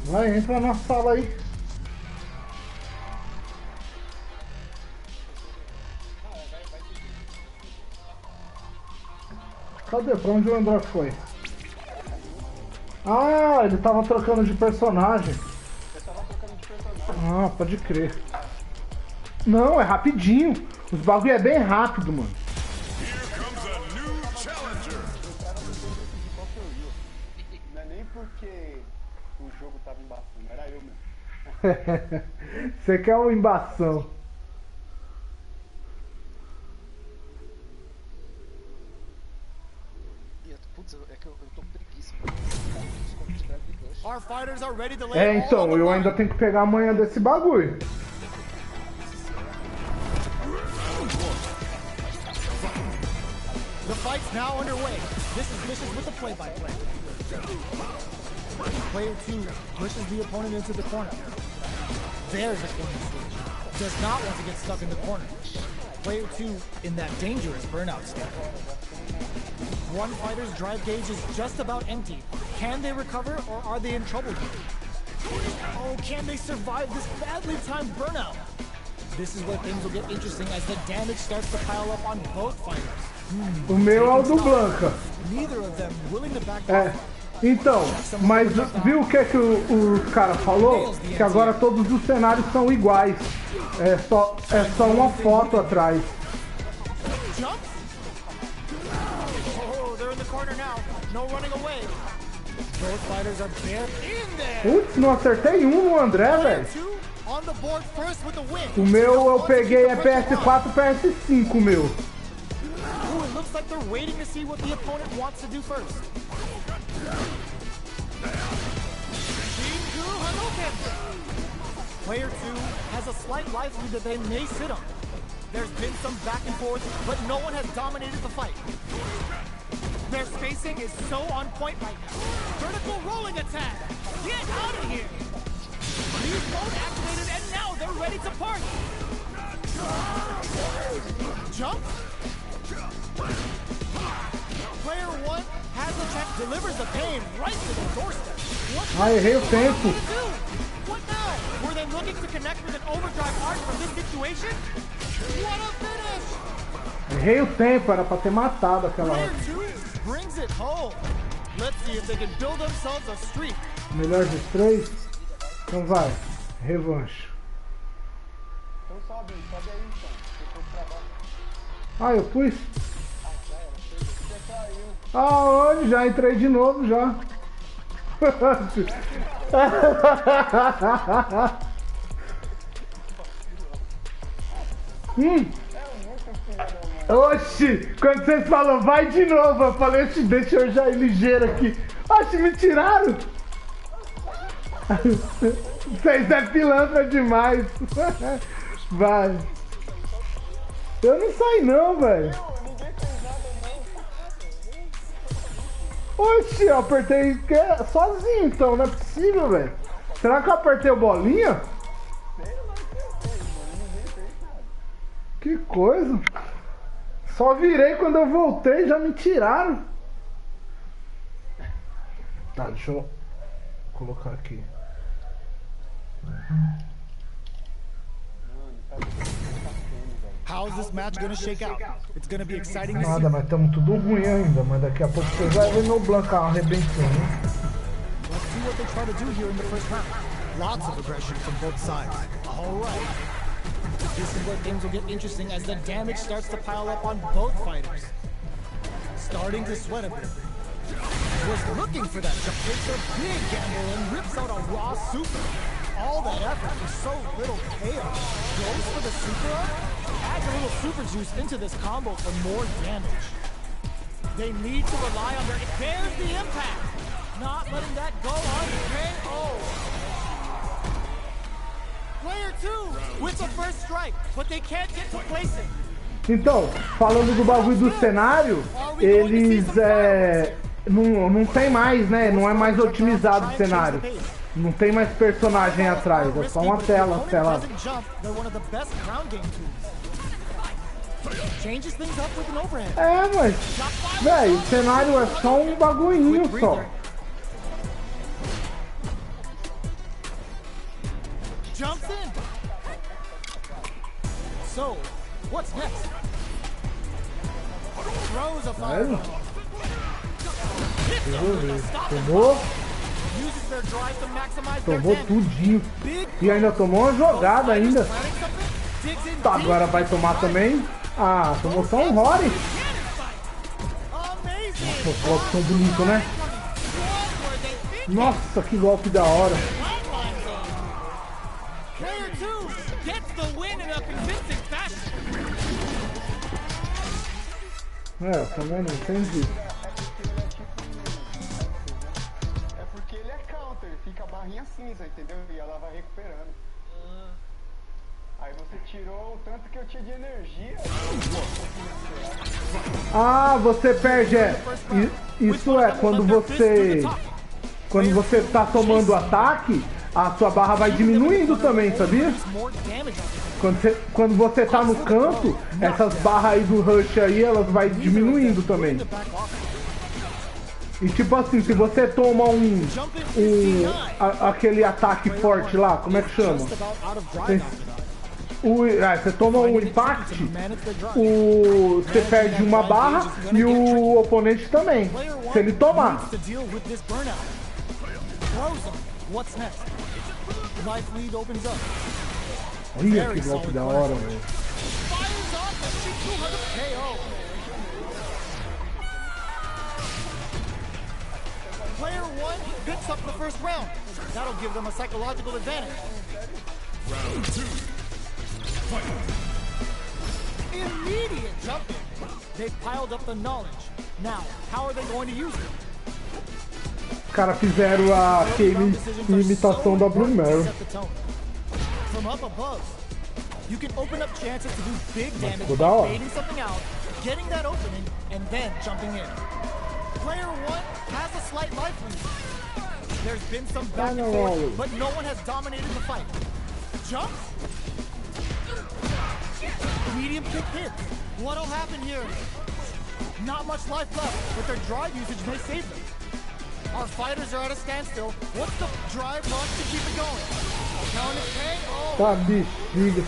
Vai, entra na sala aí. Cadê? Pra onde o André foi? Ah, ele tava trocando de personagem. Ah, pode crer. Não, é rapidinho. Os bagulho é bem rápido, mano. Não é nem porque o jogo tava embaçando, era eu mesmo. Você quer uma embação. Putz, é que eu tô com preguiça. É, então, eu ainda tenho que pegar amanhã desse bagulho. The fight's now underway. This is with the play-by-play. Player 2 pushes the opponent into the corner. There's a corner switch. Does not want to get stuck in the corner. Player 2 in that dangerous burnout state. One fighter's drive gauge is just about empty. Can they recover or are they in trouble here? Oh, can they survive this badly timed burnout? This is where things will get interesting as the damage starts to pile up on both fighters. O meu é o do Blanca. Neither of them willing to back É. Então, mas viu o que o cara falou? Que agora todos os cenários são iguais. É só uma foto atrás. Putz, não acertei um no André, velho. O meu eu peguei é PS4, PS5, o meu. Ooh, it looks like they're waiting to see what the opponent wants to do first. Player 2 has a slight life lead that they may sit on. There's been some back and forth, but no one has dominated the fight. Their spacing is so on point right now. Vertical rolling attack! Get out of here! These both activated and now they're ready to party! Jump? Player 1 has the check, delivers the pain right to the doorstep. Ah, errei o tempo. What now? Were they looking to connect with an overdrive arc from this situation? What a finish! Errei o tempo, era pra ter matado aquela hora. Player 2 brings it home. Let's see if they can build themselves a streak. Melhor dos três? Então vai, revanche. Então sobe aí então. Depois trabalho. Ah, eu pus? Aonde? Já entrei de novo já. Oxi, quando vocês falam vai de novo, eu falei, oxi, deixa eu já ir ligeiro aqui. Oxi, me tiraram. Vocês é pilantra demais. Vai. Eu não saí não, velho. Oxi, eu apertei sozinho então, não é possível, velho. Será que eu apertei o bolinha? Que coisa. Só virei quando eu voltei, já me tiraram. Tá, deixa eu colocar aqui. How's this match gonna shake out? It's gonna be exciting to see. Nada, mas estamos tudo ruim ainda, mas daqui a pouco você vai ver meu Blanca arrebentando. Let's see what they try to do here in the first round. Lots of aggression from both sides. All right. This is where things will get interesting as the damage starts to pile up on both fighters. Starting to sweat a bit. Was looking for that jump, takes a big gamble and rips out a raw super. All that effort for so little payoff. Goes for the super up, adds a little super juice into this combo for more damage. They need to rely on their... There's the impact! Not letting that go on KO. Player 2 with the first strike, but they can't get to placing. Então, falando do bagulho do cenário, eles não tem mais, né? Não é mais otimizado o cenário. Não tem mais personagem atrás, é só uma tela. É, mas, velho, o cenário é só um bagulhinho só. Jumps in. So, what's next? Throws a fireball. Hits them with a stop and Tomou? uses their drive to maximize their Tomou damage. tudinho. Big E ainda tomou uma jogada ainda. planning something, digs in Tá, deep agora vai tomar também. Ah, tomou só um Rory. cannon fight. Amazing. Os golpes são bonitos, né? What were they thinking? Nossa, que golpe da hora. Flatline zone. Player 2 gets the win in a convincing fashion. É, eu também não entendi. É porque ele é counter, ele fica a barrinha cinza, entendeu? E ela vai recuperando. Aí você tirou o tanto que eu tinha de energia. Ah, você perde. Isso é quando você tá tomando ataque, a sua barra vai diminuindo também, sabia? More damage on Quando você tá no canto, essas barras aí do rush aí, elas vai diminuindo também. E tipo assim, se você toma aquele ataque forte lá, como é que chama? just about out of drive after that. Você toma um impact, você perde uma barra e o oponente também. Player one Se ele tomar. needs to deal with this burnout. Throws him. What's next? Life lead opens up. Olha que golpe da hora, velho. Fires off a Shiku KO. Player one picks up the first round. That'll give them a psychological advantage. Round 2. Immediate jumping. They've piled up the knowledge. Now, how are they going to use it? Os caras fizeram aquele imitação da Blue Mary. Set the tone. From up above, you can open up chances to do big damage ficou da hora. by baiting something out, getting that opening, and then jumping in. Player one has a slight life lead. There's been some back and forth, but no one has dominated the fight. Jump. Medium kick hits. What'll happen here? Not much life left, but their drive usage may save them. Our fighters are at a standstill. What's the drive rush to keep it going? Count it KO. Tá, bexiga.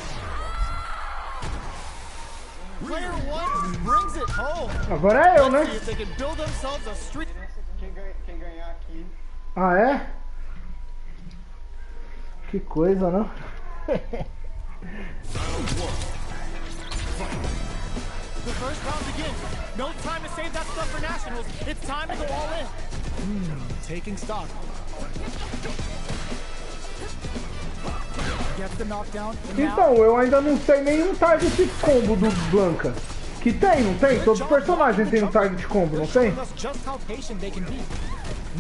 Player one brings it home. Agora é eu, Let's see né? if they can build themselves a streak. Quem ganhar aqui. Ah, é? Que coisa, não? The first round begins. No time to save that stuff for nationals. It's time to go all in. Taking stock. Gets the knockdown. And now Então, eu ainda não sei nenhum target combo do Blanca. Que tem, não tem? Todos os personagens têm um target combo, não tem? showing us just how patient they can be.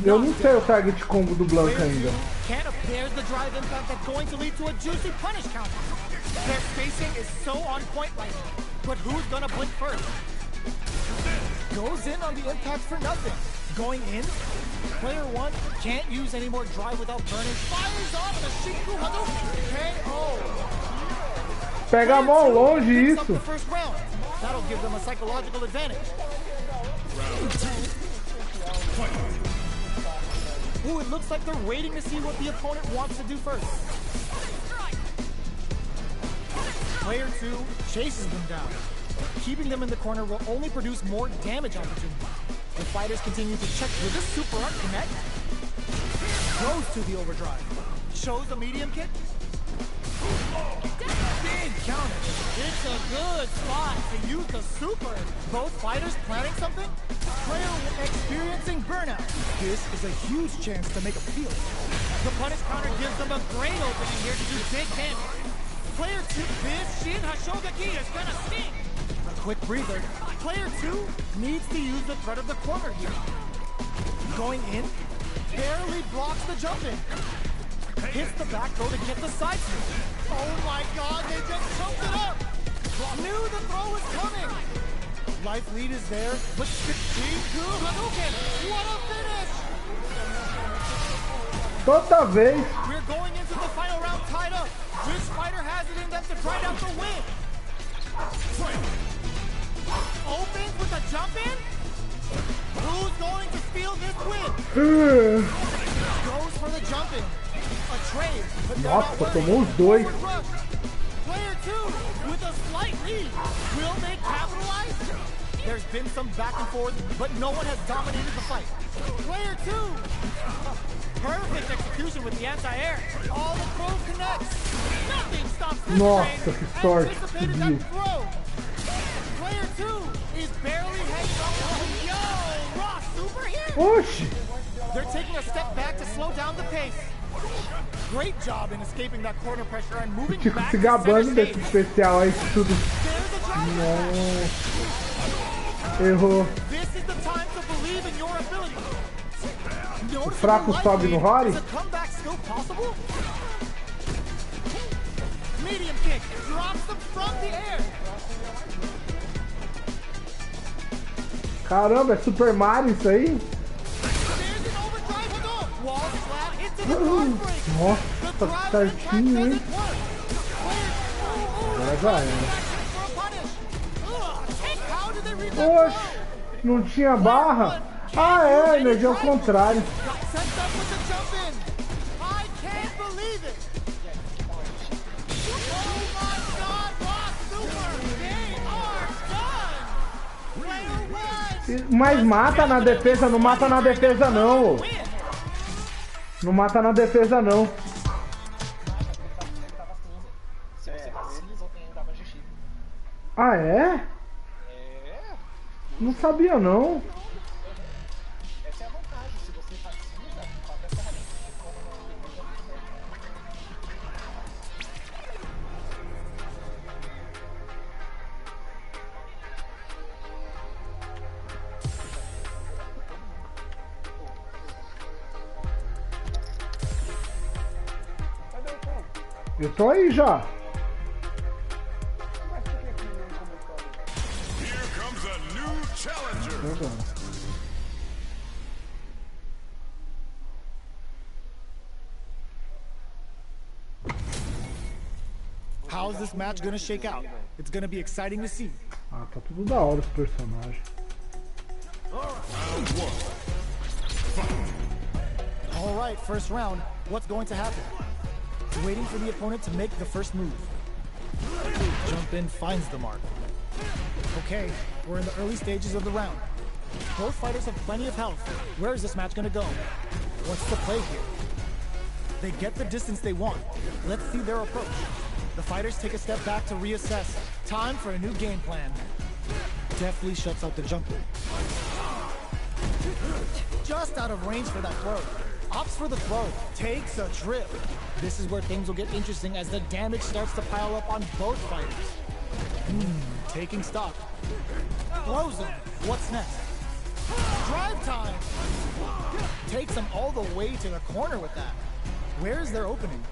Eu não sei o target combo do Blanca ainda. Can't there's the drive impact that's going to lead to a juicy punish counter. Their spacing is so on point right now. But who's gonna blink first? Goes in on the impact for nothing. Going in. Player one can't use any more drive without burning. Fires off the Shiku Hadouken. KO. Pega a mão longe Picks up isso. the first round. That'll give them a psychological advantage. Round 2. Ooh, it looks like they're waiting to see what the opponent wants to do first. Player two chases them down. Keeping them in the corner will only produce more damage opportunities. The fighters continue to check with a super art connect. Goes to the overdrive. Shows the medium kick. Big counter. It's a good spot to use the super. Both fighters planning something. Player experiencing burnout. This is a huge chance to make a field. The punish counter gives them a great opening here to do big damage. Player two, this Shin Hashogaki is gonna sting. A quick breather. Player two needs to use the threat of the corner here. Going in, barely blocks the jump in. Hits the back throw to get the side sweep. Oh my god, they just choked it up! Knew the throw was coming! Life lead is there, but Shiku Hadouken! What a finish! Toda vez. We're going into the final round tied up. Which fighter has it in them to grind out the win? Opens with a jump in? Who's going to steal this win? Goes for the jump in. A trade, but they're Nossa, not tomou winning. os dois. Forward rush. Player 2 with a slight lead. Will they capitalize? There's been some back and forth, but no one has dominated the fight. Player 2. Perfect execution with the anti-air. All the throws connects. Nothing stops this Nossa, trade. que sorte. Anticipated Subiu. that throw. Player 2 is barely hanging on. Yo, Ross, super here. Oxi! They're taking a step back to slow down the pace. Great job in escaping that corner pressure and moving Fico back se to center gabando stage. desse especial aí, tudo. There's a drive. Nossa. Errou. This is the time to believe in your ability. O fraco sobe no Rory? Is a comeback still possible? Medium kick drops them from the air. Caramba, é Super Mario isso aí? There's an overdrive to go. Wall slap into the guard break. Nossa, The tá drive impact certinho, hein? doesn't work. Agora já era. For a punish. Ugh, how did they read that Oxe, throw? não tinha barra? Ah, é, a energia ao contrário. Got set up with the jump in. I can't believe it. Oh my God, Ross Super. They are done. Player 1. Mas mata na defesa, não mata na defesa não. Ô. Não mata na defesa não. Se você tá cinza, tem tava GX. Ah, é? É. Não sabia não. Essa é a vantagem. Se você tá cinza, até essa raiz. Cadê o Tom? Eu tô aí já. Mas por que não começou? Here comes a new challenger. How's this match gonna shake out? It's gonna be exciting to see. Ah, tá tudo da hora os personagens. Round one. All right, first round. What's going to happen? Waiting for the opponent to make the first move. Jump in finds the mark. Okay, we're in the early stages of the round. Both fighters have plenty of health. Where is this match gonna go? What's the play here? They get the distance they want. Let's see their approach. The fighters take a step back to reassess. Time for a new game plan. Deftly shuts out the jumper. Just out of range for that throw. Opts for the throw. Takes a trip. This is where things will get interesting as the damage starts to pile up on both fighters. Taking stock. Throws him. What's next? Drive time. Takes him all the way to the corner with that. Where's their opening?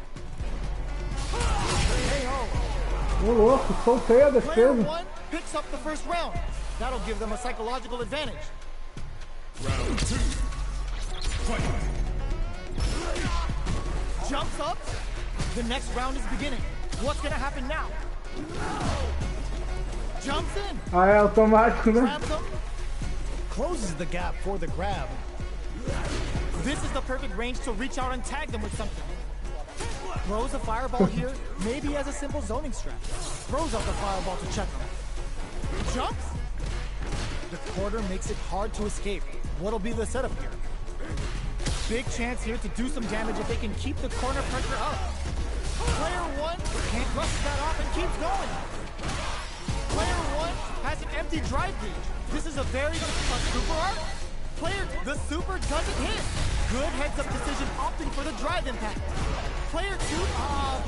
KO. Ô louco, soltei a Player defesa. 1 picks up the first round. That'll give them a psychological advantage. Round two. Fight. Jumps up. The next round is beginning. What's gonna happen now? Jumps in. Ah, é automático, né? Grabs him. Closes the gap for the grab. This is the perfect range to reach out and tag them with something. Throws a fireball here, maybe as a simple zoning strat. Throws out the fireball to check him. Jumps. The quarter makes it hard to escape. What'll be the setup here? Big chance here to do some damage if they can keep the corner pressure up. Player 1 can't rush that off and keeps going. Player 1 has an empty drive gauge. This is a very good super art. The super doesn't hit. Good heads-up decision opting for the drive impact. Player 2,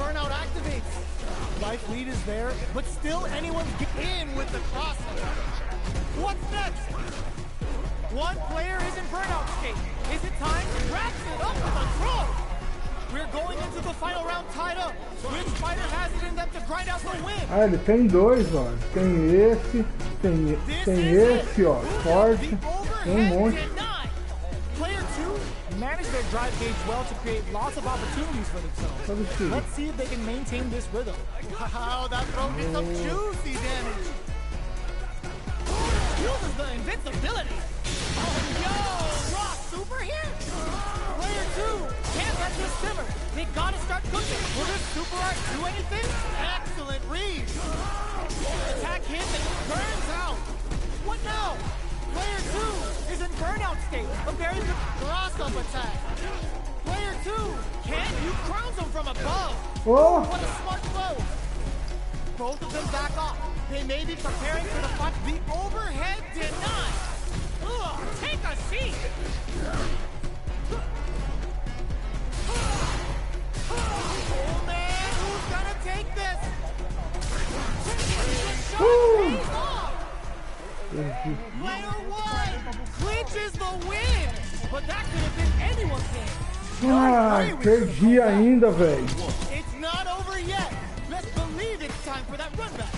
burnout activates. Life lead is there, but still anyone's in with the crosshair. What's next? One player is in burnout state. Is it time? Wraps it up with a throw. We're going into the final round tied up. Which fighter has it in them to grind out the win? Ah, ele tem dois, ó. Tem esse, tem esse, ó. Forte. Tem monte. Player 2 managed their drive gauge well to create lots of opportunities for themselves. Absurdo. Let's see if they can maintain this rhythm. Wow, that throw did some juicy damage. Uses the invincibility. Oh, yo, Ross super here. Player Can't let this simmer. They gotta start cooking. Will this super art do anything? Excellent read. Attack hits and burns out. What now? Player 2 is in burnout state. A very good cross-up attack. Player 2, can you crowns him from above? Oh. What a smart blow. Both of them back off. They may be preparing for the fight. The overhead denied. Ugh, take a seat. Oh man, who's gonna take this? Player 1 clinches the win. But that could have been anyone's game. Ah, perdi ainda, velho. It's not over yet. Let's believe it's time for that run back.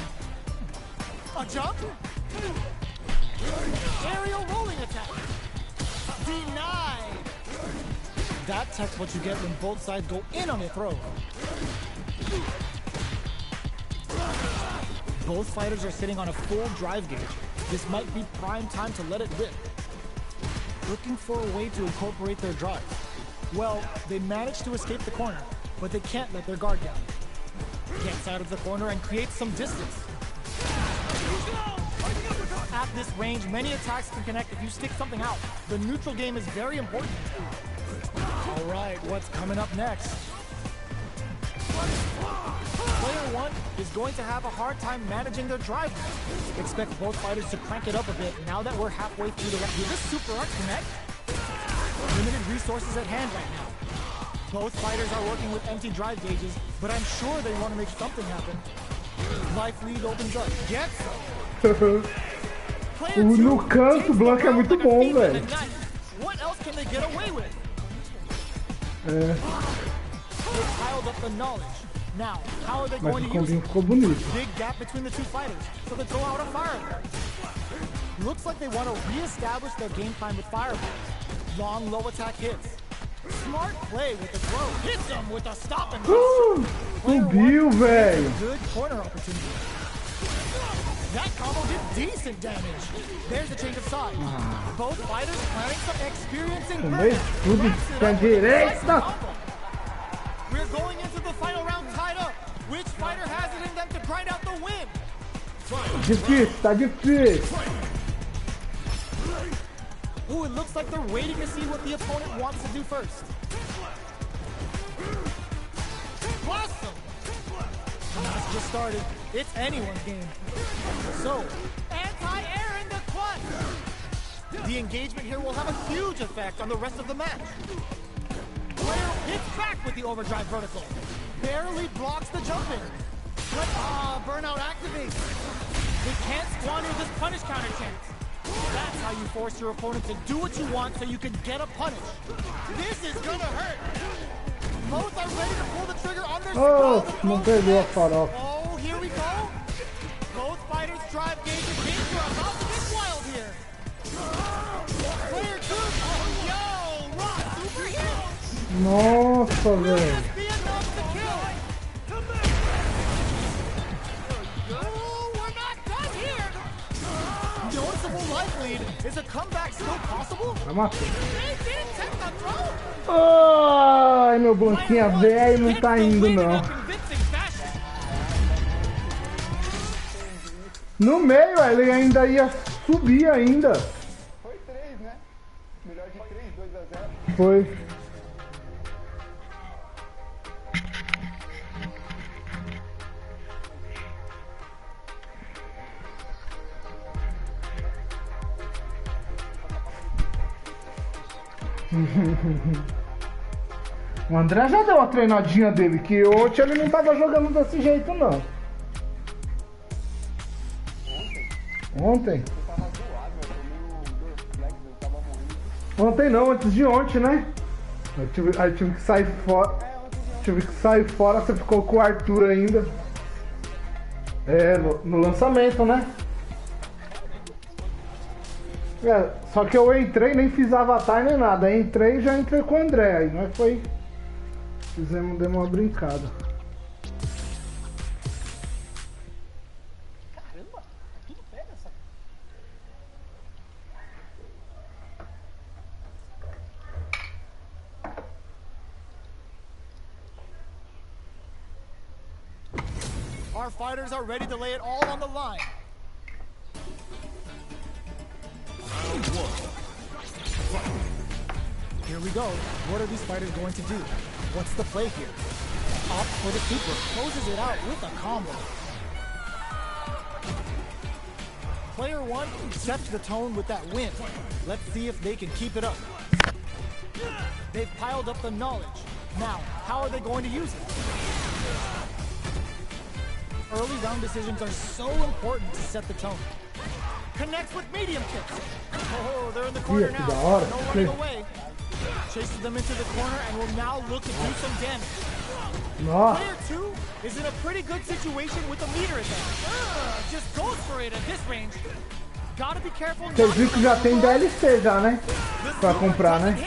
A jump. Aerial rolling attack. Denied. That's what you get when both sides go in on a throw. Both fighters are sitting on a full drive gauge. This might be prime time to let it rip. Looking for a way to incorporate their drive. Well, they managed to escape the corner, but they can't let their guard down. Gets out of the corner and creates some distance. At this range, many attacks can connect if you stick something out. The neutral game is very important. All right, what's coming up next? Player 1 is going to have a hard time managing their drive. Expect both fighters to crank it up a bit now that we're halfway through the round. Will this super art connect? Limited resources at hand right now. Both fighters are working with empty drive gauges, but I'm sure they want to make something happen. Life lead opens up. Gets No canto, o Blanco é muito bom, velho. What else can they get away with? É. They piled up the knowledge. Now, how are they Mas going o to use combinho it? ficou bonito. Big gap between the two fighters, so they throw out a fireball. Looks like they want to re-establish their game plan with fireballs. Long, low attack hits. Smart play with the throw. Hits them with a stop and go. Subiu, velho. Good corner opportunity. That combo did decent damage. There's a change of sides. Both fighters planning some experiencing Também tudo pra direita. We're going into the final round tied up. Which fighter has it in them to grind out the win? Difícil, tá difícil. Ooh, it looks like they're waiting to see what the opponent wants to do first. Awesome! The match just started. It's anyone's game. So, anti-air in the clutch! The engagement here will have a huge effect on the rest of the match. Player hits back with the overdrive vertical. Barely blocks the jumping. But, burnout activates. They can't squander this punish counter chance. That's how you force your opponent to do what you want so you can get a punish. This is gonna hurt. Both are ready to pull the trigger on their Não perdeu a farofa. Oh, here we go. Both fighters drive gauges. Things are about to get wild here. Player 2. Oh, yo, Rock, superhero. Nossa, Will velho. this be enough to kill? Oh, we're not done here. Noticeable life lead. Is a comeback still possible? Vai matar. They didn't take the throw. Ai, meu Blanquinha velho não tá indo, não. No meio, ele ainda ia subir ainda. Foi 3, né? Melhor de 3, 2-0. Foi. O André já deu uma treinadinha dele, que ontem ele não tava jogando desse jeito, não. Ontem? Eu tava zoado, eu tomei o Dorflex, eu tava morrendo. Ontem não, antes de ontem, né? Aí tive que sair fora. Tive que sair fora, você ficou com o Arthur ainda. É, no lançamento, né? É, só que eu entrei, nem fiz avatar nem nada. Entrei e já entrei com o André. Aí nós foi. Demos uma brincada. Caramba, tudo pega essa. Our fighters are ready to lay it all on the line. Here we go. What are these fighters going to do? What's the play here? Opt for the super, closes it out with a combo. Player 1 sets the tone with that win. Let's see if they can keep it up. They've piled up the knowledge. Now, how are they going to use it? Early round decisions are so important to set the tone. Connects with medium kicks. Oh, they're in the corner now. No running away. Chases them into the corner and will now look to do some damage. Player 2 is in a pretty good situation with a meter advantage. Just goes for it at this range. Gotta be careful. Vocês viram que já tem DLC já, né? Pra comprar, né?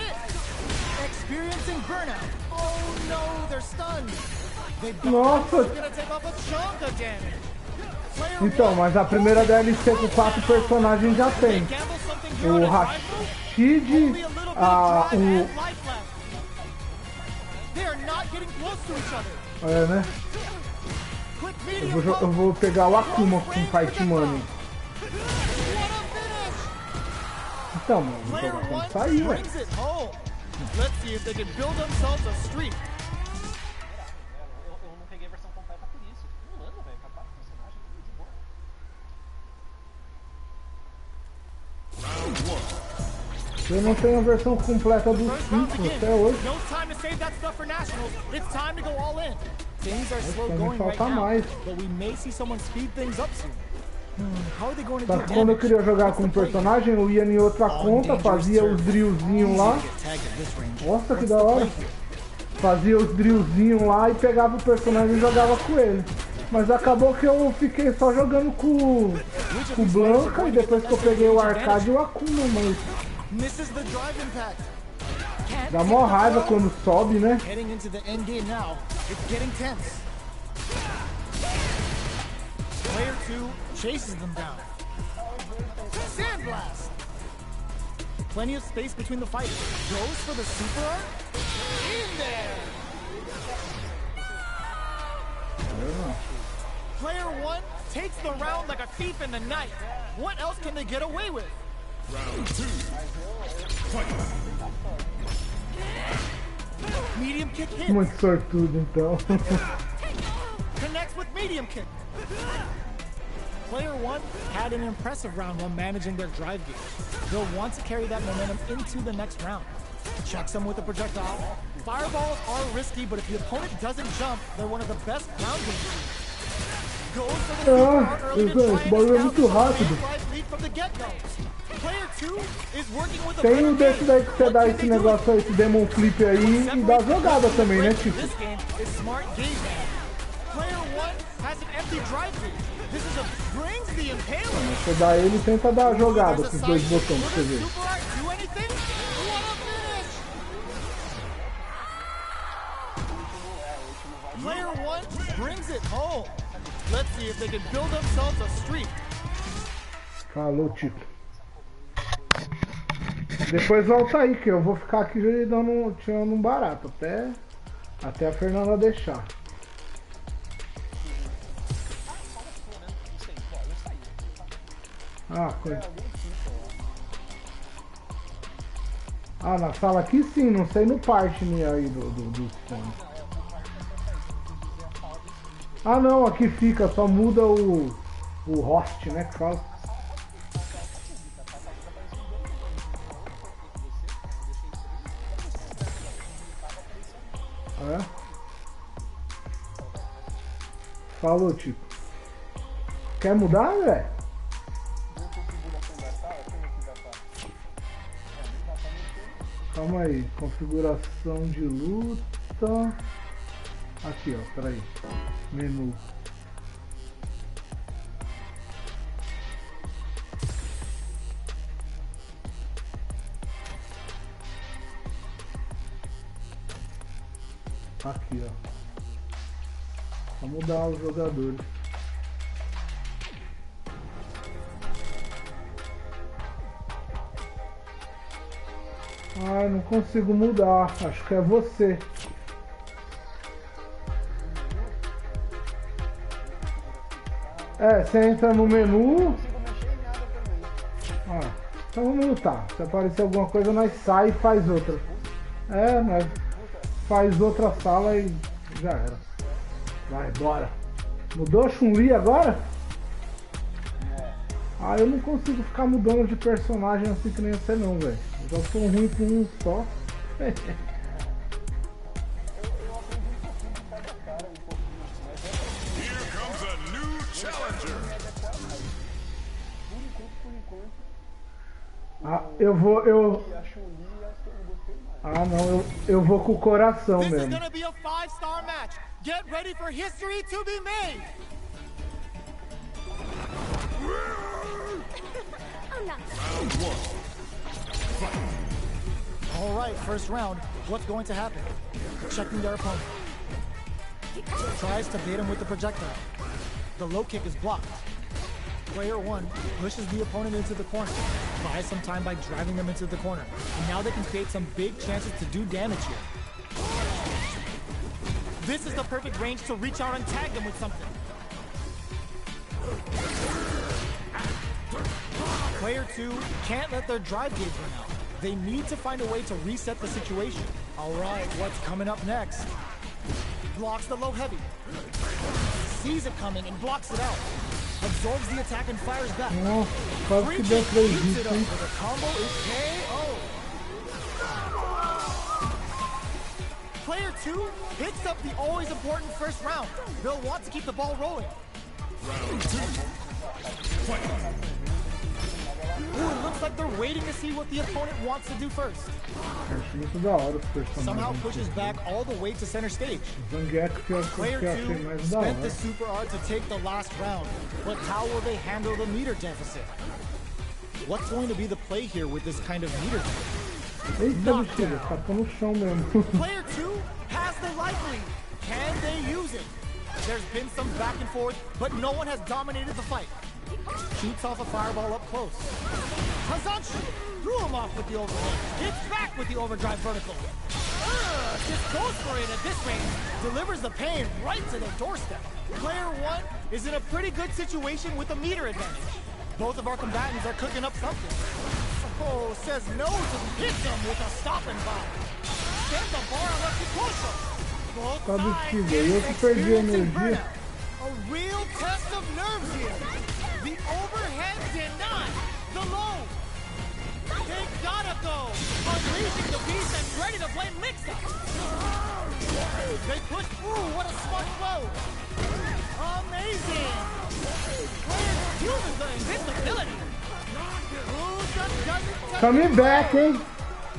Experiencing burnout. Oh no, they're stunned. Nossa! Então, mas a primeira DLC com 4 personagens já tem. O Rashid, É, né? Eu vou pegar o Akuma com Fight Money. Então, mano, vou pegar quando sair, velho. Let's see if they can build themselves a streak. Eu não peguei a versão completa por isso. Um ano, velho, acabar com o personagem, muito de boa. Eu não tenho a versão completa do 5 até hoje. No time to save that stuff for nationals. It's time to go all in. Things are slow going right falta now, mais. but we may see someone speed things up soon. How are they going to Só do que quando eu queria jogar com um personagem, eu ia em outra conta, fazia os drillzinhos lá. Nossa, que da hora! Fazia os drillzinhos lá e pegava o personagem e jogava com ele. Mas acabou que eu fiquei só jogando com o Blanca e depois que eu peguei o arcade o Akuma, mas dá mó raiva quando sobe, né? Player 2 chases them down. Sandblast! Plenty of space between the fighters. Goes for the super art? In there! Player 1 takes the round like a thief in the night. What else can they get away with? Round 2. Fight. Medium kick hits. Muito sortudo, então. Connects with medium kick. Player 1 had an impressive round while managing their drive gauge. They'll want to carry that momentum into the next round. Checks them with a projectile. Fireballs are risky, but if the opponent doesn't jump, they're one of the best ground games. Goes for the early to try and establish a lead from the get-go. Player 2 is working with a Tem um desse daí que você dá esse negócio aí, esse Demon Flip aí e dá jogada também, né, tipo? This game is smart game. Player 1 has an empty drive gauge. This is a brings the impalement. Você dá ele e tenta dar a jogada com os dois botões pra você ver. Do anything? What a finish! Player 1 brings it home. Let's see if they can build themselves a streak. Falou, tipo. Depois volta aí, que eu vou ficar aqui tirando um barato até a Fernanda deixar. Na sala aqui sim, não sei no partner aí do fone. Não, aqui fica, só muda o host, né, que fala. Falou, tipo. Quer mudar, velho? Calma aí, configuração de luta. Aqui, ó, peraí. Menu. Aqui, ó. Vamos mudar os jogadores. Não consigo mudar. Acho que é você. É, você entra no menu. Não consigo mexer em nada também. Ah, então vamos lutar. Se aparecer alguma coisa, nós sai e faz outra. É, nós faz outra sala e já era. Vai, bora. Mudou a Chun-Li agora? Ah, eu não consigo ficar mudando de personagem assim que nem você não, velho. Eu já sou ruim com um só. Eu aprendi um pouquinho de cada cara, um pouquinho, mas é Here comes a new challenger. por enquanto. Ah, eu vou. E a Chun-Li, acho que eu não gostei mais. Ah, não, eu vou com o coração This is mesmo. gonna be a 5-star match. Get ready for history to be made. All right, first round. What's going to happen? Checking their opponent. Tries to bait him with the projectile. The low kick is blocked. Player 1 pushes the opponent into the corner. Buys some time by driving them into the corner. And now they can create some big chances to do damage here. This is the perfect range to reach out and tag them with something. Player 2 can't let their drive gauge run out. They need to find a way to reset the situation. All right, what's coming up next? Blocks the low heavy. Sees it coming and blocks it out. Absorbs the attack and fires back. Nossa, quase que deu Reaching, 3 keeps it hits, up, hein? but the combo is KO. Player 2 picks up the always important first round. They'll want to keep the ball rolling. Round 2. Fight. Ooh, it looks like they're waiting to see what the opponent wants to do first. Acho muito da hora os Somehow personagens. pushes back all the way to center stage. Zangief que eu Player achei 2 mais da spent hora. the super art to take the last round, but how will they handle the meter deficit? What's going to be the play here with this kind of meter deficit? Eita, bexiga, tacou no chão mesmo. Player 2 has the life lead. Can they use it? There's been some back and forth, but no one has dominated the fight. Shoots off a fireball up close. Hazanshi threw him off with the overhead. Gets back with the overdrive vertical. Just goes for it at this range. Delivers the pain right to their doorstep. Player 1 is in a pretty good situation with a meter advantage. Both of our combatants are cooking up something. Oh, says no to hit them with a stop and bomb. Sends the bar on left Kikosho. Both Tá sides bexiga, eu que perdi a experiencing energia. burnout. A real test of nerves here. The overhead denied. The low. They gotta go. Unleashing the beast and ready to blame mix-up. They push. Ooh, what a smart blow. Amazing. Players uses the invincibility. Ooh, just doesn't touch Coming the back, ground. hein?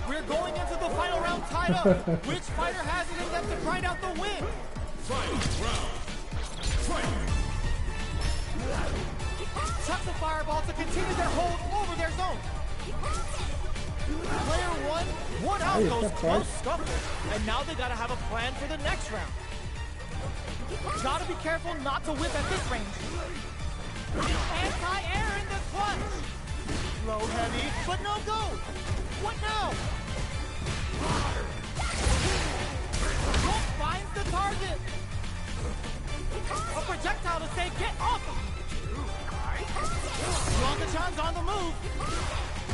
We're going into the final round tied up. Which fighter has it in them to grind out the win? Final round. Fight. Chucks a fireball to continue their hold over their zone. Player 1 won out Hey, those that's close right. scuffles, and now they gotta have a plan for the next round. Gotta be careful not to whip at this range. Anti-air in the clutch. Low heavy, but no go. What now? Wolf finds the target. A projectile to say, get off him. Blanca-chan's on the move.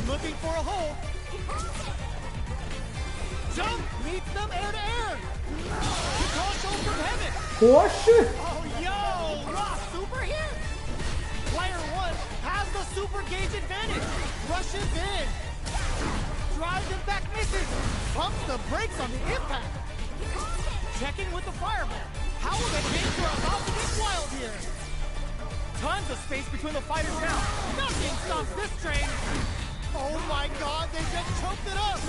Looking for a hole. Jump meets them air to air. Kikosho from heaven. Oxe! Oh, yo, raw super here. Player 1 has the super gauge advantage. Rushes in. Drives it back, misses. Pumps the brakes on the impact. Checking with the fireball. How will the danger about to get wild here? Tons of space between the fighters now. Nothing stops this train. Oh my god, they just choked it up.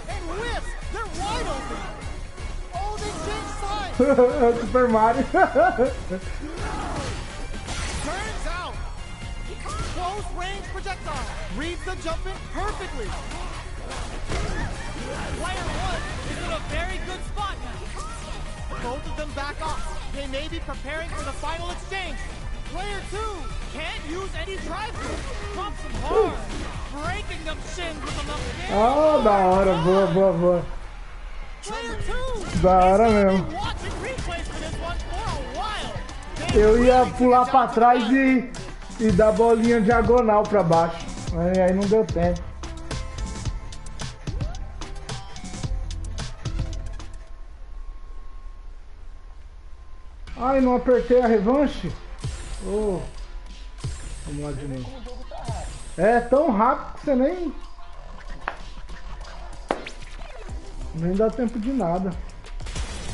And whiffs, they're wide open. Oh, they changed sides. Super Mario. Turns out. Close range projectile. Reads the jump in perfectly. Player 1 is in a very good spot now. Both of them back off. They may be preparing for the final exchange. Player 2 can't use any drive through. Pumps them hard. Breaking them shins with the left hand. Ah, da hora, boa, boa, boa. Player 2 Da hora is gonna mesmo. be watching replays for this one for a while. They Eu ia pular pra trás e dar bolinha diagonal pra baixo. Aí não deu tempo. Ai, não apertei a revanche? Oh. Vamos lá de novo. É tão rápido que você nem dá tempo de nada.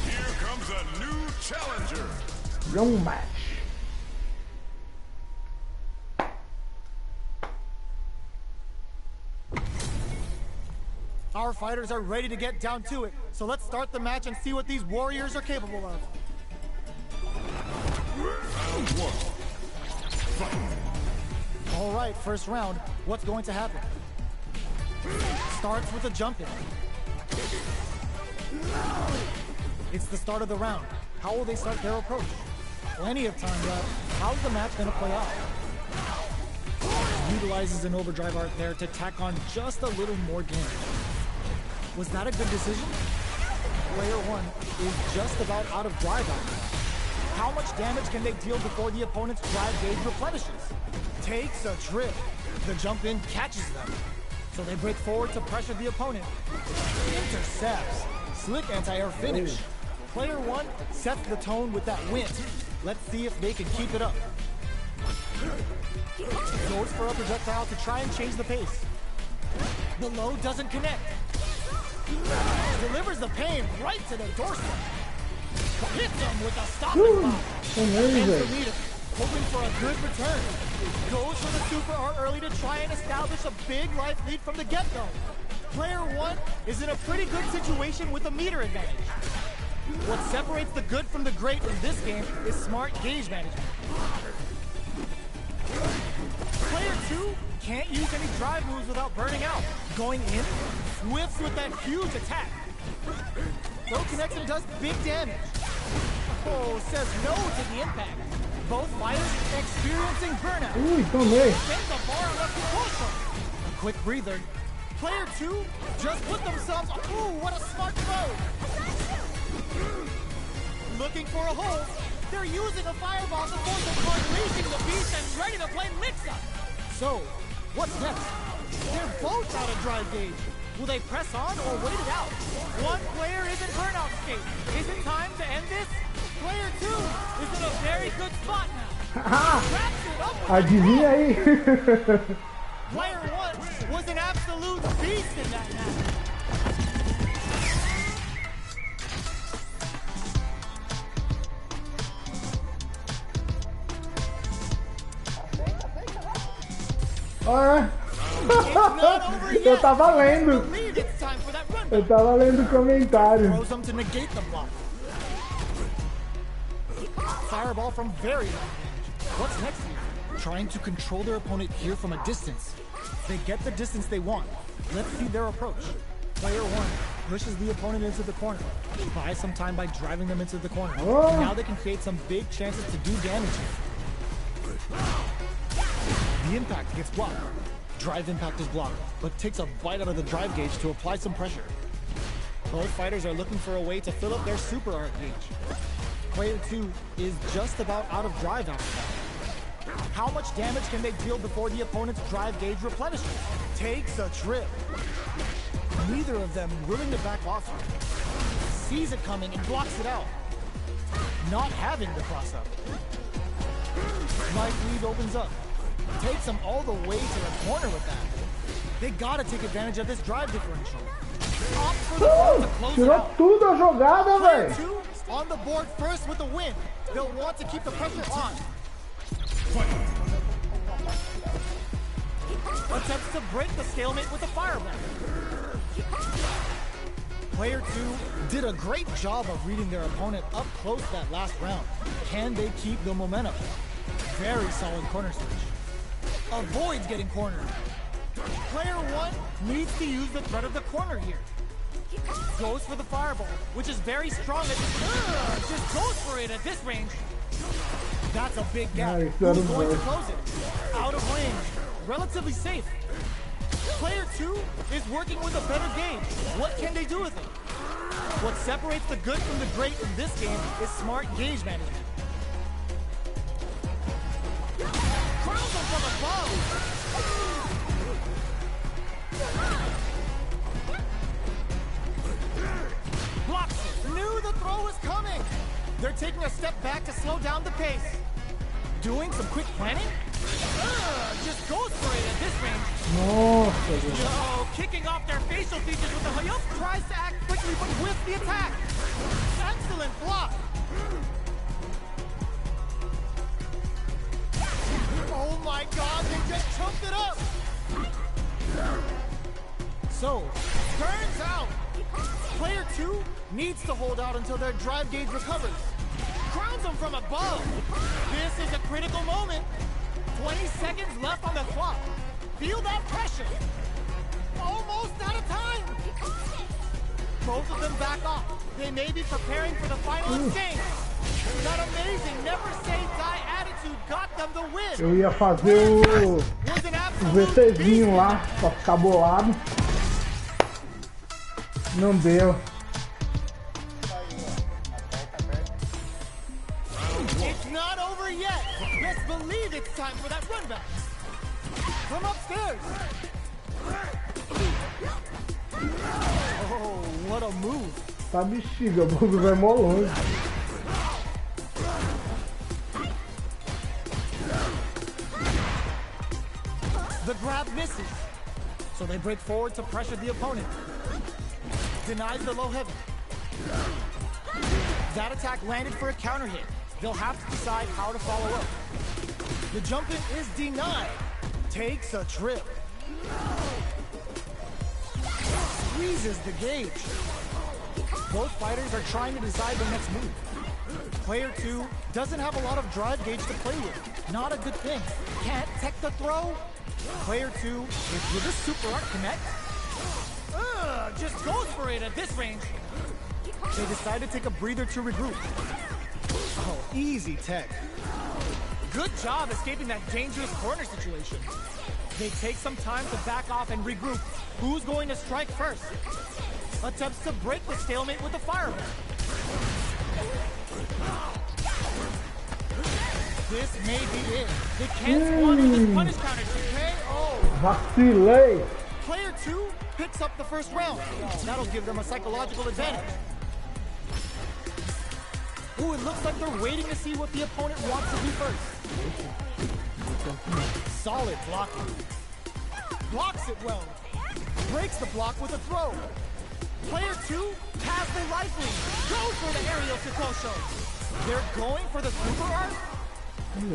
Here comes a new challenger. Wrong match. Our fighters are ready to get down to it, so let's start the match and see what these warriors are capable of. Round one. All right, first round. What's going to happen? Starts with a jump in. It's the start of the round. How will they start their approach? Plenty of time left. How's the match going to play out? Utilizes an overdrive art there to tack on just a little more damage. Was that a good decision? Player one is just about out of drive out now. How much damage can they deal before the opponent's drive gauge replenishes? Takes a trip. The jump in catches them. So they break forward to pressure the opponent. Intercepts. Slick anti-air finish. Player one sets the tone with that wind. Let's see if they can keep it up. Goes for a projectile to try and change the pace. The low doesn't connect. Delivers the pain right to the doorstep. Hits him with a stopping block. Amazing. Hoping for a good return. Goes for the super art early to try and establish a big life lead from the get-go. Player one is in a pretty good situation with a meter advantage. What separates the good from the great in this game is smart gauge management. Player two can't use any drive moves without burning out. Going in, whiffs with that huge attack. Throw connects and does big damage. Oh, says no to the impact. Both fighters experiencing burnout. Ui, tomei. Sends the bar left to close. A quick breather. Player two just put themselves. Ooh, what a smart throw. Looking for a hole. They're using a fireball to force the card, releasing the beast and ready to play mix-up. So, what's next? They're both out of drive gauge. Will they press on or wait it out? One player is in burnout state. Is it time to end this? Player two is in a very good spot now. Wraps it up with Adivinha aí. Player one was an absolute beast in that match. Olha. Eu tava lendo. Eu tava lendo o comentário. Throws them to negate the block. Fireball from very long range. What's next here? Trying to control their opponent here from a distance. They get the distance they want. Let's see their approach. Player one pushes the opponent into the corner. Buys some time by driving them into the corner. Oh. Now they can create some big chances to do damage here. The impact gets blocked. Drive impact is blocked, but takes a bite out of the drive gauge to apply some pressure. Both fighters are looking for a way to fill up their super art gauge. Player two is just about out of drive after that. How much damage can they deal before the opponent's drive gauge replenishes? Takes a trip. Neither of them willing to back off here. Sees it coming and blocks it out. Not having the cross up. Life lead opens up. Takes them all the way to the corner with that. They gotta take advantage of this drive differential. Opt for the ball to close it Tirou out. tudo a jogada, Player velho. two on the board first with the win. They'll want to keep the pressure on. Attempts to break the stalemate with a fireball. Player two did a great job of reading their opponent up close that last round. Can they keep the momentum? Very solid corner switch. Avoids getting cornered. Player one needs to use the threat of the corner here. Goes for the fireball, which is very strong at just goes for it at this range. That's a big gap. Nice, Who's going to close it? Out of range. Relatively safe. Player two is working with a better gauge. What can they do with it? What separates the good from the great in this game is smart gauge management. above. Blocks it. Knew the throw was coming. They're taking a step back to slow down the pace. Doing some quick planning? Just goes for it at this range. Nossa, velho. Yo, kicking off their facial features with the Hayup tries to act quickly but whiffs the attack. Excellent block. Oh my god, they just chunked it up. So, turns out, player 2 needs to hold out until their drive gauge recovers. Crowns them from above. This is a critical moment. 20 seconds left on the clock. Feel that pressure. Almost out of time. Both of them back off. They may be preparing for the final exchange. That amazing never say die attitude got them the win. Eu ia fazer o VTzinho lá pra ficar bolado. Não deu. It's not over yet. Let's believe it's time for that run back. From upstairs. Oh, what a move. Tá bexiga, o bagulho vai mó longe. The grab misses. So they break forward to pressure the opponent. Denies the low heavy. That attack landed for a counter hit. They'll have to decide how to follow up. The jump in is denied. Takes a trip. Squeezes the gauge. Both fighters are trying to decide the next move. Player 2 doesn't have a lot of drive gauge to play with. Not a good thing. Can't tech the throw. Player 2 is with a super art connect. Just goes for it at this range. They decide to take a breather to regroup. Oh, easy tech. Good job escaping that dangerous corner situation. They take some time to back off and regroup. Who's going to strike first? Attempts to break the stalemate with the fireball. This may be it. They can't squander this punish counter to KO. Vacilei. Player 2 picks up the first round. That'll give them a psychological advantage. Ooh, it looks like they're waiting to see what the opponent wants to do first. Solid blocking. Blocks it well. Breaks the block with a throw. Player 2 has the life lead. Goes for the aerial Sakosho. They're going for the super art.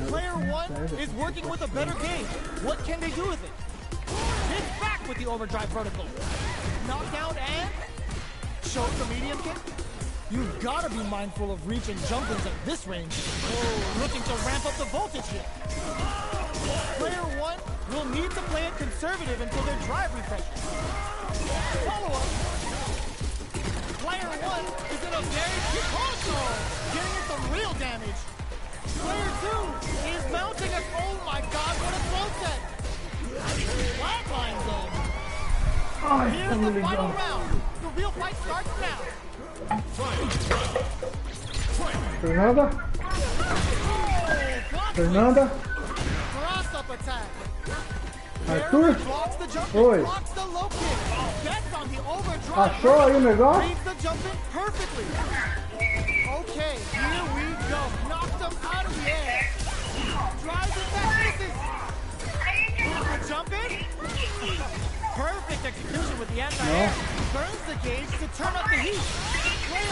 Player 1 is working with a better gauge. What can they do with it? Hit back with the overdrive vertical. Knockdown and shows the medium kick. You've got to be mindful of reach and jump-ins at this range. Oh, looking to ramp up the voltage here. Player 1 will need to play it conservative until their drive refreshes. Follow-up. Player 1 is in a very quick console, getting in some real damage. Player 2 is mounting a... Oh my god, what a throw set! Flatline zone. Here's the final round. The real fight starts now. Fernanda? Fernanda? Cross-up attack. Arthur? Blocks the jump, Oi. blocks the low kick. Bets on the overdrive. Achou aí o negócio? Reads the jump in perfectly. Okay, here we go. Knocked him out of the air. Drives it back, misses. The jump in. Perfect execution with the anti-air. Burns the gauge to turn up the heat. What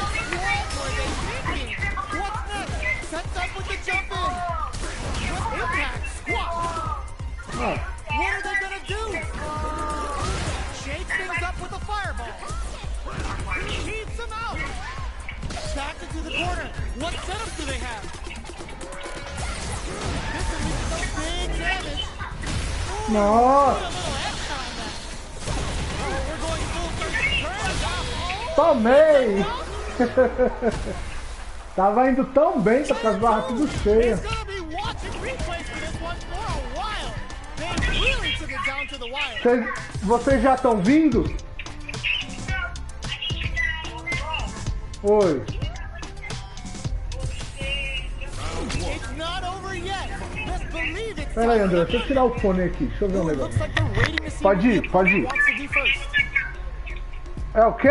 were they thinking? What's next? Sets up with the jump in. With impact, squat. Oh. What are they gonna do? Shakes things up with a fireball. Keeps him out. Back into the corner. What setup do they have? This is some big damage. Ooh, Nossa. put a little extra on that. Oh, we're going full circle. Turns out. Tomei! Tava indo tão bem, tá com as barras tudo cheias. He's gonna be watching replays for this one for a while. They really took it down to the wire. Vocês já estão vindo? Oi. It's not over yet. Let's believe it's Pera aí, André, deixa eu tirar o fone aqui. Deixa eu ver um Ooh, it negócio. looks like they're waiting to see Pode what the ir, pode opponent ir. wants to do first. É o quê?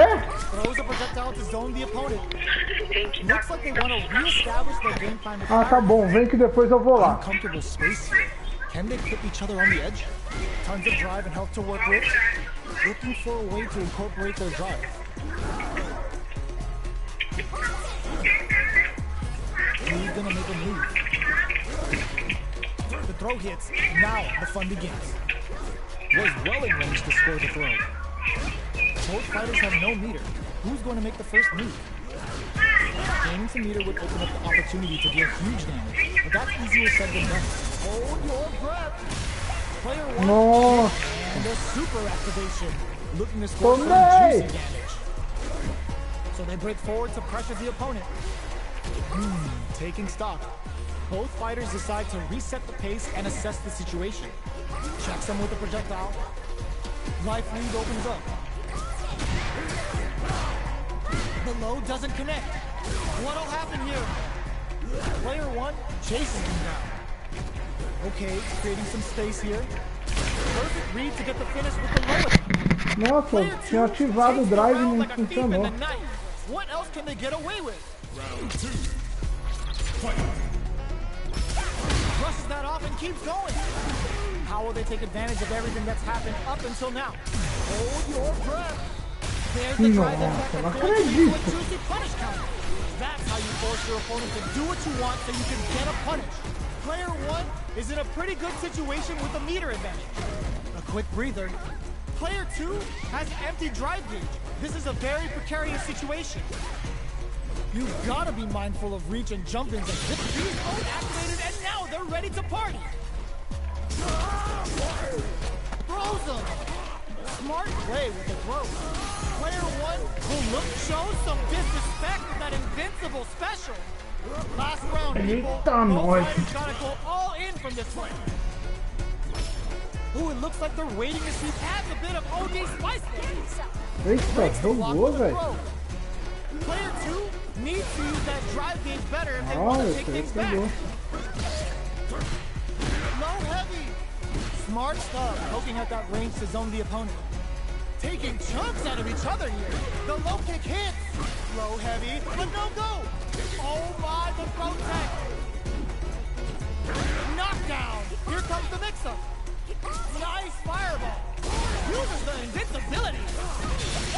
Throws a projectile to zone the opponent. Looks like they want to reestablish their game plan with Ah, tá bom. Vem que depois eu vou lá. uncomfortable space here. Can they put each other on the edge? Tons of drive and health to work with. Looking for a way to incorporate their drive. Who's gonna make a move? The throw hits. Now the fun begins. Was well in range to score the throw. Both fighters have no meter. Who's going to make the first move? Gaining some meter would open up the opportunity to deal huge damage, but that's easier said than done. Hold your breath. Player one. Nossa. And a super activation. Looking to score some Tomei. juicy damage. So they break forward to pressure the opponent. Taking stock. Both fighters decide to reset the pace and assess the situation. Checks them with the projectile. Life lead opens up. The low doesn't connect. What'll happen here? Player one chases him down. Okay, creating some space here. Perfect read to get the finish with the low. Nossa, tinha ativado o drive e não funcionou. What else can they get away with? Round two. Brushes that off and keeps going. How will they take advantage of everything that's happened up until now? Hold your breath. There's the drive impact Nossa, that's não going to lead to a acredito. juicy punish counter. That's how you force your opponent to do what you want so you can get a punish. Player one is in a pretty good situation with a meter advantage. A quick breather. Player two has empty drive gauge. This is a very precarious situation. You've got to be mindful of reach and jump-ins as this is both activated and now they're ready to party. Throws them. Smart play with the throw. Player one will look shows some disrespect with that invincible special. Last round, people. Eita, Both nós. fighters gotta go all in from this one. Ooh, it looks like they're waiting to see adds a bit of OD spice there. Eita, jogou, velho. Player two needs to use that drive gauge better if they want Ah, to esse take aí things back. pegou. Low heavy. Smart stuff, poking at that range to zone the opponent. Taking chunks out of each other here. The low kick hits. Low heavy, but no go. Oh my, the throw tech. Knockdown. Here comes the mix-up. Nice fireball. Uses the invincibility.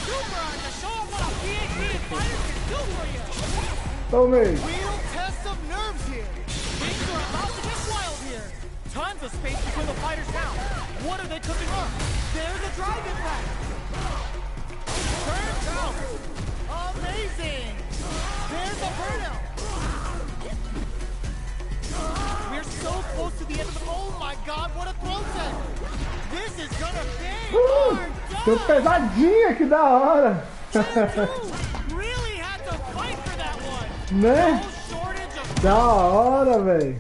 Super on to show him what a PhD fighter can do for you. Tomei. Real test of nerves here. Things are about to get wild here. Tons of space between the fighters now. What are they cooking up? There's a drive impact. Turns out. Amazing. There's a burnout. We're so close to the end of the... Oh my god, what a throw set. This is gonna be our Deu pesadinha, que da hora. really had to fight for that one. Né? No shortage of... Da hora, velho.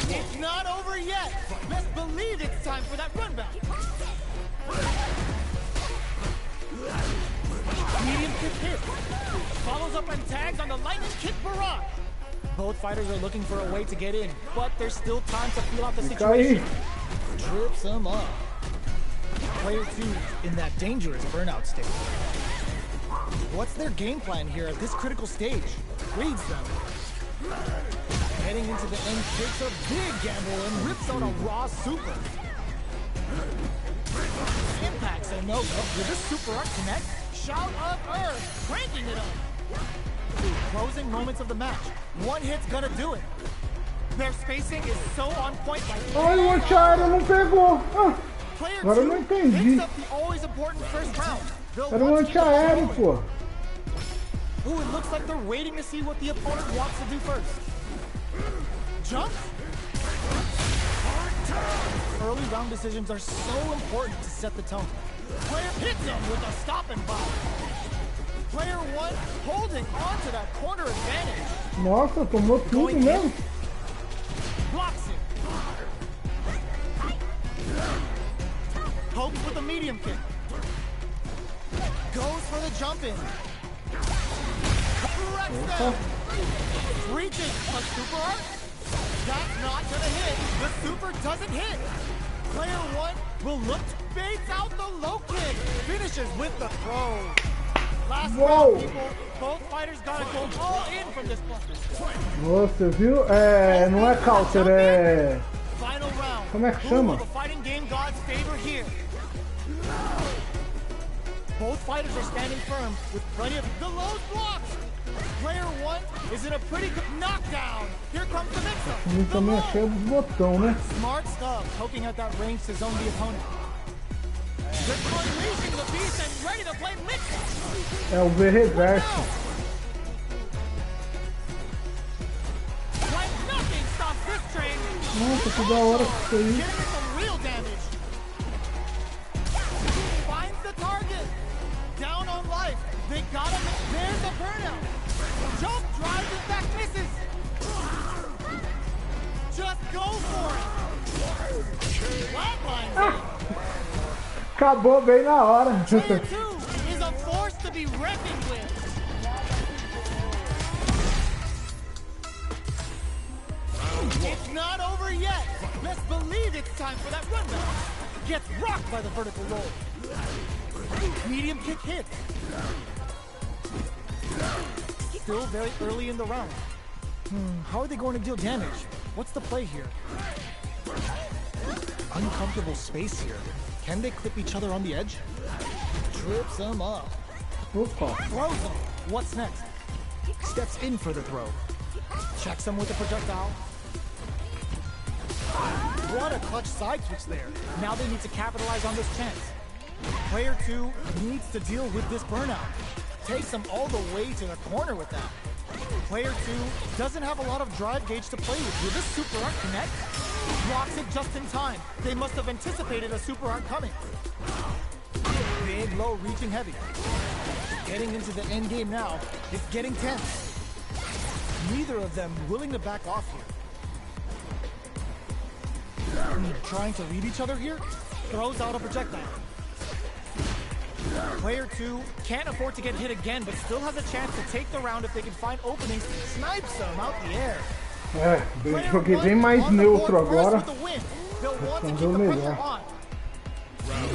It's not over yet. Best believe it's time for that run back. Medium kick hit. Follows up and tags on the lightning kick barrage. Both fighters are looking for a way to get in, but there's still time to feel out the Fica aí. situation. Trips him up. Player two in that dangerous burnout state. What's their game plan here at this critical stage? Reads them. Heading into the end, takes a big gamble and rips out a raw super. Impacts a no-go. Will this super arc connect? Shout of Earth, cranking it up. Closing moments of the match. One hit's gonna do it. Their spacing is so on point. Ai, o Antiaéreo não pegou. Ah, Player agora eu não two entendi. picks up the always important first round. They'll Era um want to get the antiaéreo, shot. pô. Ooh, it looks like they're waiting to see what the opponent wants to do first. Jump. Early round decisions are so important to set the tone. Player hits him with a stop and bomb. Player one holding on to that corner advantage. Nossa, tomou tudo mesmo. Blocks it. Pokes with a medium kick. Goes for the jump in. Corrects them. Reaches a super arc. That's not gonna hit. The super doesn't hit. Player one will look to baits out the low kick. Finishes with the throw. Last round, people. Both fighters gotta go all in from this point. Você viu? É, não é counter, é... Final round. Como é que chama? The fighting game gods favor here. Both fighters are standing firm with plenty of the low blocks. Player one is in a pretty good knockdown. Here comes the mix-up. Ele também é cheio dos botão, né? Smart stuff, poking at that range to zone the opponent. They're unleashing the beast and ready to play mix-up. É o V reverso. Like nothing stops this train. Nossa, que da hora que isso aí. Getting in some real damage. Finds the target. Down on life. They got him. There's the burnout. Jump drives, in fact, misses. Just go for it. Flatline. Acabou bem na hora. Player two is a force to be reckoned with. It's not over yet. Let's believe it's time for that run back. Gets rocked by the vertical roll. Medium kick hit. Still very early in the round. How are they going to deal damage? What's the play here? Uncomfortable space here. Can they clip each other on the edge? Trips them up. Opa. Throws them. What's next? Steps in for the throw. Checks them with the projectile. What a clutch side switch there. Now they need to capitalize on this chance. Player two needs to deal with this burnout. Takes them all the way to the corner with that. Player two doesn't have a lot of drive gauge to play with. Will this super art connect? Blocks it just in time. They must have anticipated a super art coming. Big low reaching heavy. Getting into the end game now. It's getting tense. Neither of them willing to back off here. Trying to read each other here. Throws out a projectile. Player two can't afford to get hit again, but still has a chance to take the round if they can find openings. Snipes them out the air. É, joguei bem mais neutro agora. Respondeu melhor.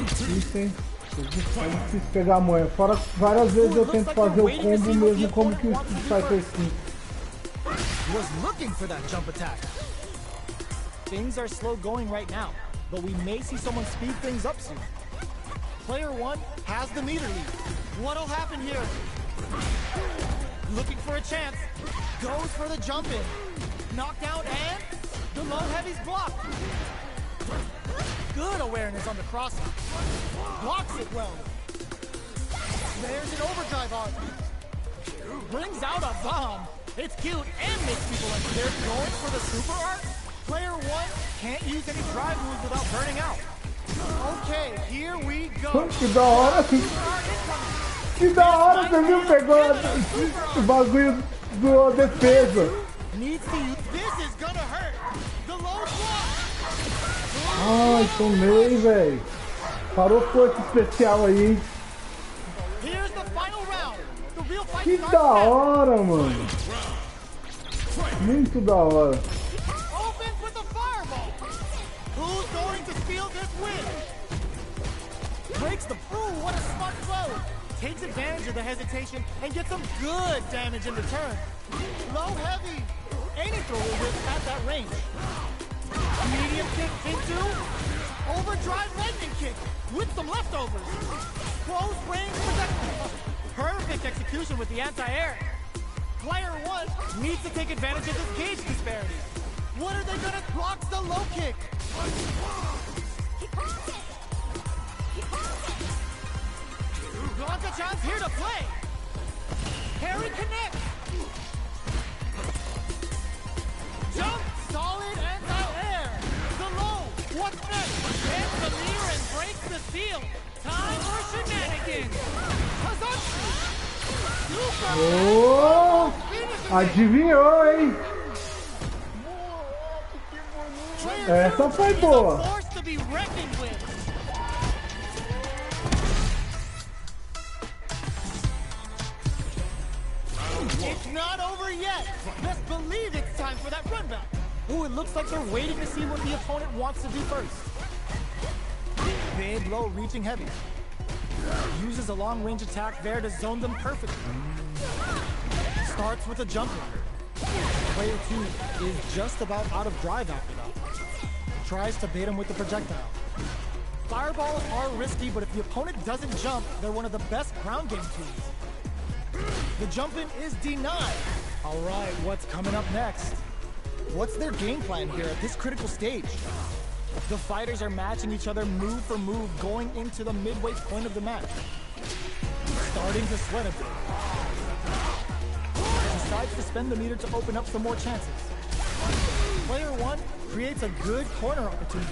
Difícil, hein? É difícil pegar a manha. Fora várias vezes eu tento fazer o combo mesmo como que o ST6. Was looking for that jump attack. Things are slow going right now, but we may see someone speed things up soon. Player one has the meter lead. What'll happen here? Looking for a chance. Goes for the jump in. Knockdown and the low heavy's blocked. Good awareness on the cross. Blocks it well. There's an overdrive art. Brings out a bomb. It's cute and makes people like they're going for the super art. Player one can't use any drive moves without burning out. Okay, here we go. Que da hora! Que da hora, você viu? Pegou o bagulho do defesa. Needs to use. This is gonna hurt. The low block. Ai, tomei, velho. Parou força especial aí, hein? Here's the final round. The real fight Que starts da now. hora, mano. Muito da hora. Opens with a fireball. Who's going to steal this win? Breaks the... Ooh, what a smart throw. Takes advantage of the hesitation and gets some good damage in return. Low heavy. Any throw will whip at that range. Medium kick into overdrive lightning kick with some leftovers. Close range protection. Perfect execution with the anti-air. Player one needs to take advantage of this gauge disparity. What are they gonna block the low kick? Blanca-chan's here to play. Harry connects. Jump, solid anti-air. The low, what's next? Hits the mirror and breaks the seal. Time for shenanigans. Kazatsu. Oh, adivinhou, hein? Essa foi boa. It's not over yet. Let's believe it's time for that run back. Ooh, it looks like they're waiting to see what the opponent wants to do first. Big, low, reaching heavy. Uses a long-range attack there to zone them perfectly. Starts with a jumper. Player 2 is just about out of drive after that. Tries to bait him with the projectile. Fireballs are risky, but if the opponent doesn't jump, they're one of the best ground game tools. The jump-in is denied. All right, what's coming up next? What's their game plan here at this critical stage? The fighters are matching each other move for move going into the midway point of the match. Starting to sweat a bit. Decides to spend the meter to open up some more chances. Player 1 creates a good corner opportunity.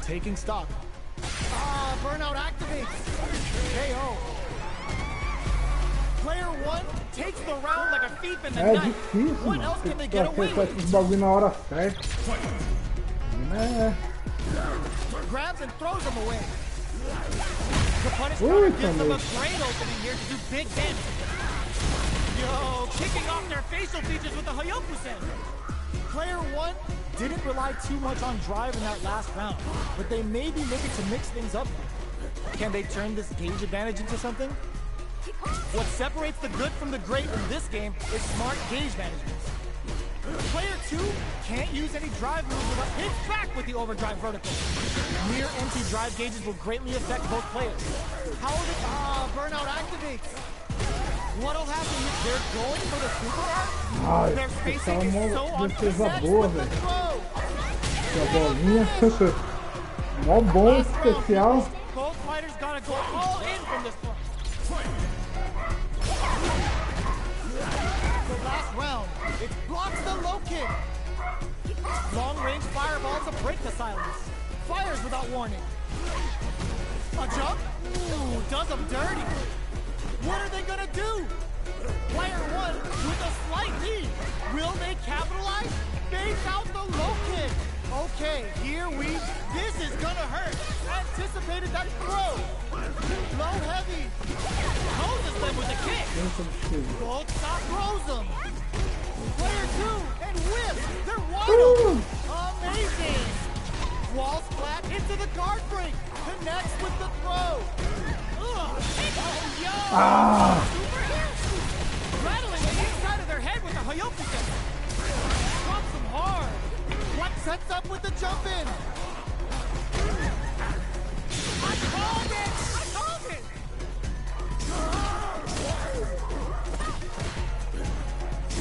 Taking stock. Burnout activates. KO. Player 1 takes the round like a thief in the É night. difícil, What mano. else can they Tem get que away acertar with? esses bagulho na hora certa. Grabs and throws them away. The punish counter gives them a também. great opening here to do big damage. Yo, kicking off their facial features with the Hayokusen. Player 1 didn't rely too much on drive in that last round, but they may be looking to mix things up. Can they turn this gauge advantage into something? What separates the good from the great in this game is smart gauge management. Player 2 can't use any drive moves without hits back with the overdrive vertical. Near empty drive gauges will greatly affect both players. How are they? Burnout activates. What'll happen is they're going for the super art. Their spacing is so defesa unprecise boa, with the velho. throw. A bolinha. Mó bom especial. Both fighters gotta go all in from this point. The last round, it blocks the low kick. Long-range fireball to break the silence. Fires without warning. A jump? Ooh, does them dirty. What are they gonna do? Player 1 with a slight lead. Will they capitalize? Face out the low kick. Okay, this is gonna hurt. Anticipated that throw. Low heavy. Closes them with a kick. Gold stop throws them. Player 2 and whip. They're wide open. Amazing. Wall splat into the guard break. Connects with the throw. Super hit. Rattling the inside of their head with the Hayokusen. Drops them hard. What sets up with the jump in? I called it! I called it!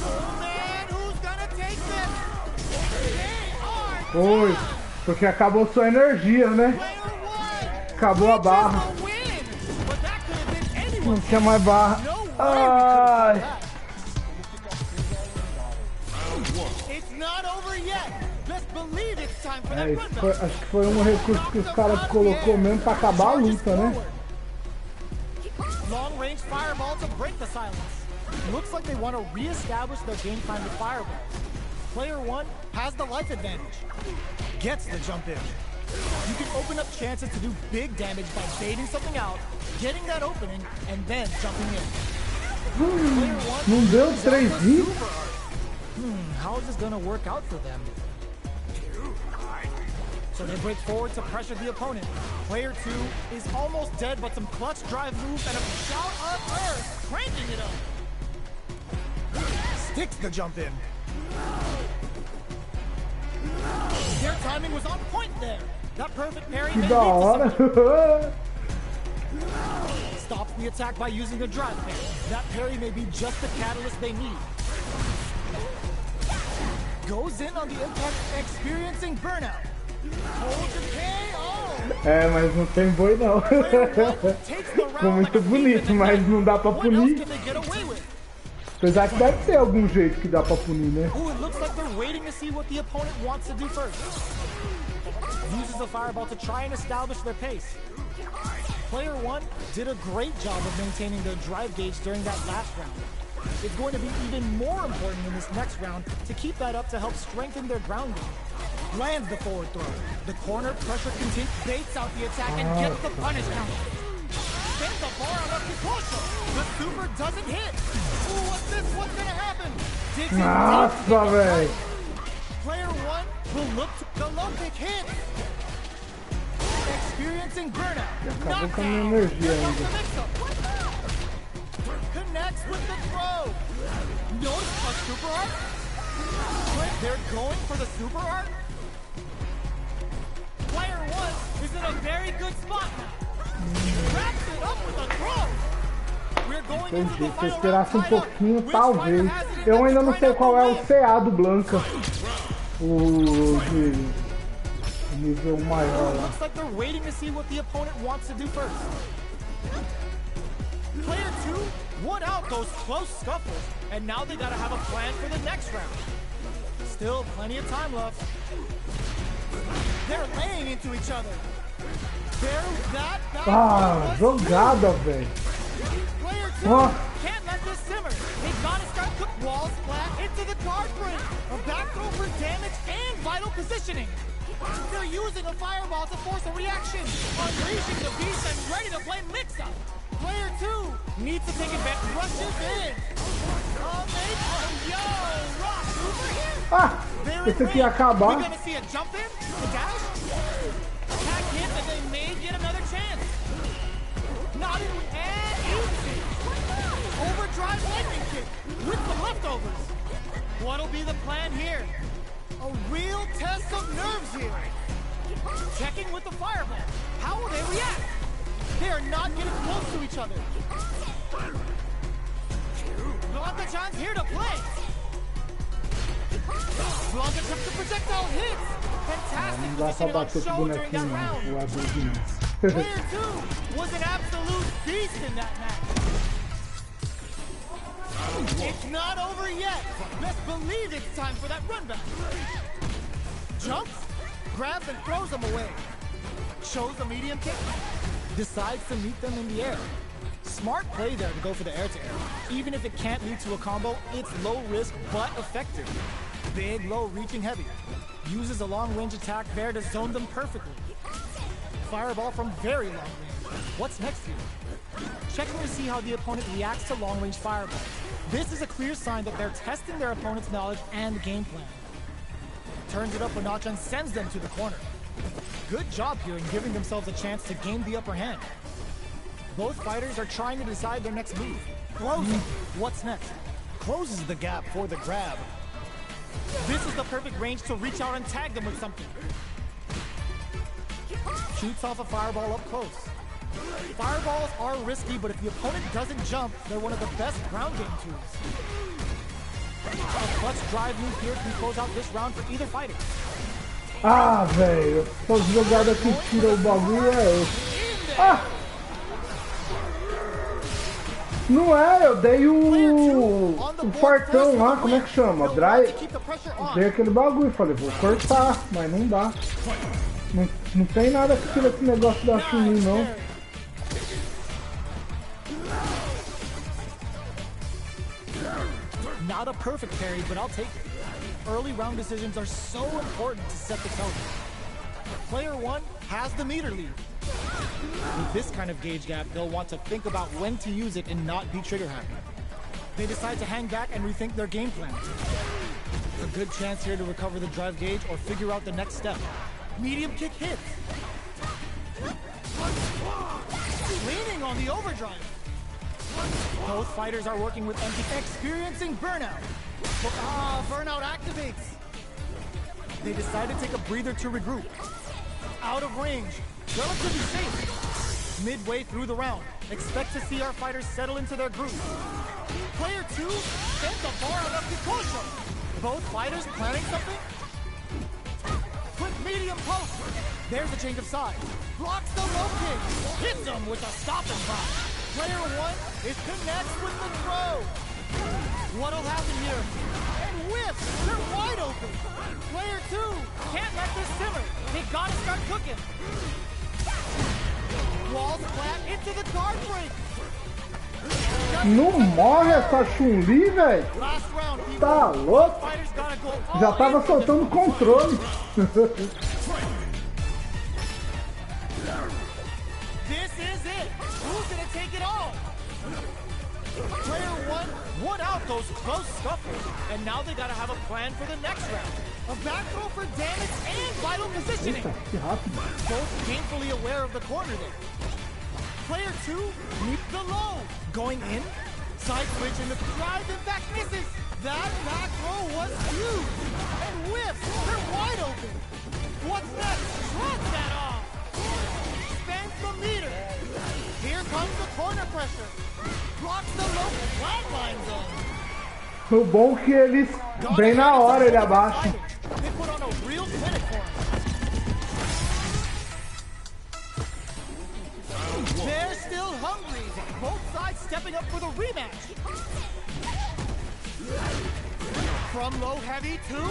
Oh man, who's gonna take this? They are Foi, porque acabou sua energia, né? Acabou a barra. Não tinha mais barra. Ai. Acho que foi um recurso que os caras colocou mesmo pra acabar a luta, né? Long range fireball to break the silence. Looks like they want to re-establish their game plan with fireball. Player 1 has the life advantage. Gets the jump in. You can open up chances to do big damage by baiting something out, getting that opening, and then jumping in. Player 1 Não deu 3 hits. How is this gonna work out for them? So they break forward to pressure the opponent. Player 2 is almost dead, but some clutch drive moves and a shout of earth, cranking it up. Sticks the jump in. Their timing was on point there. That perfect parry Que may da lead to hora. stops the attack by using a drive parry. That parry may be just the catalyst they need. Goes in on the impact, experiencing burnout. É, mas não tem boi não. Ficou muito bonito, mas não dá pra punir. Apesar que deve ter algum jeito que dá pra punir, né? Ooh, it looks like they're waiting to see what the opponent wants to do first. Uses the fireball to try and establish their pace. Player 1 did a great job of maintaining their drive gauge during that last round. It's going to be even more important in this next round to keep that up to help strengthen their ground game. Lands the forward throw. The corner pressure continues, baits out the attack and gets the punish counter. Spins the bar on the Kikosho. The super doesn't hit. Ooh, what's this? What's gonna happen? Digs in deep to get the Nossa, velho. Player one will look to the low kick hit. Experiencing burnout. Acabou com a minha Knockdown. energia Here comes the ainda. mix-up. Connects with the throw. Notice a super art. They're going for the super art. Player one is in a very good spot now. Wraps it up with a throw. We're going into Entendi. the Se eu final esperasse round pouquinho, tied up. talvez. Which fighter has it in Eu them ainda to não grind sei out qual the é o win? CA do Blanca. O de nível maior lá. Looks like they're waiting to see what the opponent wants to do first. Player two won out those close scuffles, and now they gotta have a plan for the next round. Still plenty of time left. They're laying into each other. Ah, jogada, velho. Player two Ó. can't let this simmer. They gotta start cook wall splat into the guard break. A back throw for damage and vital positioning. They're using a fireball to force a reaction. Unleashing the beast and ready to play mix-up. Player two needs to take advantage. Rushes in. Yo, Rock over here. Ah, They're esse in aqui ia range. acabar. We're gonna see a jump in, a dash, attack hit, and they may get another chance. Not in and easy. Overdrive lightning kick with the leftovers. What'll be the plan here? A real test of nerves here. Checking with the fireball. How will they react? They are not getting close to each other. Blanca-chan's here to play. Blanca took the projectile hits. Fantastic Não dá pra positioning on bater com o show during that bonequinho, não. round. O adulto Player two was an absolute beast in that match. It's not over yet. Best believe it's time for that run back. Jumps, grabs and throws them away. Shows a medium kick. Decides to meet them in the air. Smart play there to go for the air-to-air. Even if it can't lead to a combo, it's low risk but effective. Big, low, reaching heavy. Uses a long-range attack there to zone them perfectly. Fireball from very long range. What's next here? Checking to see how the opponent reacts to long-range fireball. This is a clear sign that they're testing their opponent's knowledge and game plan. Turns it up a notch and sends them to the corner. Good job here in giving themselves a chance to gain the upper hand. Both fighters are trying to decide their next move. Closing. What's next? Closes the gap for the grab. This is the perfect range to reach out and tag them with something. Shoots off a fireball up close. Fireballs are risky, but if the opponent doesn't jump, they're one of the best ground game tools. A clutch drive move here can close out this round for either fighter. Ah, velho. Essas jogadas que tira o bagulho é esse. Ah! Não é, eu dei o fartão lá, como é que chama? Dry. Dei aquele bagulho, falei, vou cortar, mas não dá. Não tem nada que tira esse negócio da Chun-Li, não. Not a perfect parry, but I'll take it. Early round decisions are so important to set the tone. Player one has the meter lead. With this kind of gauge gap, they'll want to think about when to use it and not be trigger happy. They decide to hang back and rethink their game plan. A good chance here to recover the drive gauge or figure out the next step. Medium kick hits. Leaning on the overdrive. Both fighters are working with empty, experiencing burnout. Burnout activates. They decide to take a breather to regroup. Out of range, relatively safe. Midway through the round, expect to see our fighters settle into their groove. Player two sends the bar on up to Kosho. Both fighters planning something? Quick medium post. There's a change of sides. Blocks the low kick. Hits him with a stopping block. Player one is connects with the throw. What'll happen here? And whiffs. They're wide open. Player two can't let this simmer. They gotta start cooking. Walls flat into the guard break. Não morre essa Chun-Li, velho. Last round, people. Tá louco? Fighters gotta go all Já in tava for the soltando o controle. This is it. Who's gonna take it all? Player one won out those close scuffles, And now they gotta have a plan for the next round. A back throw for damage and vital positioning. Eita, que rápido. Both painfully aware of the corner there. Player 2 meets the low. Going in, side switch, and the drive impact misses. That back throw was huge. And whiffs, they're wide open. What's next? Drops that off. Spans the meter. Here comes the corner pressure. Blocks the low flatline zone. O bom que eles, bem na hora, ele abaixa. They put on a real clinic for him. They're still hungry. Both sides stepping up for the rematch. From low heavy to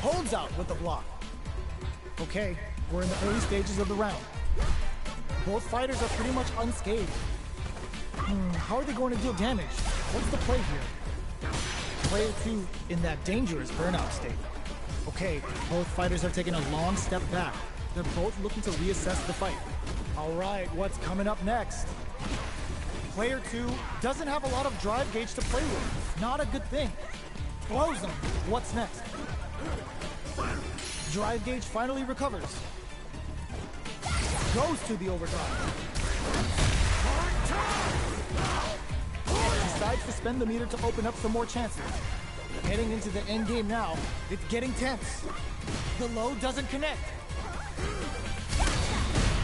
holds out with the block. Okay, we're in the early stages of the round. Both fighters are pretty much unscathed. How are they going to deal damage? What's the play here? Player 2 in that dangerous burnout state. Okay, both fighters are taking a long step back. They're both looking to reassess the fight. All right, what's coming up next? Player 2 doesn't have a lot of drive gauge to play with. Not a good thing. Blows him. What's next? Drive gauge finally recovers. Goes to the overdrive. Decides to spend the meter to open up some more chances. Heading into the end game now, it's getting tense. The low doesn't connect.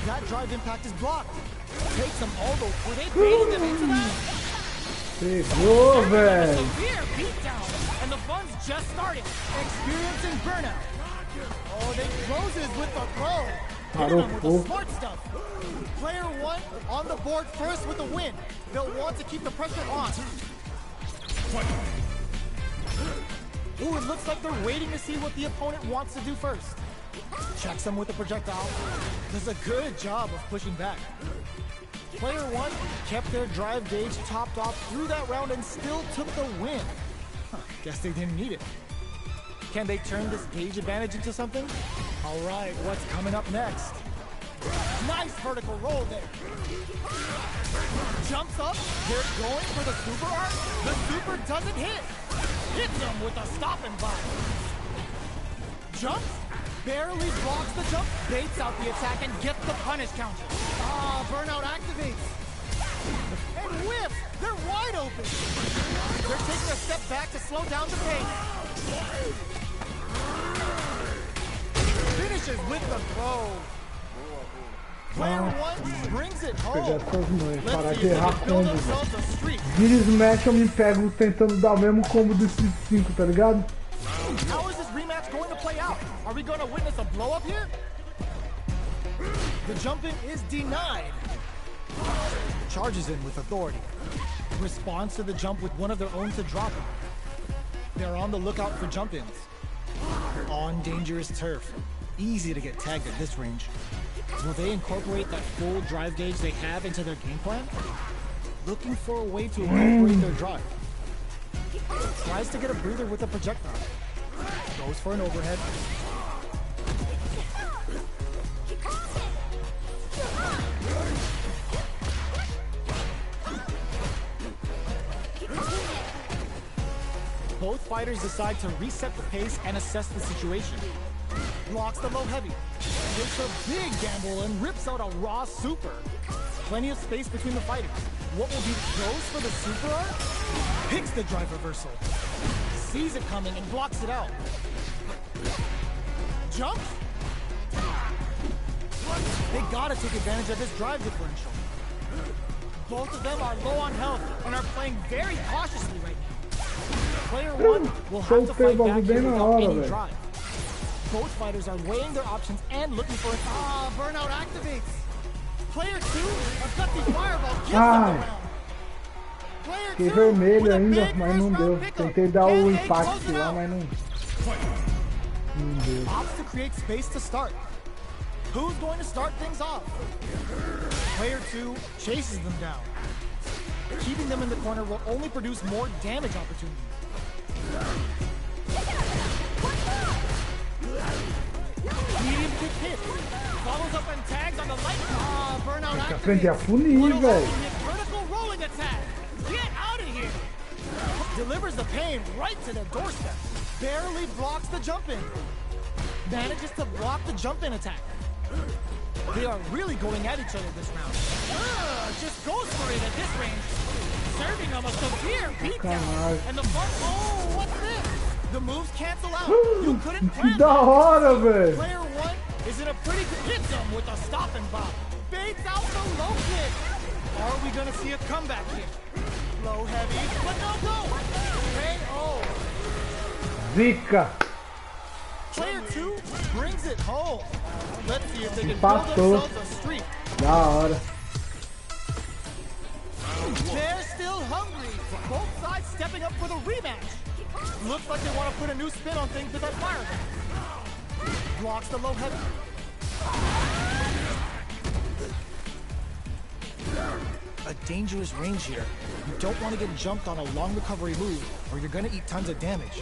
That drive impact is blocked. Takes them all the way. They baited them into that. Pegou, velho. Severe beatdown, and the fun's just starting. Experiencing burnout. Oh, they closes with the throw. Hitting them with the smart stuff. Player 1 on the board first with a win. They'll want to keep the pressure on. Ooh, it looks like they're waiting to see what the opponent wants to do first. Checks them with a projectile. Does a good job of pushing back. Player 1 kept their drive gauge topped off through that round and still took the win. Guess they didn't need it. Can they turn this gauge advantage into something? All right, what's coming up next? Nice vertical roll there. Jumps up. They're going for the super arc. The super doesn't hit. Hits them with a stop and bite. Jumps. Barely blocks the jump. Baits out the attack and gets the punish counter. Ah, burnout activates. And whiffs. They're wide open. They're taking a step back to slow down the pace. Finishes with the throw. Player 1 brings it home. Pegar essas mães, parar Let's de see if they errar can build combos. themselves a streak. Vira e smash, eu me pego tentando dar o mesmo combo do ST6, tá ligado? How is this rematch going to play out? Are we going to witness a blow up here? The jump-in is denied. Charges in with authority. Responds to the jump with one of their own to drop him. They're on the lookout for jump-ins. On dangerous turf. Easy to get tagged at this range. Will they incorporate that full drive gauge they have into their game plan? Looking for a way to incorporate their drive. Tries to get a breather with a projectile. Goes for an overhead. Both fighters decide to reset the pace and assess the situation. Blocks the low heavy. Takes a big gamble and rips out a raw super. Plenty of space between the fighters. What will be goes for the super arc? Picks the drive reversal. Sees it coming and blocks it out. Jump? They gotta take advantage of this drive differential. Both of them are low on health and are playing very cautiously right now. Player 1 will have to fight back here without any drive. Both fighters are weighing their options and looking for an burnout activates. Player 2, a gutsy fireball gives them the round. Fiquei vermelho ainda, mas não deu. Tentei dar o impacto lá, mas não deu. Opts to create space to start. Who's going to start things off? Player 2 chases them down. Keeping them in the corner will only produce more damage opportunities. Medium kick hit. Follows up and tags on the light. Burnout Tem que aprender a punir, velho. Vertical rolling attack. Get out of here. Delivers the pain right to their doorstep. Barely blocks the jump in. Manages to block the jump in attack. They are really going at each other this round. Just goes for it at this range. Serving them a severe beatdown. And the front, oh, what's this? The moves cancel out. You couldn't plan Da hora, velho. Player one is in a pretty good hit them with a stop and pop. Baits out the low kick. Are we gonna see a comeback here? Low heavy, but no. KO. Zica. Player two brings it home. Let's see if they can build Passou. themselves a streak. Da hora. They're still hungry. Both sides stepping up for the rematch. Looks like they want to put a new spin on things with that fire. Blocks the low heavy. A dangerous range here. You don't want to get jumped on a long recovery move, or you're going to eat tons of damage.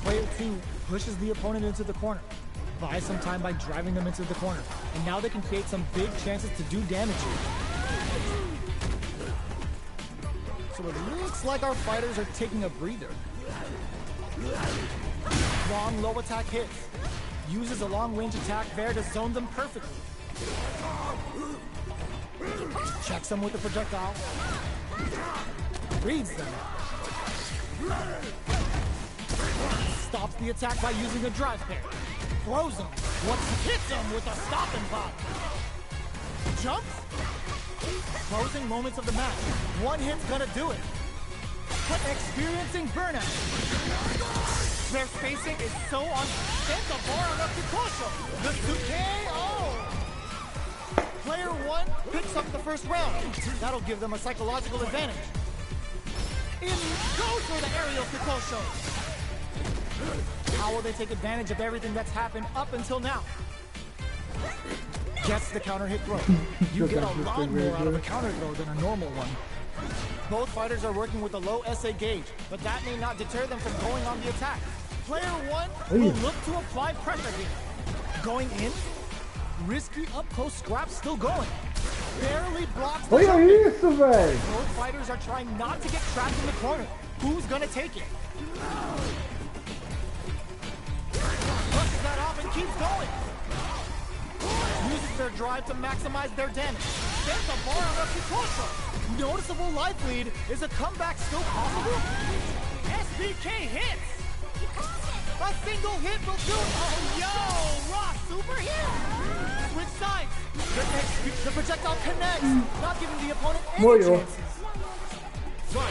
Player two pushes the opponent into the corner. Buys some time by driving them into the corner. And now they can create some big chances to do damage here. So it looks like our fighters are taking a breather. Long low attack hits. Uses a long range attack there to zone them perfectly. Checks them with the projectile. Reads them. Stops the attack by using a drive pair. Throws him. Hits him with a stop and pop. Jumps. Closing moments of the match. One hit's gonna do it. But experiencing burnout. Their spacing is so on. Sends the bar on up to Kosho. The KO. Player one picks up the first round. That'll give them a psychological advantage. In goes for the aerial Kikosho. How will they take advantage of everything that's happened up until now? Gets the counter hit throw. You get a lot more out of a counter throw than a normal one. Both fighters are working with a low SA gauge, but that may not deter them from going on the attack. Player one will look to apply pressure here. Going in, risky up close scrap still going. Barely blocks the Olha isso, velho. Both fighters are trying not to get trapped in the corner. Who's gonna take it? Pushes that off and keeps going. Uses their drive to maximize their damage. Sends a bar on up to Kosho. Noticeable life lead. Is a comeback still possible? SBK hits. A single hit will do it. Oh, yo, Rock super hit. Switch sides. The projectile connects, not giving the opponent any chances.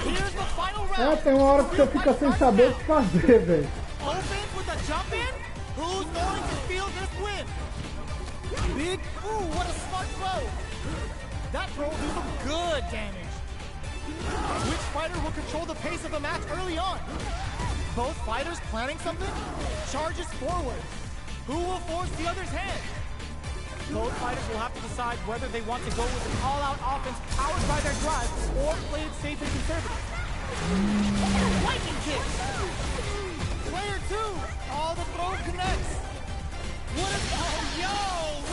Here's the final round. Tem uma hora que você fica sem saber o que fazer, velho. Opens with a jump in. Who's going to feel this win? Big, ooh, what a smart throw. That throw will do some good damage. Which fighter will control the pace of the match early on? Both fighters planning something? Charges forward. Who will force the other's hand? Both fighters will have to decide whether they want to go with an all-out offense powered by their drive or play it safe and conservative. Lightning kick. Player two. All the throw connects. What a yo!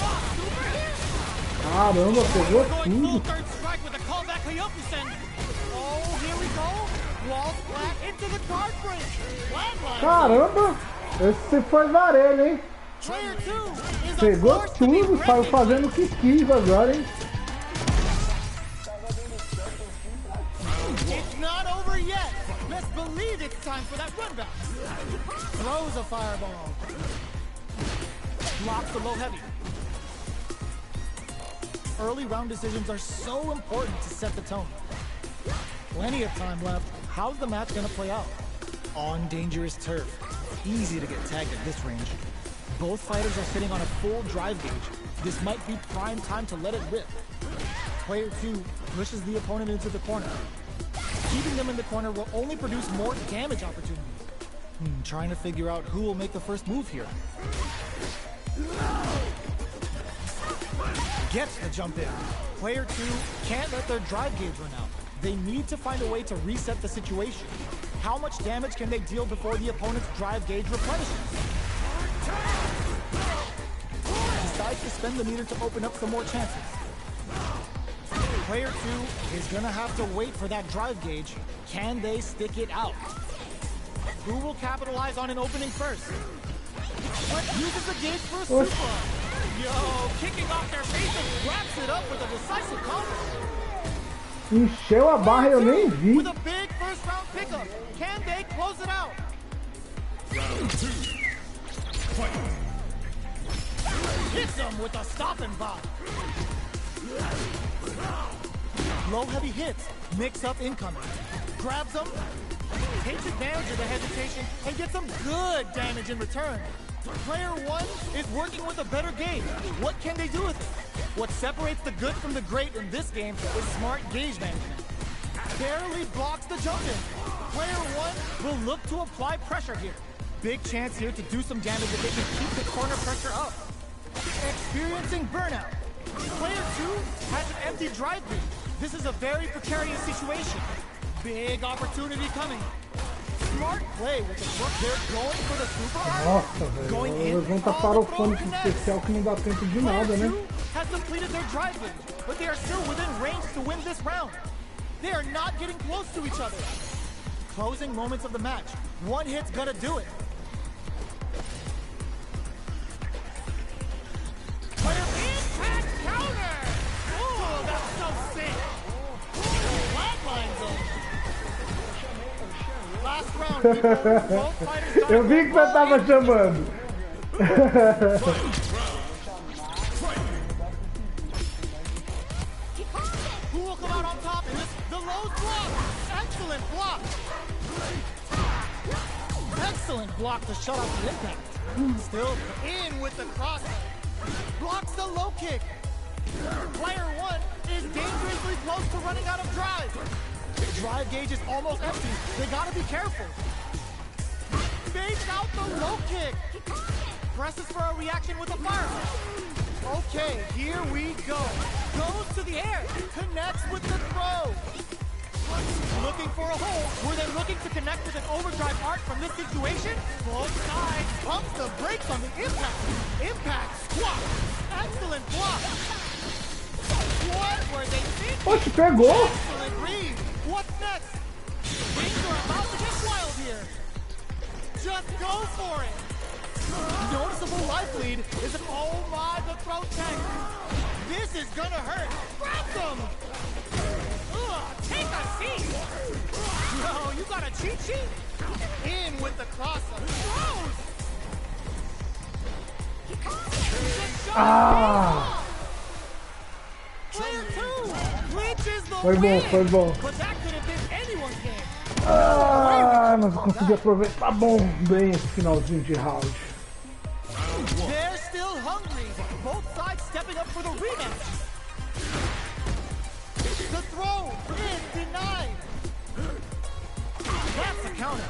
Rock super hit. Caramba, pegou Going full tudo. third strike with a callback Kyokusen. Oh, here we go. Wall flat into the guard break. Flatline. Caramba, esse foi varelho, hein? Player two is a Pegou force to be tudo, saiu reckoned fazendo o with. que quis agora, hein? It's not over yet. Best believe it's time for that run back. Throws a fireball. Blocks the low heavy. Early round decisions are so important to set the tone. Plenty of time left. How's the match gonna play out? On dangerous turf. Easy to get tagged at this range. Both fighters are sitting on a full drive gauge. This might be prime time to let it rip. Player two pushes the opponent into the corner. Keeping them in the corner will only produce more damage opportunities. Trying to figure out who will make the first move here. Gets the jump in. Player two can't let their drive gauge run out. They need to find a way to reset the situation. How much damage can they deal before the opponent's drive gauge replenishes? Decides to spend the meter to open up some more chances. Player 2 is gonna have to wait for that drive gauge. Can they stick it out? Who will capitalize on an opening first? What uses the gauge for a super? Yo, kicking off their faces, wraps it up with a decisive counter. Encheu a barra, eu nem vi. With a big first round pickup, can they close it out? Round 2. Fight. Hits him with a stop and bop. Low heavy hits, mix up incoming. Grabs him, takes advantage of the hesitation, and gets some good damage in return. Player 1 is working with a better gauge. What can they do with it? What separates the good from the great in this game is smart gauge management. Barely blocks the jump in. Player 1 will look to apply pressure here. Big chance here to do some damage if they can keep the corner pressure up. Experiencing burnout. Player 2 has an empty drive gauge. This is a very precarious situation. Big opportunity coming. Smart play with the look. They're going for the super arm. Nossa, velho. Eles vão tapar o fone especial que não dá tempo de nada, né? Has completed their drive gauge, but they are still within range to win this round. They are not getting close to each other. Closing moments of the match. One hit's gonna do it. Player impact counter! Oh, that's so sick! Flatlines him. Last round, people. Both fighters got Eu vi que você tava chamando. Who will come out on top in this? The low block! Excellent block! Excellent block to shut off the impact. Still in with the cross. Blocks the low kick. Player 1 is dangerously close to running out of drive. Drive gauge is almost empty. They gotta be careful. Fakes out the low kick. Presses for a reaction with a fire. Okay, here we go. Goes to the air. Connects with the throw. Looking for a hole. Were they looking to connect with an overdrive arc from this situation? Both sides. Pumps the brakes on the impact. Impact squat. Excellent block. What were they thinking? Poxa, pegou. Excellent read. What's next? Things are about to get wild here. Just go for it. Noticeable life lead is an oh my the throw tank. This is gonna hurt. Grab them. Take a seat. No, you got a cheat sheet? In with the cross up. Throws. Ah! Player 2 clinches the Foi bom, win. foi bom. But that could have been anyone's game. Ah, mas eu consegui aproveitar bem esse finalzinho de round. They're still hungry. Both sides stepping up for the rematch. The throw is denied. That's a counter.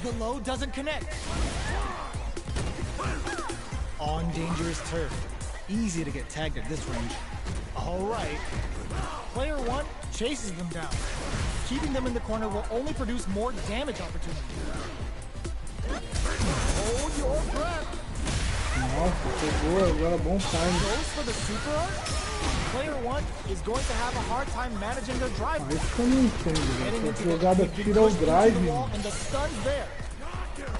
The low doesn't connect. On dangerous turf. Easy to get tagged at this range. All right. Player 1 chases them down. Keeping them in the corner will only produce more damage opportunities. Hold your breath. Nossa, pegou agora, bom time. Goes for the super arc. Player 1 is going to have a hard time managing their drive. Isso que eu não entendo, Getting velho. into Essa jogada the tira o drive. and the stun's there.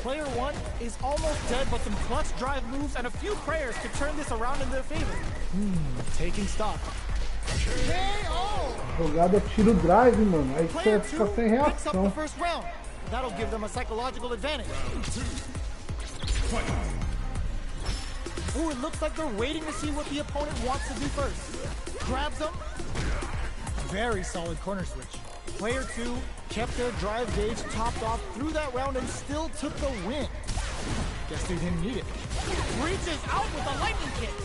Player 1 is almost dead, but some clutch drive moves and a few prayers could turn this around in their favor. Taking stock. KO! Jogada tira o drive, mano. Aí você Player fica 2 sem picks up the reação. first round. That'll give them a psychological advantage. Ooh, it looks like they're waiting to see what the opponent wants to do first. Grabs them. Very solid corner switch. Player 2 kept their drive gauge topped off through that round and still took the win. Guess they didn't need it. Reaches out with the lightning kicks.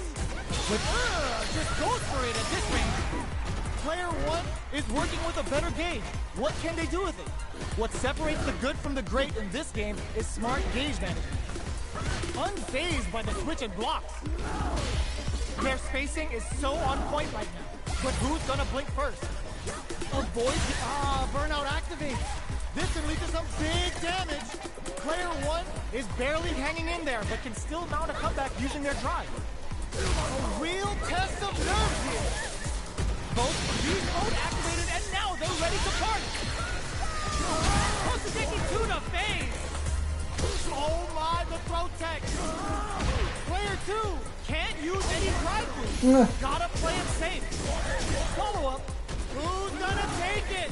But just goes for it at this range. Player 1 is working with a better gauge. What can they do with it? What separates the good from the great in this game is smart gauge management. Unfazed by the switch and blocks. Their spacing is so on point right now. But who's gonna blink first? Avoid burnout activates. This can lead to some big damage. Player 1 is barely hanging in there, but can still mount a comeback using their drive. A real test of nerves here. Both beast mode activated, and now they're ready to party. Taking tuna phase. Oh my, the throw tech. Player 2 can't use any drive boost. Gotta play it safe. Follow up. Who's gonna take it?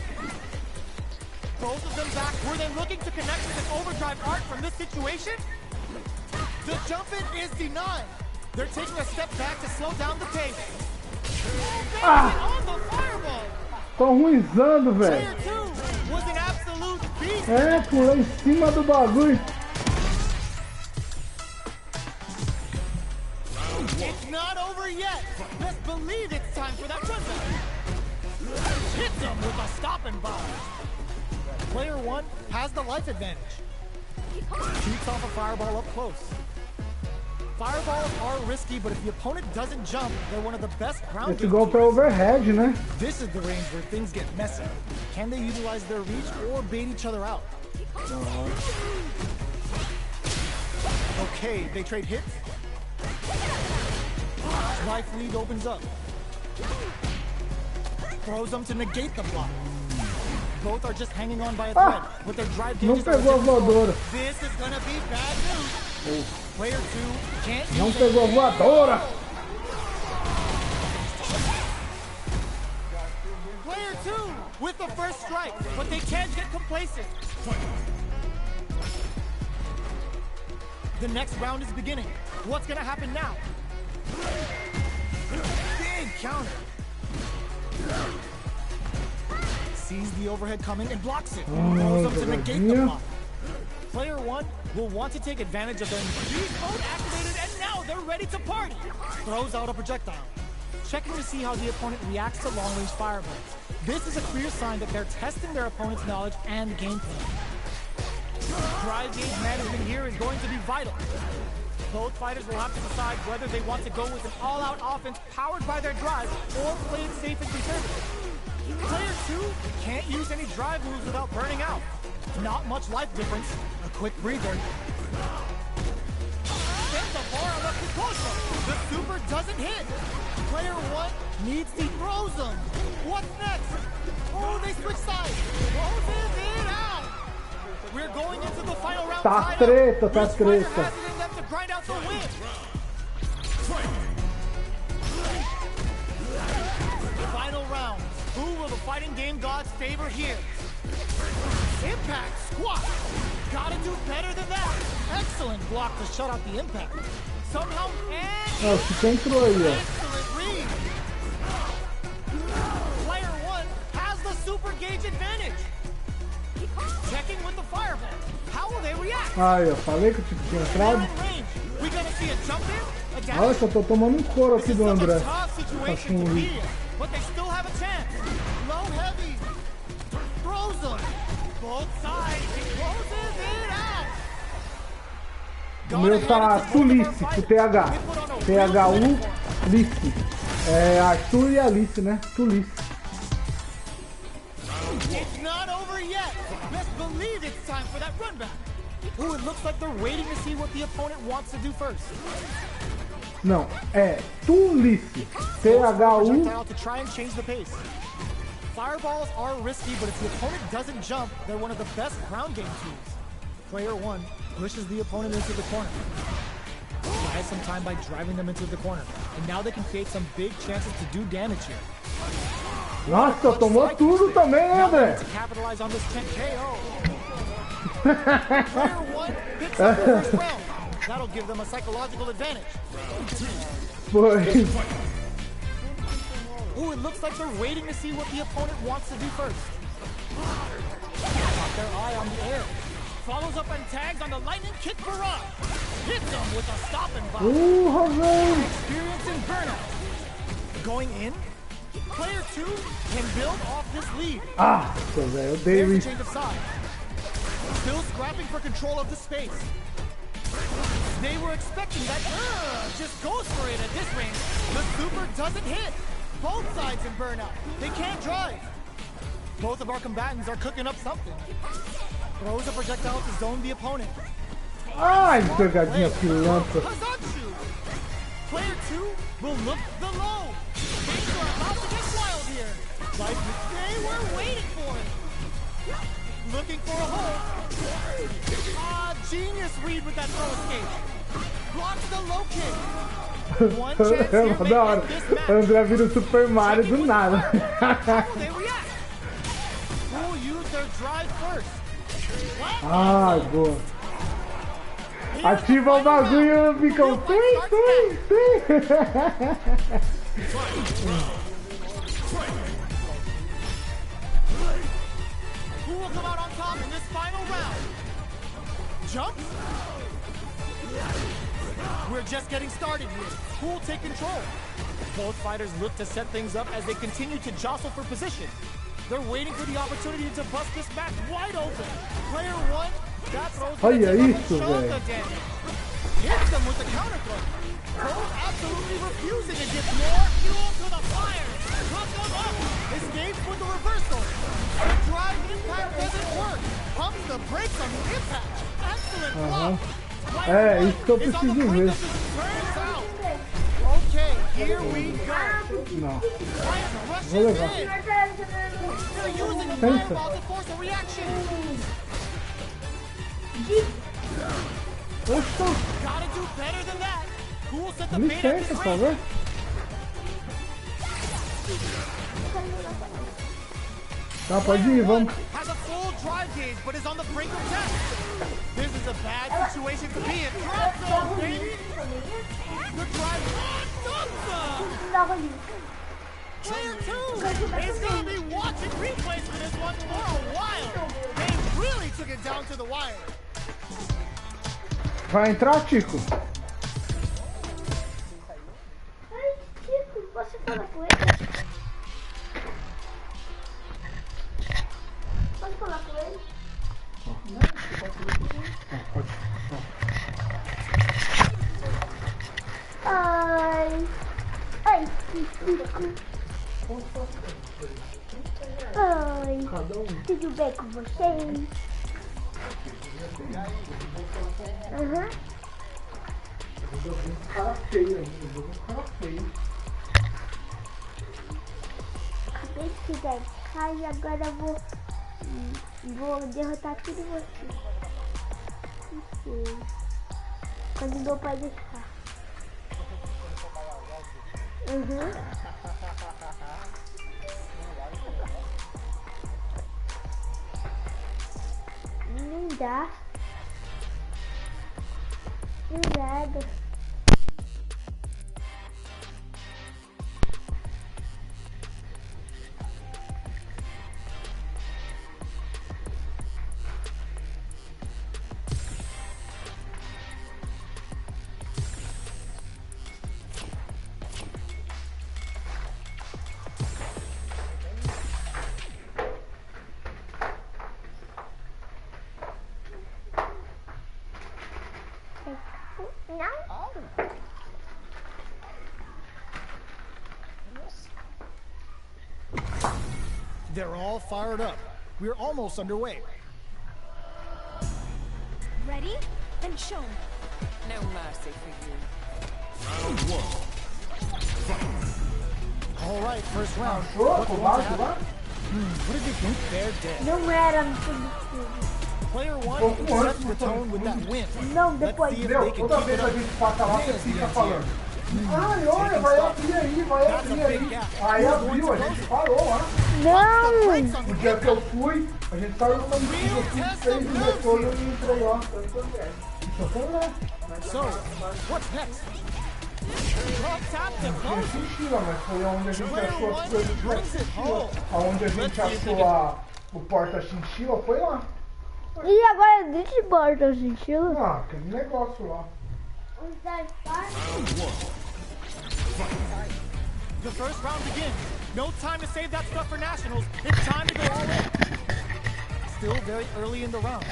Both of them back. Were they looking to connect with an overdrive art from this situation? The jump in is denied. They're taking a step back to slow down the pace. On the fireball. Tô ruizando, velho. Player 2 was an absolute beast. É, pulou em cima do bagulho. It's not over yet. Let's believe it's time for that run back. Hits him with a stop and bomb. Player 1 has the life advantage. Shoots off a fireball up close. Fireballs are risky, but if the opponent doesn't jump, they're one of the best ground Esse golpe é overhead, né? This is the range where things get messy. Can they utilize their reach or bait each other out? Okay, they trade hits. Life lead opens up. Throws them to negate the block. Both are just hanging on by a thread. With their drive Não pegou a voadora. This is gonna be bad news. Player 2 can't Não pegou a voadora. Player 2 with the first strike, but they can't get complacent. The next round is beginning. What's gonna happen now? Big counter. Sees the overhead coming and blocks it. Throws them to negate the block. Player 1 will want to take advantage of their beast mode activated, and now they're ready to party. Throws out a projectile. Checking to see how the opponent reacts to long-range fireballs. This is a clear sign that they're testing their opponent's knowledge and gameplay. Drive gauge management here is going to be vital. Both fighters will have to decide whether they want to go with an all-out offense powered by their drive or play it safe and conservative. Player 2 can't use any drive moves without burning out. Not much life difference. A quick breather. Sends the bar on the Kikosa. The super doesn't hit. Player 1 needs the throws him. What's next? Oh, they switch sides. Closes it out. We're going into the final round. Tá treta, tá treta. To grind out the win. Final round. Who will the fighting game gods favor here? Impact squat. Gotta do better than that. Excellent block to shut out the impact. Somehow and Você entrou aí, ó. excellent read. Player 1 has the super gauge advantage. Checking with the fireball. How will they react? Aí, eu falei que eu tinha entrado. We gonna see a jump in? A dash? Olha, só tô tomando um couro aqui do André. Situation to be in, but they still have a chance. Low heavy. Throws them. Both sides. He closes it out. O meu tá Tulice, com TH. THU, Lice. É Arthur e Alice, né? Tulice. It's not over yet. Best believe it's time for that run back. Ooh, it looks like they're waiting to see what the opponent wants to do first. Não, é Tulice. THU. To try and change the pace. Fireballs are risky, but if the opponent doesn't jump, they're one of the best ground game tools. Player 1 pushes the opponent into the corner. Buys some time by driving them into the corner. And now they can create some big chances to do damage here. Nossa, tomou tudo também, né, André? To capitalize on this 10 KO. Player 1 picks up the first round. That'll give them a psychological advantage. Foi. Ooh, it looks like they're waiting to see what the opponent wants to do first. Got their eye on the air. Follows up and tags on the lightning kick barrage. Hits them with a stop and bomb. Razão. Experiencing burnout. Going in, player 2 can build off this lead. Ah, velho, eu dei There's a isso. change of side. Still scrapping for control of the space. They were expecting that. Just goes for it at this range. The super doesn't hit. Both sides in burnout. They can't drive. Both of our combatants are cooking up something. Throws a projectile to zone the opponent. Ai, pegadinha pilantra. Hazatsu. Player 2 will look the low. Things are about to get wild here. Like they were waiting for it. Looking for a hole. Genius read with that throw escape. Blocks the low kick. One chance here may Da hora. end this match. André vira o Super Mario do nada. How will they react? Who will use their drive first? Ah, boa. Ativa o bagulho e fica um sim. Who will come out on top in this final round? Jump? We're just getting started here. Who will take control? Both fighters look to set things up as they continue to jostle for position. They're waiting for the opportunity to bust this match wide open. Player 1, that throws Olha the isso, velho. damage. Hits them with the counter throw. Cole absolutely refusing to give more fuel to the fire. Hook them up. Escapes with the reversal. The drive impact doesn't work. Pumps the brakes on the impact. Excellent block. É, isso que eu preciso ver. Okay, here we go. Não. Bryant rushes Vou levar. in. They're using the fireball to force a reaction. Gotta do better than that. Who will set the bait at Licença, this por range? favor. Tá, pode ir, vamos. Has a full drive gauge, but is on the brink of death. This is a bad situation to be in. Drop zone, baby. The drive on Player 2 is going to be watching replays for this one for a while. They really took it down to the wire. Vai entrar, Tico? Ai, Tico, posso falar com ele? Posso falar com ele? Ai. Ai, Tico. Ai. Tudo bem com vocês? Aham. Cara feio ainda, cara feio. Acabei de deixar e agora eu vou derrotar tudo você. Quando meu pai deixar. Uhum. Não dá. Não nada. They're all fired up. We're almost underway. Ready? Then show me. No mercy for you. Round one. All right, first round. What What did you think? They're dead. Não era tudo. Player 1 sets the tone with that win. Não, Let's depois. see if Meu, they can toda keep vez it a up. gente passa lá, você fica falando. Ai, olha, vai abrir aí, vai abrir aí. Aí abriu, a gente parou lá. Não! O dia que eu fui, a gente saiu com o fez o retorno e entrou lá. So, what's next? Well, tap to Tinha close. chinchila, mas foi onde a gente Player achou as 1 coisas de brings it chinchila. home. Aonde a gente achou o porta-chinchila foi lá. E agora deixa eu botar o sentido. Ah, aquele negócio lá. The first round begins. No time to save that stuff for nationals. It's time to go all in. Still very early in the round.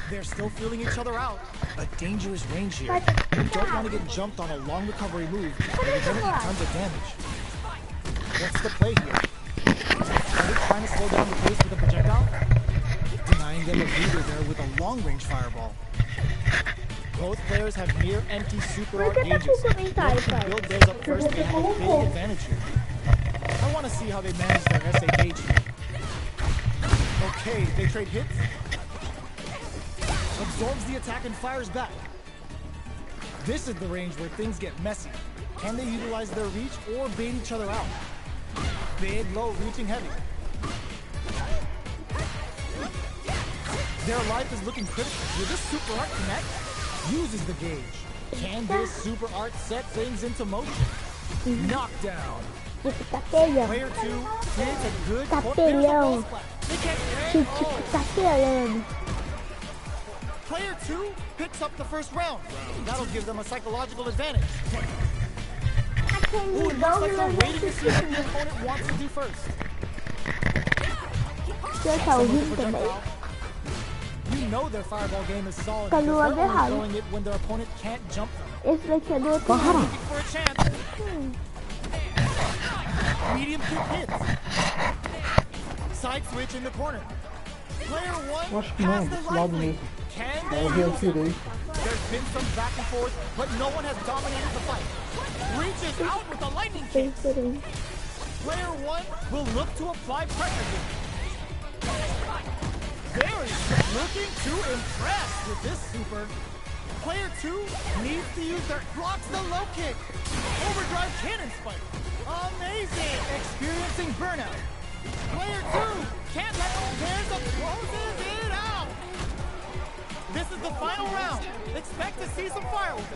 They're still feeling each other out. A dangerous range here. You don't want to get jumped on a long recovery move, or you're going to eat tons of damage. What's the play here? Are they trying to slow down the pace with a projectile? Denying them a leader there with a long-range fireball. Both players have near empty super Por art que tá gauges. com comentário, Whoever can pai? build theirs up first Você may have a big colocou. advantage here. I want to see how they manage their SA gauge here. Okay, they trade hits. Absorbs the attack and fires back. This is the range where things get messy. Can they utilize their reach or bait each other out? Big, low, reaching heavy. Their life is looking critical. Will this super art connect? Uses the gauge. Can this super art set things into motion? Knockdown. Tipo, tapelhão. Player 2 creates a good Tapelhão. They can't Tipo, tapelhando. Player 2 picks up the first round. That'll give them a psychological advantage. Ooh, it looks like they're waiting to see what the opponent wants to do first. Você tá ouvindo também? You know their fireball game is solid Tá because no they're lado only errado. throwing it when their opponent can't jump them. Esse daqui é do outro lado. Looking for a chance. Medium kick hits. Side switch in the corner. Player 1 Acho que não, has the desse lado light lead. mesmo. Can Eu they use it? retirei. There's been some back and forth, but no one has dominated the fight. Reaches out with a lightning kick. Diferente. Player 1 will look to apply pressure here. Very looking to impress with this super. Player 2 needs to use their blocks the low kick. Overdrive cannon spike. Amazing. Experiencing burnout. Player 2 can't let go. There's a closes it out. This is the final round. Expect to see some fireworks.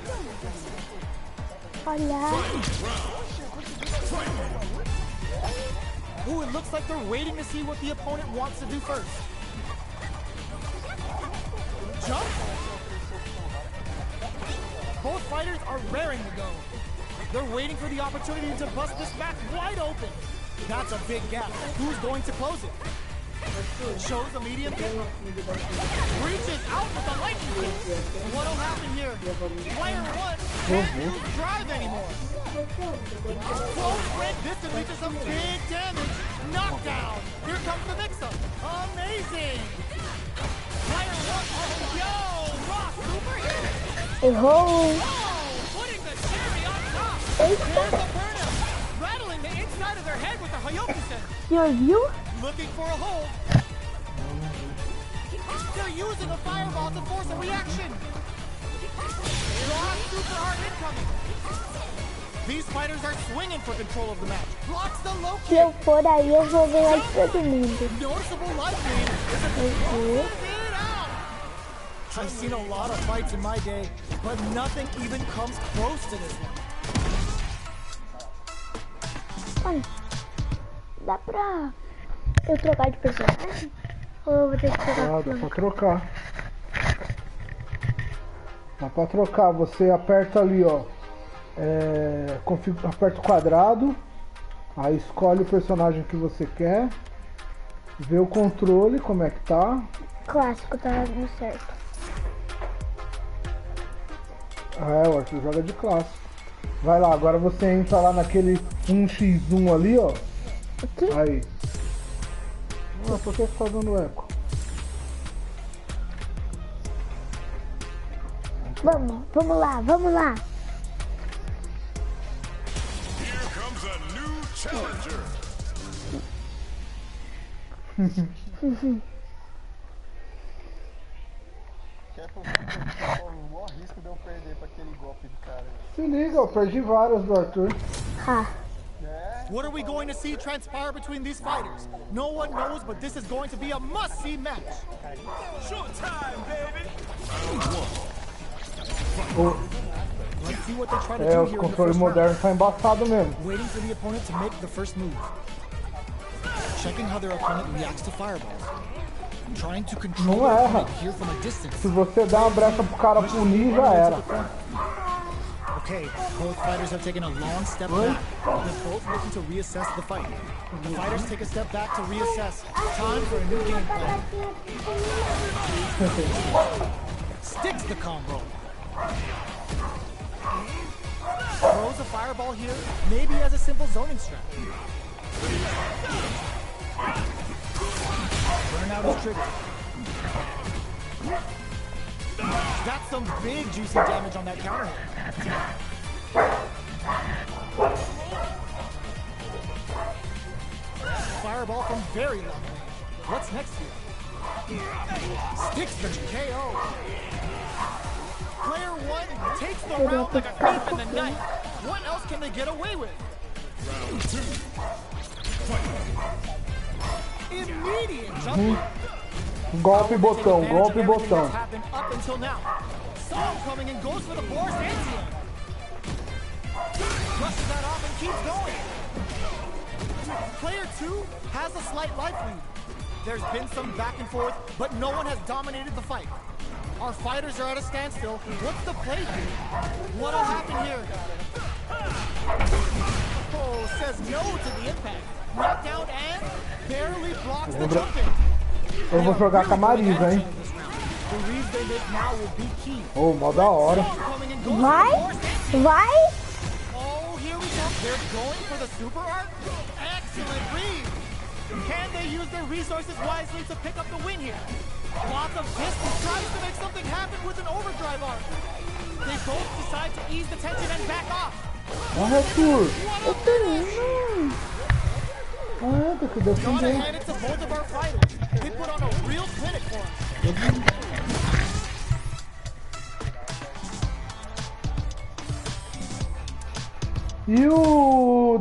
Olha. Ooh, it looks like they're waiting to see what the opponent wants to do first. Jump. Both fighters are raring to go. They're waiting for the opportunity to bust this match wide open. That's a big gap. Who's going to close it? Shows a medium kick. Reaches out with a lightning kick. What'll happen here? Player 1 can't use drive anymore. Close range. This could lead to some big damage. Knockdown. Here comes the mix-up. Amazing. Player 1. Oh, yo. Raw super hit. Errou. Oh, putting the cherry on top. There's the burnout. Rattling the inside of their head with the Hayokusen. Senhor viu? Looking for a hold. They're using a fireball to force a reaction. Raw super hard incoming. These fighters are swinging for control of the match. Blocks the low Se eu kick. for aí, eu vou ganhar de todo mundo. Noticeable life lead. Uhum. It out. I've seen a lot of fights in my day, but nothing even comes close to this one. Olha, dá pra eu trocar de personagem? Ou eu vou ter que trocar Dá pra trocar. Dá pra trocar. Você aperta ali, ó. Aperta o quadrado. Aí escolhe o personagem que você quer. Vê o controle, como é que tá. clássico, tá no certo. O Arthur joga de clássico. Vai lá, agora você entra lá naquele 1x1 ali, ó. Aqui? Aí. Ah, por que você tá dando eco? Vamos lá, vamos lá. Here comes a new challenger. Quer corre o maior risco de eu perder pra aquele golpe do cara. Se liga, eu perdi várias do Arthur. Ha. What are we going to see transpire between these fighters? No one knows, but this is going to be a must-see match. Showtime, baby. Let's see what they try to do Os here in the controles first round. modernos tá embaçado mesmo. Waiting for the opponent to make the first move. Checking how their opponent reacts to fireballs. Trying to control Não their erra. opponent here from a distance. Se você dá uma brecha pro cara punir, já era. Okay, both fighters have taken a long step back. They're both looking to reassess the fight. The fighters take a step back to reassess. Time for a new game plan. Sticks the combo. Throws a fireball here, maybe as a simple zoning strat. Burnout is triggered. That's some big juicy damage on that counter hit. Fireball from very long range. What's next here? Sticks the KO. Player 1 takes the round like a thief in the night. What else can they get away with? Round 2. Immediate jumping. Golpe botão, golpe botão. Happened up until now. Song coming and goes for the force anti. Brushes that off and keeps going. Player 2 has a slight life lead. There's been some back and forth, but no one has dominated the fight. Our fighters are at a standstill. What's the play here? What'll happen here? Oh, says no to the impact. Knockdown and barely blocks the jumping. Eu vou jogar com a Marisa, hein? The reads they make now will be key. Oh, mó da hora. Vai? Vai? Oh, here we go. They're going for the super art? Excellent read. Can they use their resources wisely to pick up the win here? Lots of distance tries to make something happen with an overdrive arc. They both decide to ease the tension and back off. Olha, Arthur. Gotta hand it to both of our fighters. They put on a real clinic for us. E o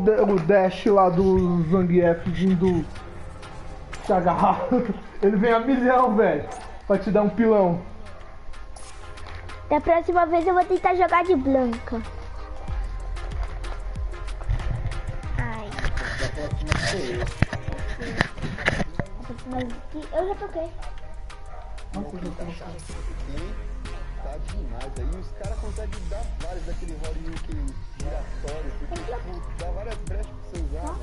dash lá do Zangief vindo te agarrar? Ele vem a milhão, velho, pra te dar um pilão. Da próxima vez eu vou tentar jogar de Blanca. Ai. Eu já toquei. Nossa, tá demais. Aí os caras conseguem dar vários daquele Horyuken giratório, porque tipo, dá várias brechas pra você usar.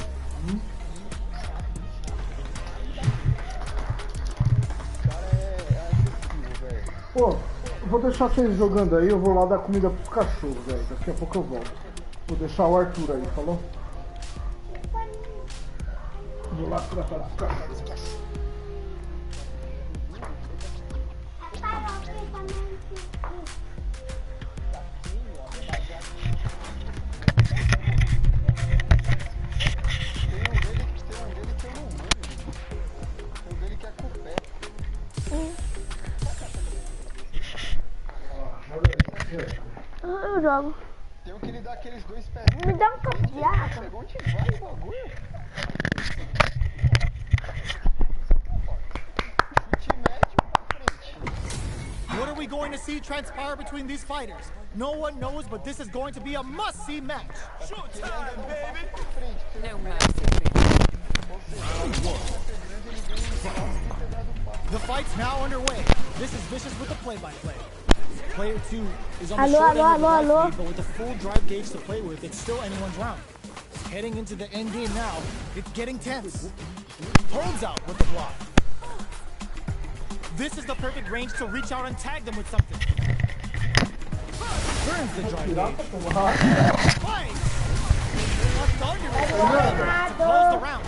O cara é agressivo, velho. Pô, eu vou deixar vocês jogando aí, eu vou lá dar comida pros cachorros, velho. Daqui a pouco eu volto. Vou deixar o Arthur aí, falou? Vou lá tratar dos cachorros. Eu jogo. Tem um que ele dá aqueles dois pés. Me dá um copo de água. Onde vai o bagulho? Chute médio pra frente. What are we going to see transpire between these fighters? No one knows, but this is going to be a must-see match. Showtime, baby! No mercy for you. The fight's now underway. This is Vicious with the play-by-play. Player 2 is on the Alô, short end of the alô, life alô. lead, but with a full drive gauge to play with, it's still anyone's round. Heading into the end game now, it's getting tense. Holds out with the block. This is the perfect range to reach out and tag them with something. Turns the drive gauge. Fight! A thunder is to close the round.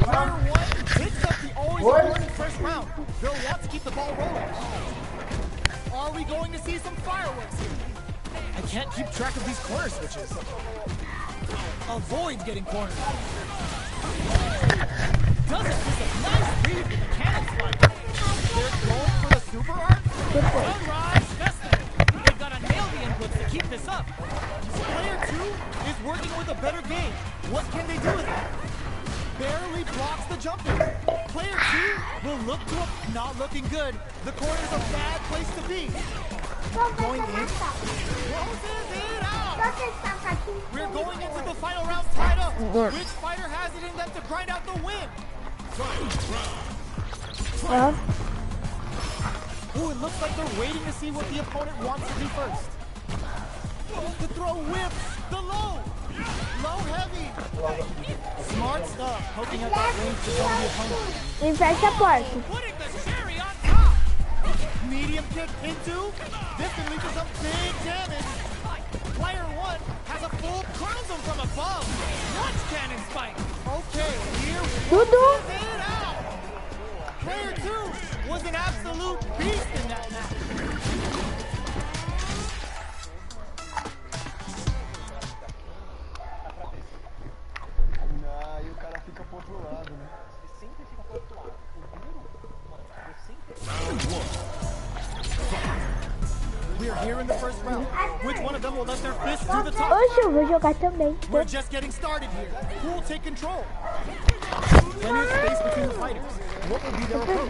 Player 1 picks up the always important first round. They'll want to keep the ball rolling. Are we going to see some fireworks here? I can't keep track of these corner switches. Avoids getting cornered. Doesn't miss a nice read with the cannon spike. They're going for the super art. Sunrise Festival. They've got to nail the inputs to keep this up. Player 2 is working with a better game. What can they do with it? Barely blocks the jumping. Player 2 will look to not looking good. The corner's a bad place to be. Going in. Closes it out. We're going into the final round tied up. Which fighter has it in them to grind out the win? Oh, it looks like they're waiting to see what the opponent wants to do first. To throw whips. The low. Low heavy. Smart stuff. Poking at that range to zone the opponent. E fecha a porta. Putting the cherry on top. Medium kick into. This can lead to some big damage. Player 1 has a full chronosome from above. Watch cannon spike. Okay, here Dudu. it out. Player 2 was an absolute beast in that match. Ah, e o cara fica pro outro lado, né? Ele sempre fica pro outro lado. O duro, mano, eu sempre... We're here in the first round. Which one of them will let their fist to the top? Hoje eu vou jogar também. We're just getting started here. Who will take control? Plenty of space between the fighters. What will be their approach?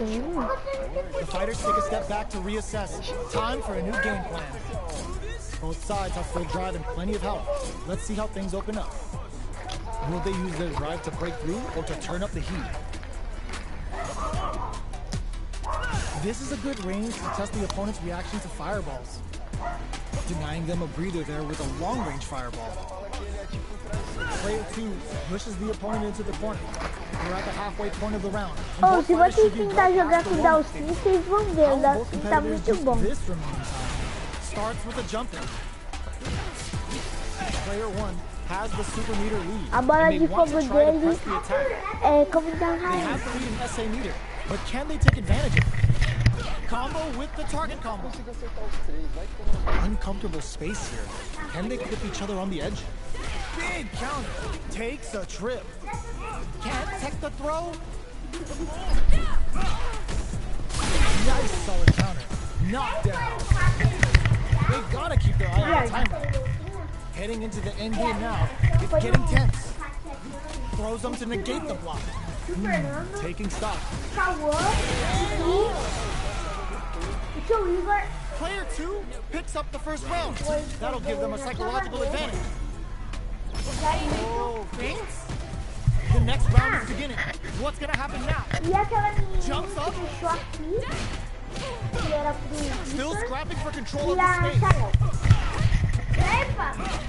The fighters take a step back to reassess. Time for a new game plan. Both sides have full drive and plenty of health. Let's see how things open up. Will they use their drive to break through or to turn up the heat? This is a good range to test the opponent's reaction to fireballs. Denying them a breather there with a long-range fireball. Player 2 pushes the opponent into the corner. We're at the halfway point of the round. Oh, se vocês tentar jogar com o Dalsin, vocês vão ver. O Dalsin tá muito bom. This remaining time starts with a jump in. Player 1 has the super meter lead. A bola de fogo dele é como da They raiz. have the lead in SA meter, but can they take advantage of it? Combo with the target combo. Uncomfortable space here. Can they clip each other on the edge? Big counter. Takes a trip. Can't tech the throw. Nice solid counter. Knockdown. They gotta keep their eye on the timer. Heading into the end game now. It's getting tense. Throws them to negate the block. Taking stock. Player 2 picks up the first round. That'll give them a psychological advantage. Oh, feints? The next round is beginning. What's gonna happen now? Jumps up. Still scrapping for control of the space.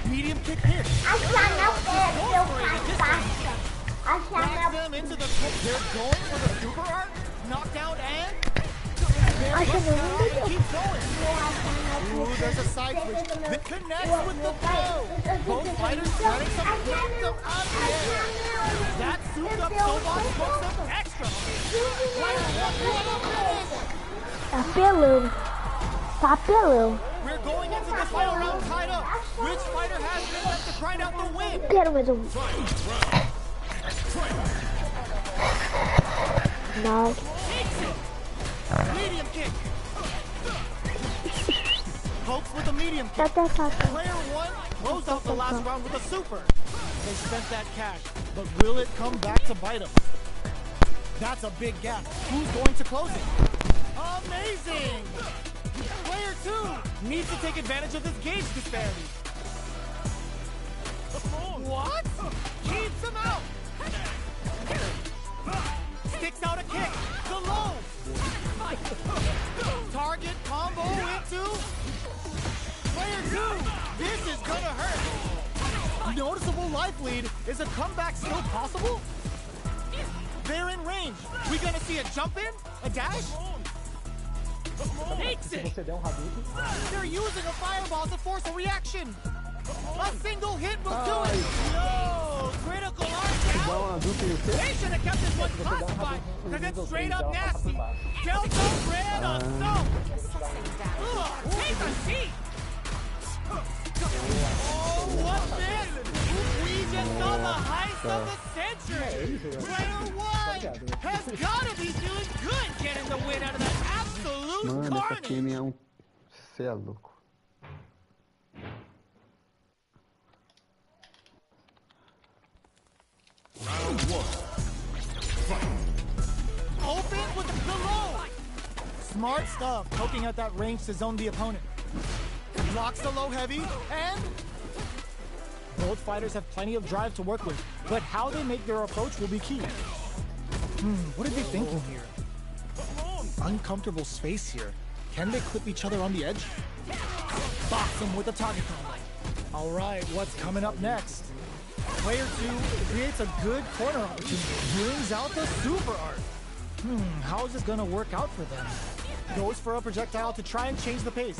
Medium kick here. Back them into the... They're going for the super art. Knockdown and... Keep going. Ooh, there's a side switch that connects with the throw. Both fighters trying to flip them out of the air. That souped up Sobot puts them extra. Apelão. Tá apelão. We're going into the final round tied up. Which fighter has been left to grind out the win? Quero mais um. Não. Medium kick. Pokes with a medium Tá kick. até fácil. Player 1 closed out the last round with a super. They spent that cash, but will it come back to bite them? That's a big gap. Who's going to close it? Amazing! Player 2 needs to take advantage of this gauge disparity. What? Keeps him out! Sticks out a kick. The low. Target combo into player 2. This is gonna hurt. Noticeable life lead. Is a comeback still possible? They're in range. We gonna see a jump in? A dash? Makes it. They're using a fireball to force a reaction. A single hit will do it. Yo, critical arc out. They should have kept this one classified because it's straight up nasty. Delta red assault. Take a seat. Oh, what this? We just saw the heist of the century. Player 1 has got to be doing good getting the win out of that absolute carnage. Cê é louco. Round 1. Open with the low. Smart stuff, poking at that range to zone the opponent. Blocks the low heavy, and both fighters have plenty of drive to work with, but how they make their approach will be key. What are they thinking here? Uncomfortable space here. Can they clip each other on the edge? Box them with a target combo. All right, what's coming up next? Player 2 creates a good corner opportunity, brings out the super art. How is this gonna work out for them? Goes for a projectile to try and change the pace.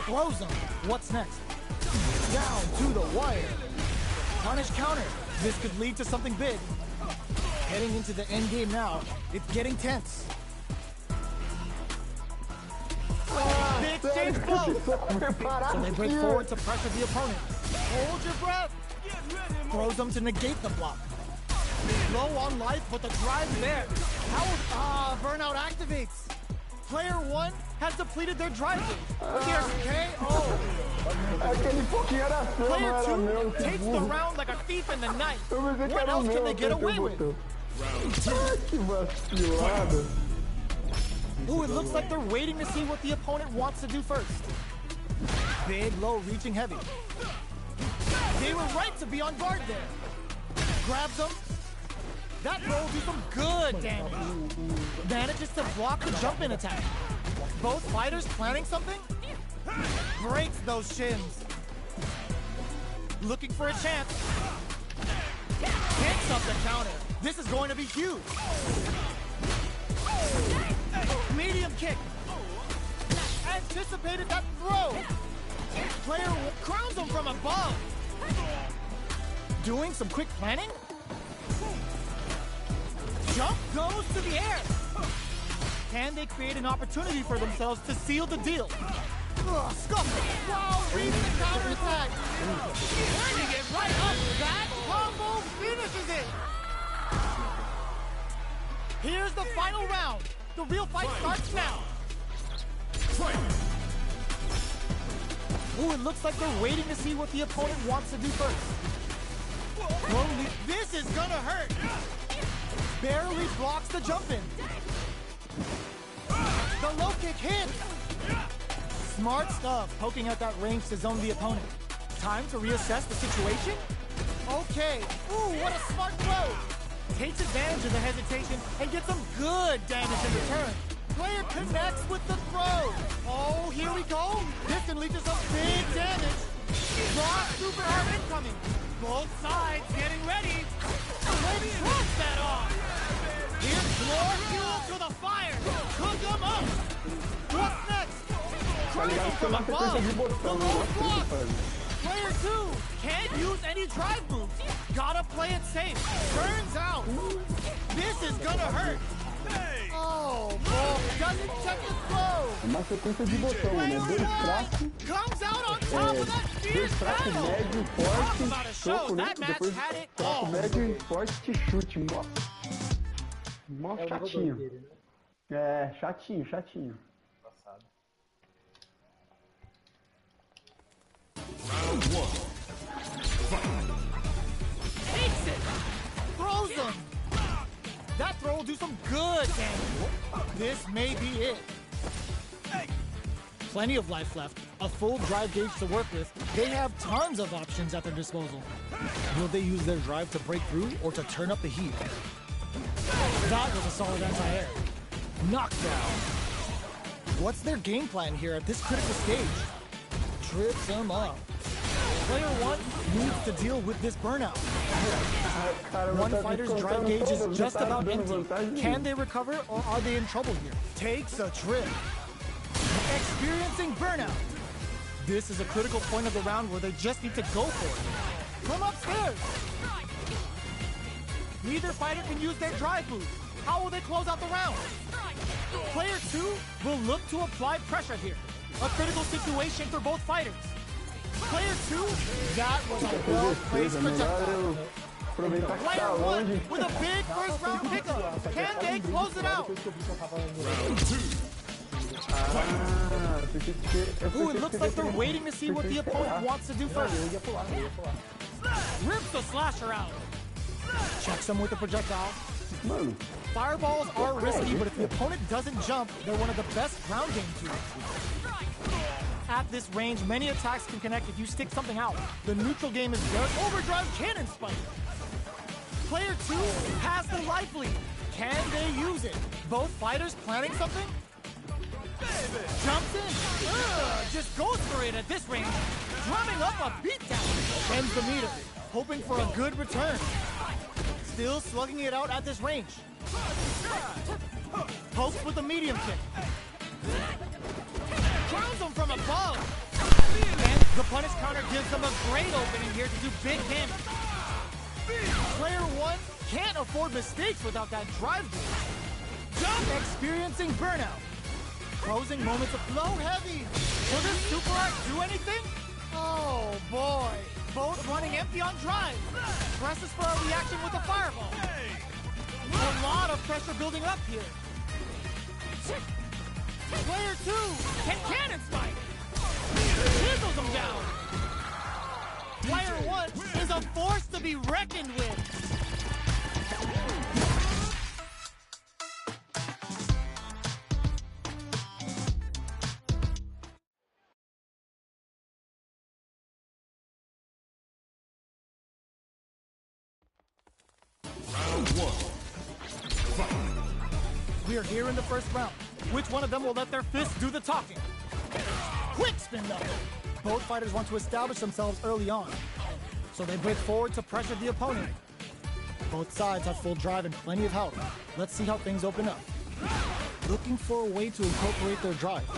Throws them. What's next? Down to the wire. Punish counter. This could lead to something big. Heading into the end game now. It's getting tense. exchange blows. So they break forward to pressure the opponent. Hold your breath. Throws them to negate the block. Low on life, but the drive's there. Burnout activates. Player 1 has depleted their drive. Here's KO. Aquele pouquinho era seu, não Player era 2 meu. takes the round like a thief in the night. Eu pensei que What era else meu, can they get apertei away o with? botão. Ai, que vacilada. Ooh, it looks like they're waiting to see what the opponent wants to do first. Big, low, reaching heavy. They were right to be on guard there. Grabs them. That throw will do some good damage. Manages to block the jump-in attack. Both fighters planning something? Breaks those shins. Looking for a chance. Picks up the counter. This is going to be huge. Medium kick. Anticipated that throw. Player crowns him from above. Doing some quick planning. Jump goes to the air. Can they create an opportunity for themselves to seal the deal? Scuffle. Wow, reads the counterattack. Turning it right up. That combo finishes it. Here's the final round. The real fight starts now. Ooh, it looks like they're waiting to see what the opponent wants to do first. Slowly, this is gonna hurt. Barely blocks the jump in. The low kick hits. Smart stuff, poking out that range to zone the opponent. Time to reassess the situation? Okay. Ooh, what a smart throw. Takes advantage of the hesitation and gets some good damage in return. Player connects with the throw. Oh, here we go. This can lead to some big damage. Raw super hard incoming. Both sides getting ready. Let's cross that off. Here's more fuel to the fire. Cook them up. What's next? Cruising from above. The low block. Player 2 can't use any drive moves. Gotta play it safe. Turns out, this is gonna hurt. Oh, bro. Doesn't check the throw. Uma sequência de botão, né? Dois fracos, Comes out on top of that dois fierce fracos, battle. médio, Talk forte, about a show. soco, né? That match Depois had it fraco, all. médio e forte, chute. Mó chatinho. É, chatinho, chatinho. Takes it. Throws them. That throw will do some good damage. This may be it. Plenty of life left. A full drive gauge to work with. They have tons of options at their disposal. Will they use their drive to break through or to turn up the heat? That was a solid anti-air. Knockdown. What's their game plan here at this critical stage? Trips him up. Player 1 needs to deal with this burnout. One fighter's drive gauge is just about empty. Can they recover or are they in trouble here? Takes a trip. Experiencing burnout. This is a critical point of the round where they just need to go for it. Come upstairs. Neither fighter can use their drive move. How will they close out the round? Player 2 will look to apply pressure here. A critical situation for both fighters. Player 2, that was a well-placed projectile. Player 1 with a big first round pickup. Can they close it out? Ooh, it looks like they're waiting to see what the opponent wants to do first. Rips the slasher out. Checks him with a projectile. Fireballs are risky, but if the opponent doesn't jump, they're one of the best ground game tools. At this range, many attacks can connect if you stick something out. The neutral game is their overdrive cannon spike. Player 2 has the life lead. Can they use it? Both fighters planning something? Jumps in. Just goes for it at this range. Drumming up a beatdown. Ends the meter. Hoping for a good return. Still slugging it out at this range. Pokes with a medium kick. Crowns him from above. And the punish counter gives them a great opening here to do big damage. Player 1 can't afford mistakes without that drive. Jump experiencing burnout. closing moments of low heavy. Will this super art do anything? Oh boy. Both running empty on drive. Presses for a reaction with a fireball. A lot of pressure building up here. Player 2 can cannon spike. Chisels him down. Player 1 is a force to be reckoned with. Round 1. We are here in the first round. Which one of them will let their fists do the talking? Quick spin knuckle! Both fighters want to establish themselves early on, so they break forward to pressure the opponent. Both sides have full drive and plenty of health. Let's see how things open up. Looking for a way to incorporate their drive.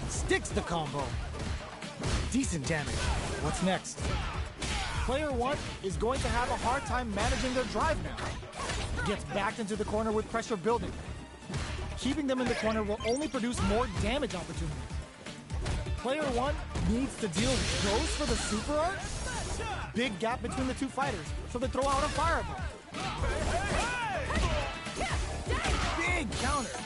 Sticks the combo. Decent damage. What's next? Player 1 is going to have a hard time managing their drive now. Gets backed into the corner with pressure building. Keeping them in the corner will only produce more damage opportunity. Player 1 needs to deal with goes for the super art. Big gap between the two fighters, so they throw out a fireball. Big counter.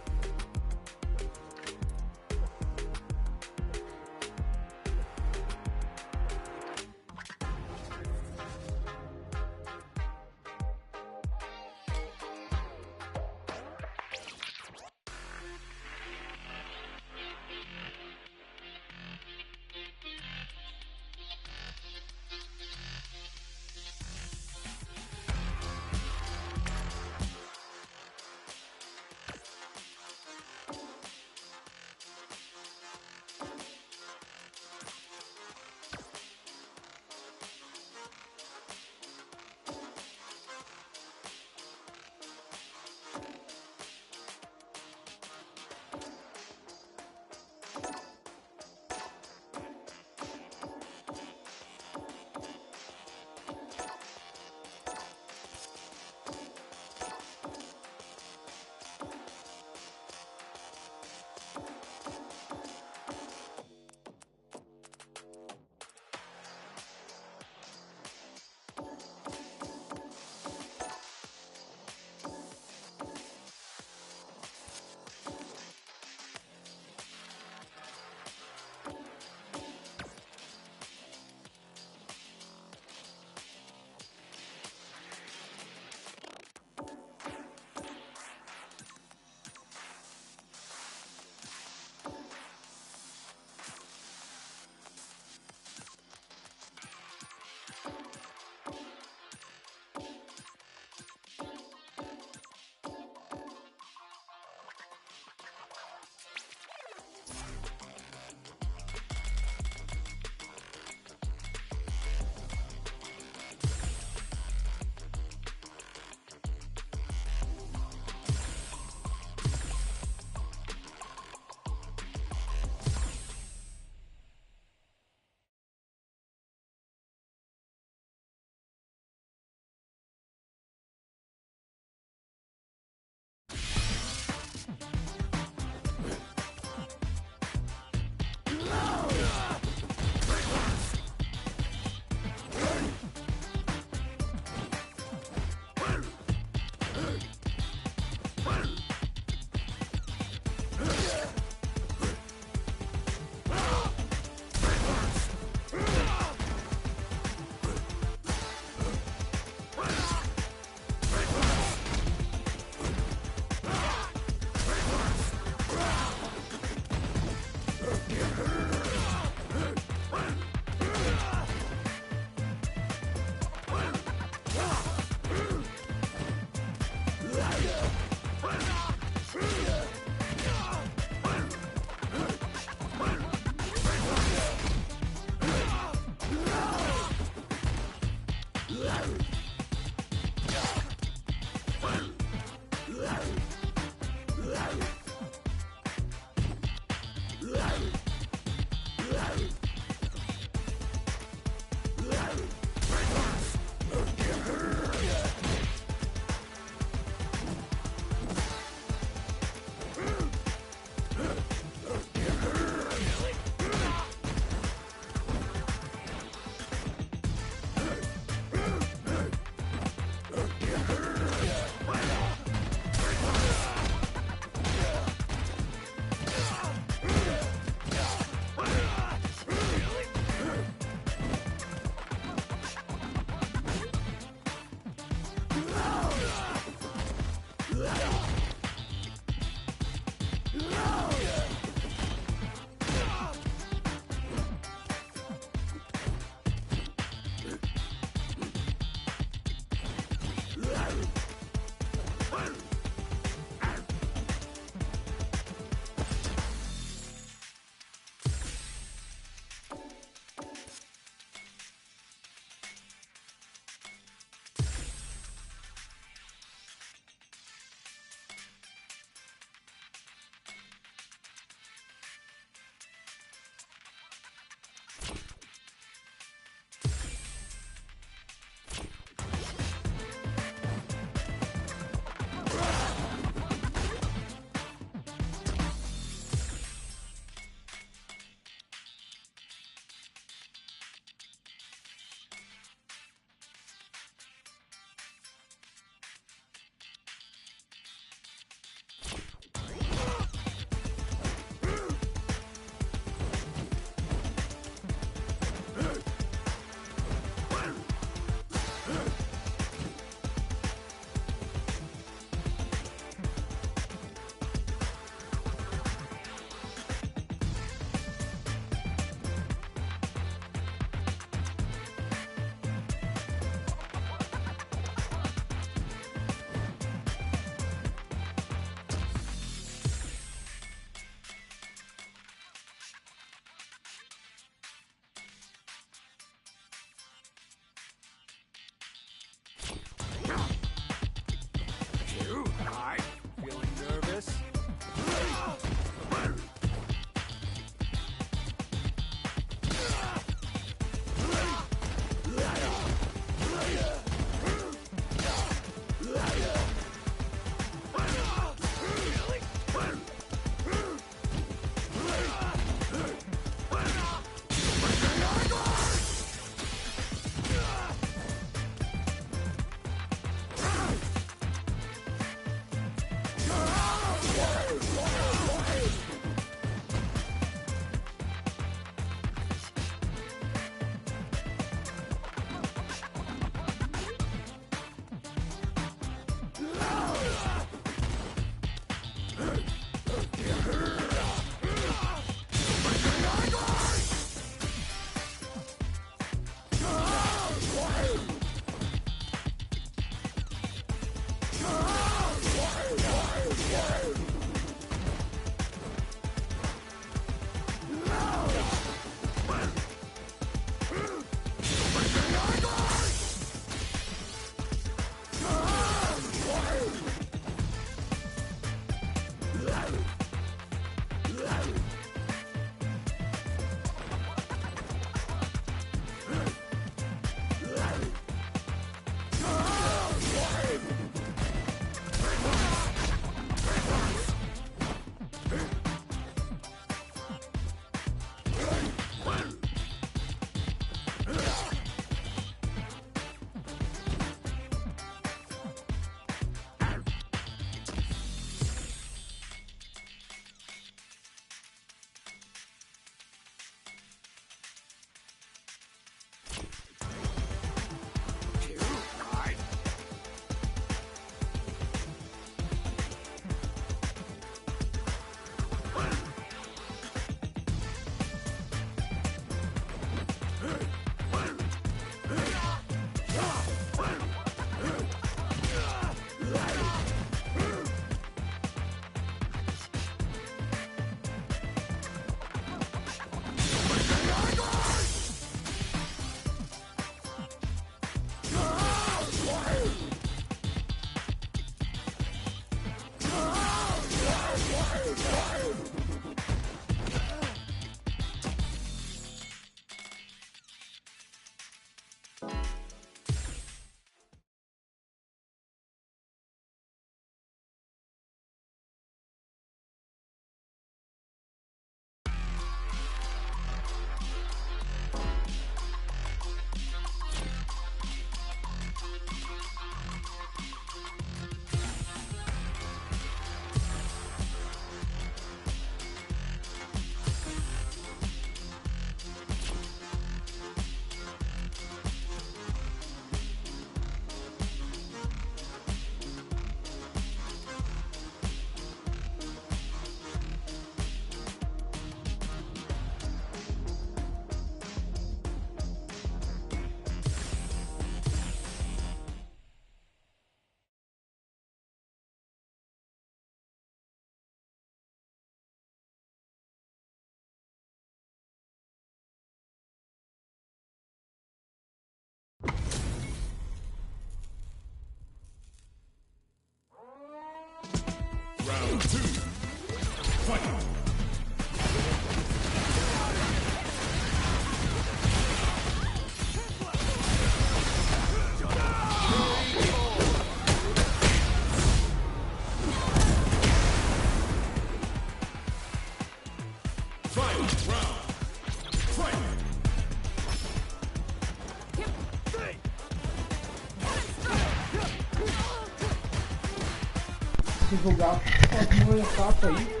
Se jogar as manhas capa aí.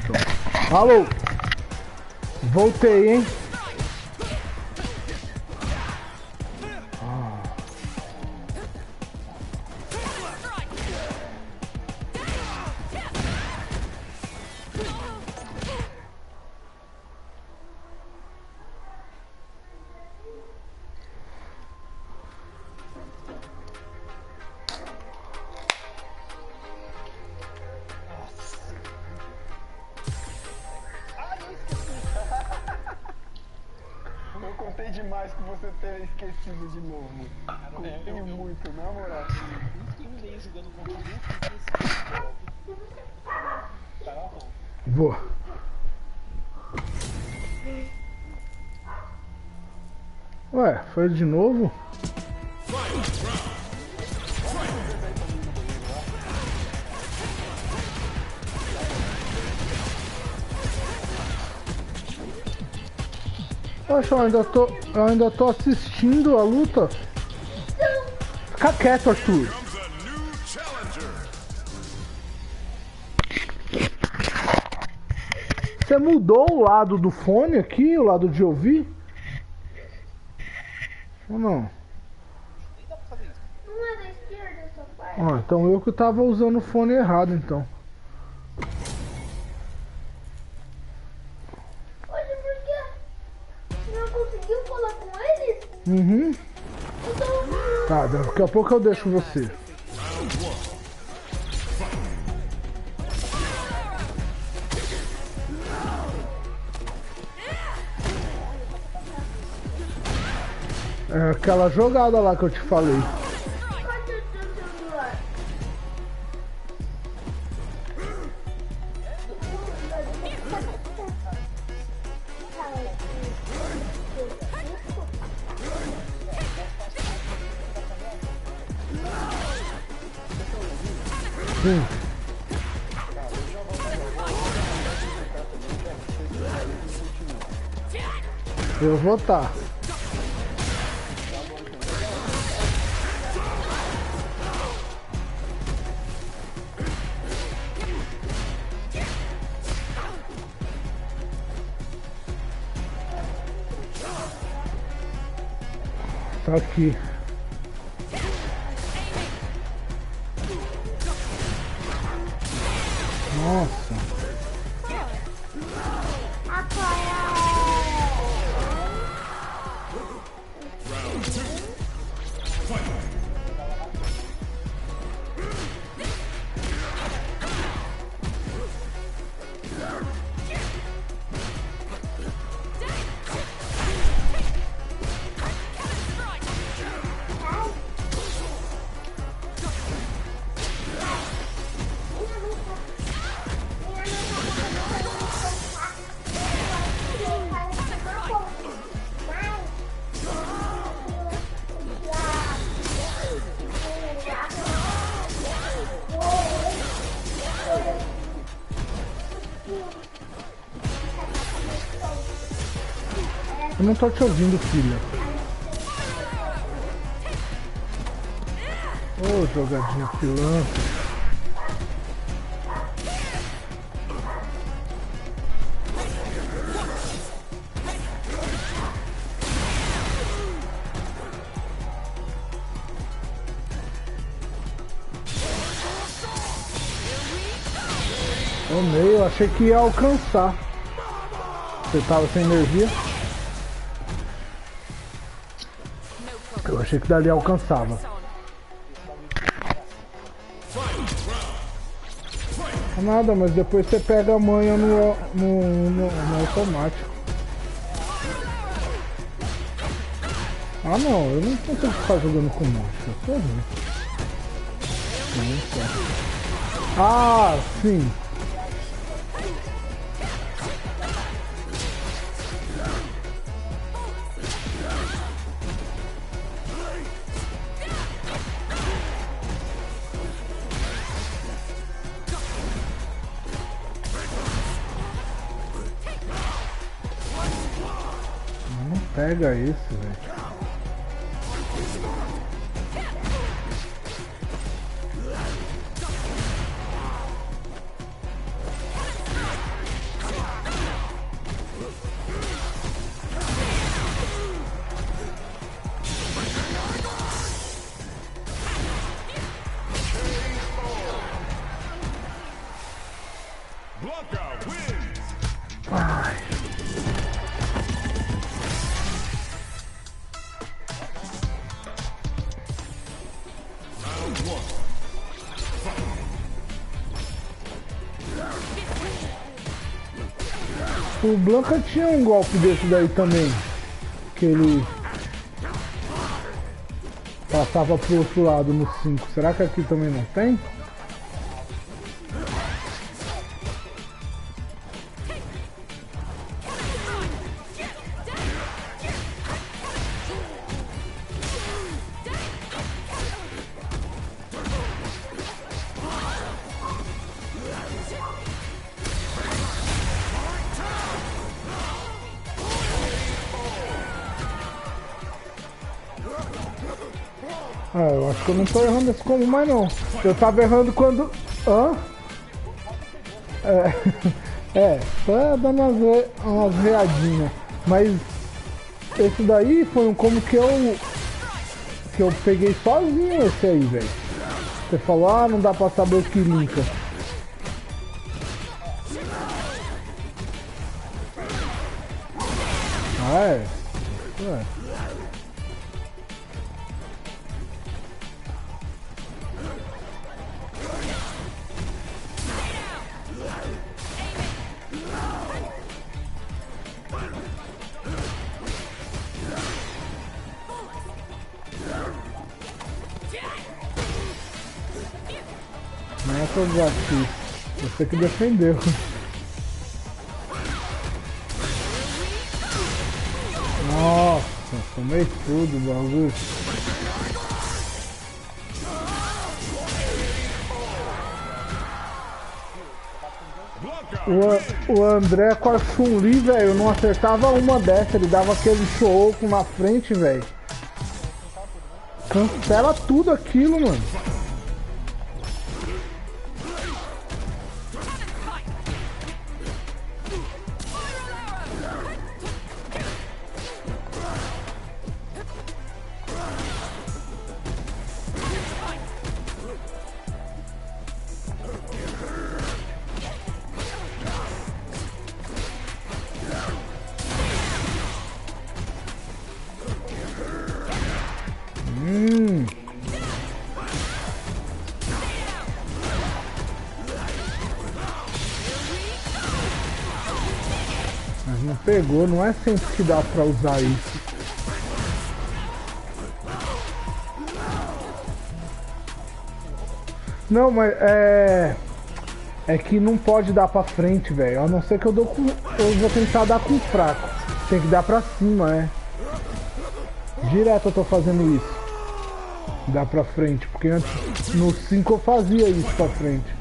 Então. Alô! Voltei, hein? Eu contei demais que você ter esquecido de novo. Contei muito, na moral. Tem um meio jogando contra o Hulk e esse tá bom. Vou. Ué, foi de novo? Poxa, eu ainda tô assistindo a luta. Fica quieto, Arthur. Você mudou o lado do fone aqui, o lado de ouvir? Ou não? Não é da esquerda essa parte? Ah, então eu que tava usando o fone errado, então. Olha, por quê? Não conseguiu falar com eles? Uhum. Então, Tá, daqui a pouco eu deixo você. É aquela jogada lá que eu te falei. cadê o seu celular? Sim. Eu vou tá. Tá aqui. Nossa. Eu não tô te ouvindo, filha. Ô, jogadinha pilantra. Ô, meio, eu achei que ia alcançar. Você tava sem energia? Eu achei que dali alcançava. Nada, mas depois você pega a manha no automático. Ah não, eu não consigo ficar jogando com monstro. Eu tô ruim. Não, Ah, sim. Não pega isso, velho. Ai. O Blanca tinha um golpe desse daí também, que ele passava pro outro lado no 5. Será que aqui também não tem? Ah, eu acho que eu não tô errando esse combo mais não. Eu tava errando quando... Hã? Só dando umas readinhas. Mas esse daí foi um combo que eu peguei sozinho esse aí, velho. Você falou, ah, não dá pra saber o que linka. Ah, é? Não é que eu bati, você que defendeu. Nossa, tomei tudo o bagulho. O André com a Chun-Li, velho, não acertava uma dessa, ele dava aquele soco na frente, velho. Cancela tudo aquilo, mano. Mas não pegou, não é sempre que dá pra usar isso. Não, mas é que não pode dar pra frente, velho. A não ser que eu vou tentar dar com fraco. Tem que dar pra cima, Direto eu tô fazendo isso. Dá pra frente, porque antes no 5 eu fazia isso pra frente.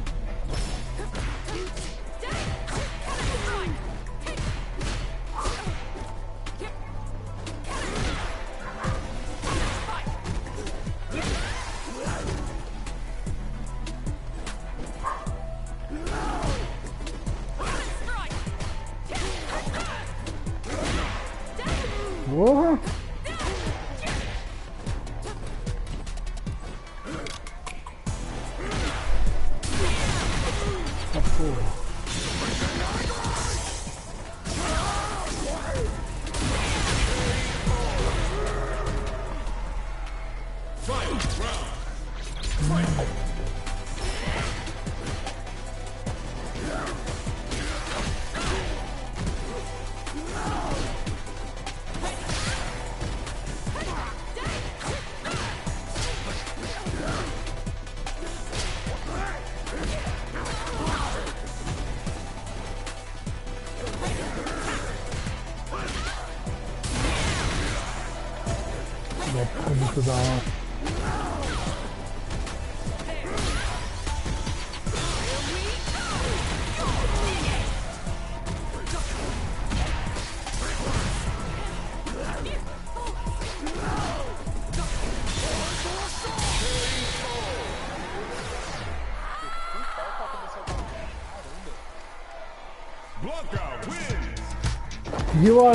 Porra! Nossa, muito da hora.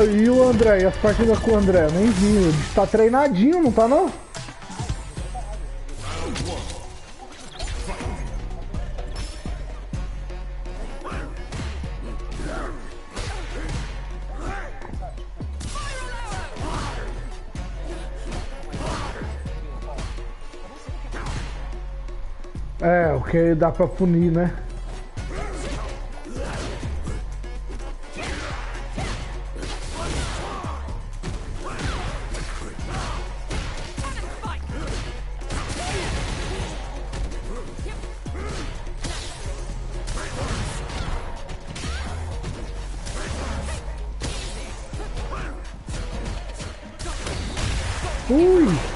E o André, e as partidas com o André? Nem vi, ele tá treinadinho, não tá não? É, o que dá pra punir, né? Ui!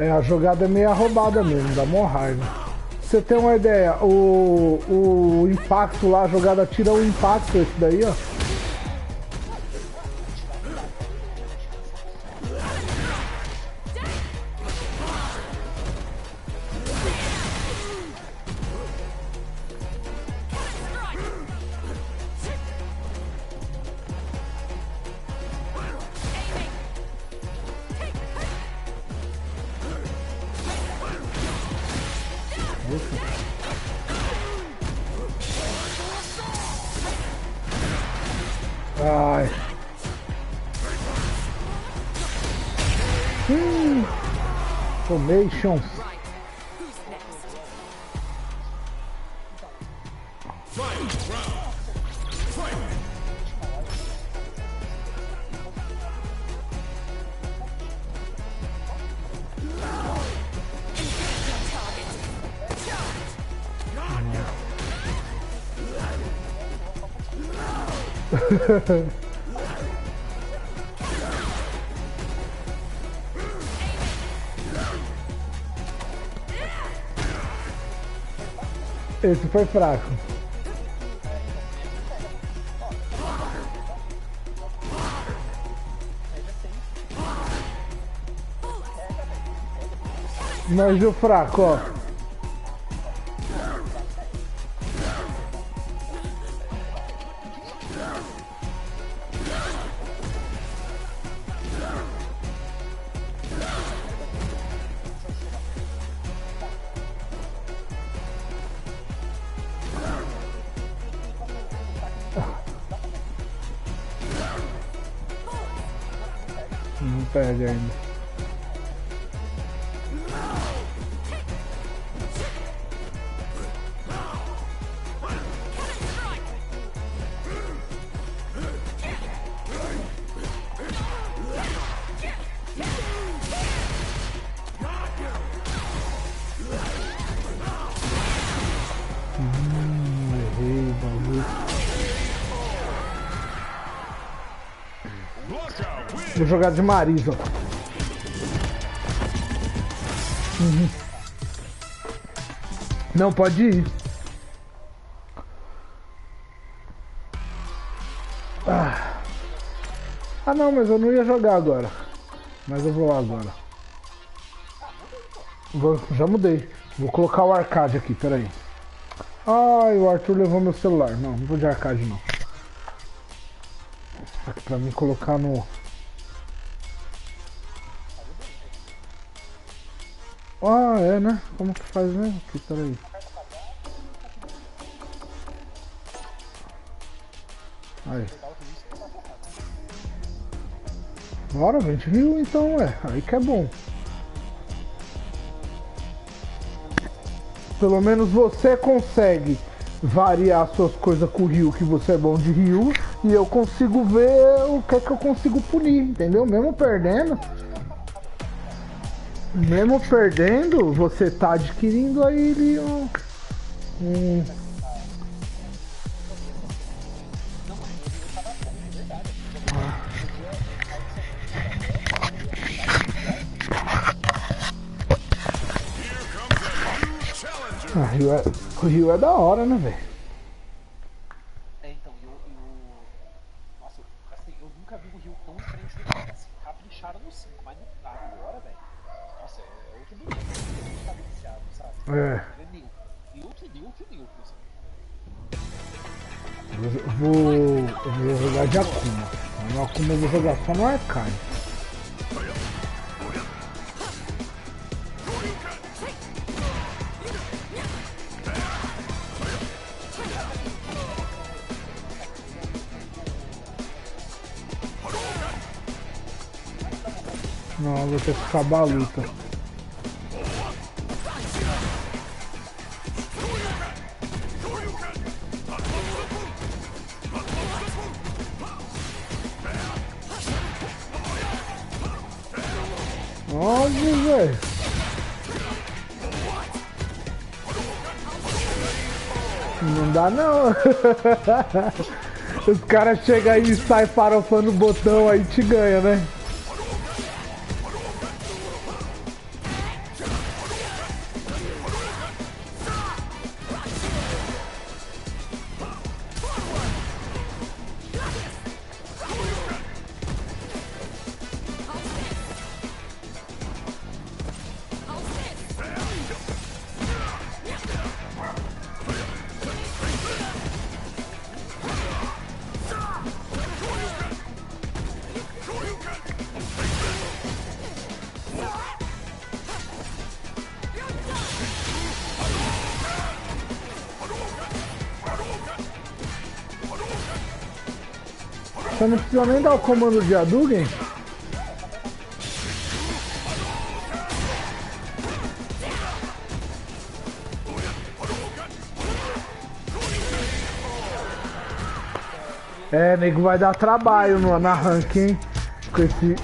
É, a jogada é meio roubada mesmo, dá mó raiva. Pra você ter uma ideia, o impacto lá, a jogada tira o impacto, esse daí, ó. Ai. Formations. Esse foi fraco. Mas o fraco, ó. Não perde ainda. Errei o bagulho. Vou jogar de Marisa. Não, pode ir. Ah não, mas eu não ia jogar agora. Mas eu vou lá agora. Já mudei. Vou colocar o arcade aqui, peraí. Ai, o Arthur levou meu celular. Não vou de arcade não. Aqui pra mim colocar no... Ah, é, né? Como que faz mesmo? Aqui, peraí. Aí. Bora, 20 mil então, aí que é bom. Pelo menos você consegue variar suas coisas com o Ryu, que você é bom de Ryu, e eu consigo ver o que é que eu consigo punir, entendeu? Mesmo perdendo, você tá adquirindo aí um... O Ryu é da hora, né, velho? Então, nossa, assim, eu nunca vi o Rio tão diferente do que assim, capricharam no 5, mas agora, velho, nossa, é outro nível, tá viciado, sabe? E outro nível, assim. Eu vou jogar de Akuma. No Akuma eu vou jogar só no Arcade. Não, vou ter que acabar a luta. Nossa, velho. Não dá não. Os caras chegam aí e saem farofando o botão aí te ganha, né? Você não precisa nem dar o comando de Hadouken? É, nego vai dar trabalho na rank, hein? Com esse...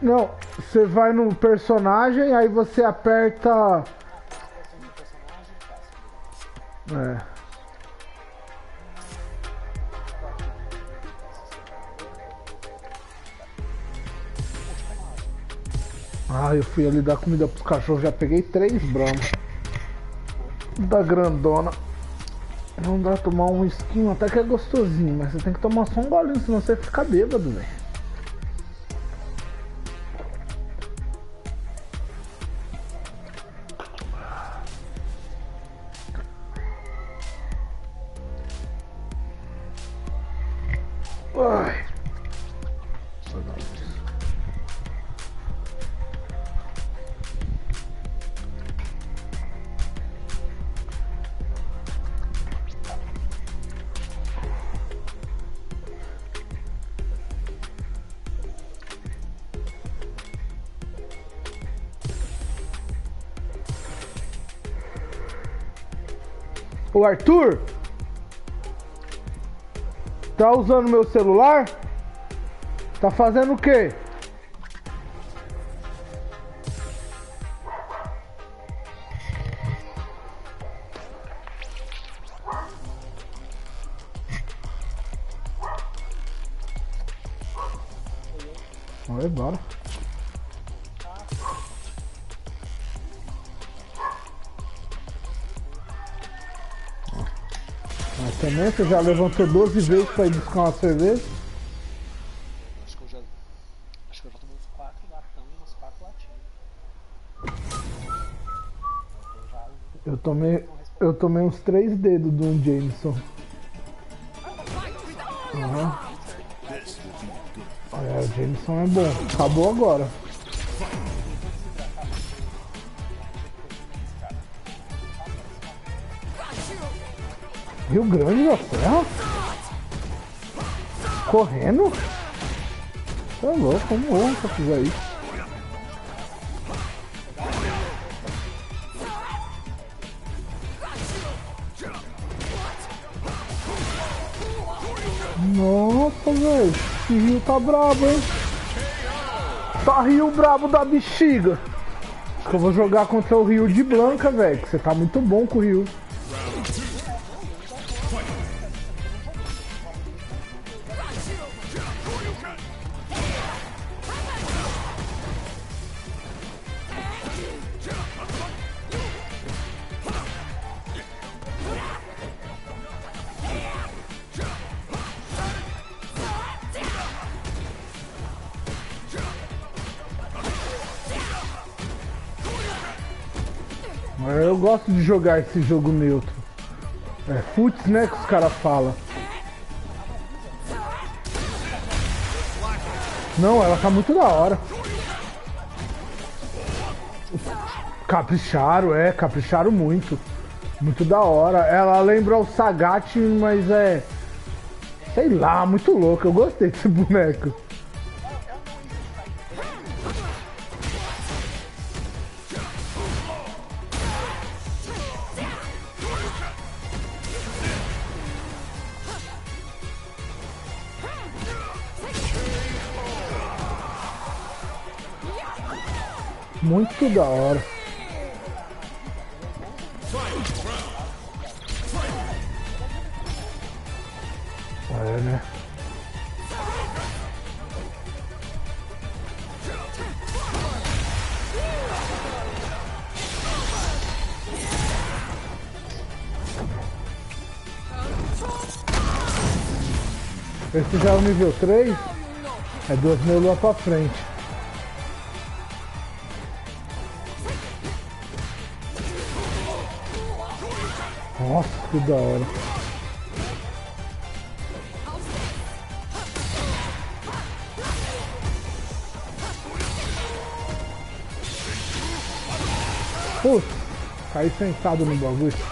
Não, você vai no personagem, aí você aperta... É. Ah, eu fui ali dar comida pros cachorros, já peguei 3 bramas. Da grandona. Não dá tomar um esquinho, até que é gostosinho, mas você tem que tomar só um golinho, senão você fica bêbado, velho. Ai. Ô Arthur, tá usando meu celular? Tá fazendo o quê? Vai, bora. Mas também você já levantou 12 vezes pra ir buscar uma cerveja? Acho que eu já Acho que eu já tomei uns 4 latão e uns 4 latinhos. Eu tomei uns 3 dedos do Jameson. Uhum. É, o Jameson é bom. Acabou agora. Rio Grande da Serra? Correndo? Você é louco, como honra se eu fizer isso. Nossa, velho, esse rio tá brabo, hein? Tá rio brabo da bexiga. Eu vou jogar contra o Rio de Blanca, velho, que você tá muito bom com o Rio. Eu gosto de jogar esse jogo neutro. É futs, né, que os caras falam. Não, ela tá muito da hora. Capricharam muito. Muito da hora. Ela lembra o Sagat, mas é... sei lá, muito louco. Eu gostei desse boneco. Muito da hora. É, né? Esse já é o nível 3. É 2 meluas pra frente. Nossa, que da hora. Putz, caí sentado no bagulho.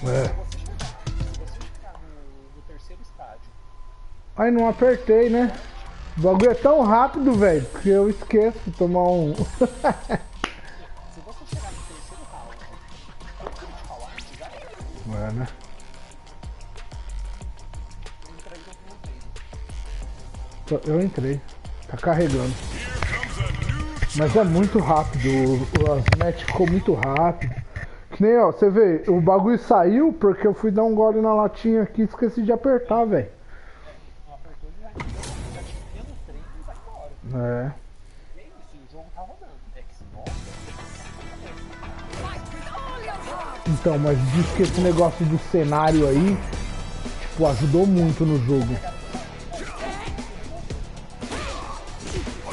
É. Ai, não apertei, né? O bagulho é tão rápido, velho, que eu esqueço de tomar um. Se você chegar no terceiro round, eu criticar o arte, já era. É, né? Eu entrei. Tá carregando. Mas é muito rápido. As match ficou muito rápido. Que nem, ó, você vê, o bagulho saiu porque eu fui dar um gole na latinha aqui e esqueci de apertar, velho. Não apertou, já tinha no trem e vai embora. É. E é isso, o jogo tá rodando. Então, mas diz que esse negócio do cenário aí, tipo, ajudou muito no jogo.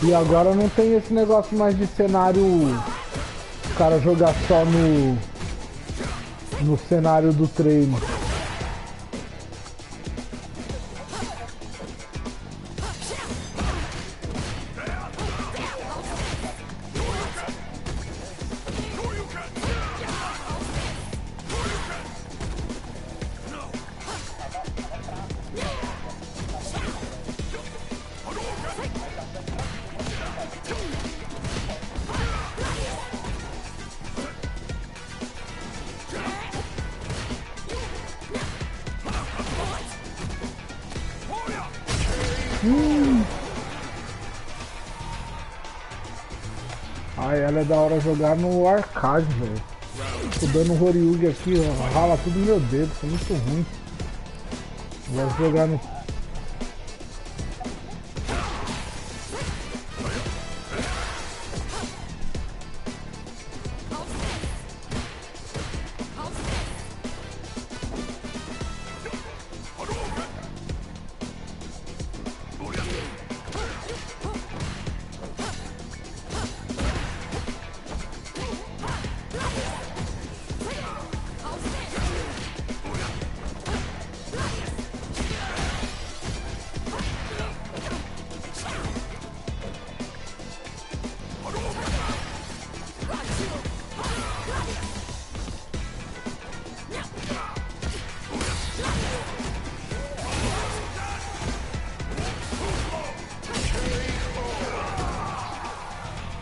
E agora não tem esse negócio mais de cenário, o cara jogar só no cenário do treino. Ai, ela é da hora jogar no arcade, velho. Tô dando um Horyugi aqui, ó, rala tudo no meu dedo, isso é muito ruim. Vou jogar no...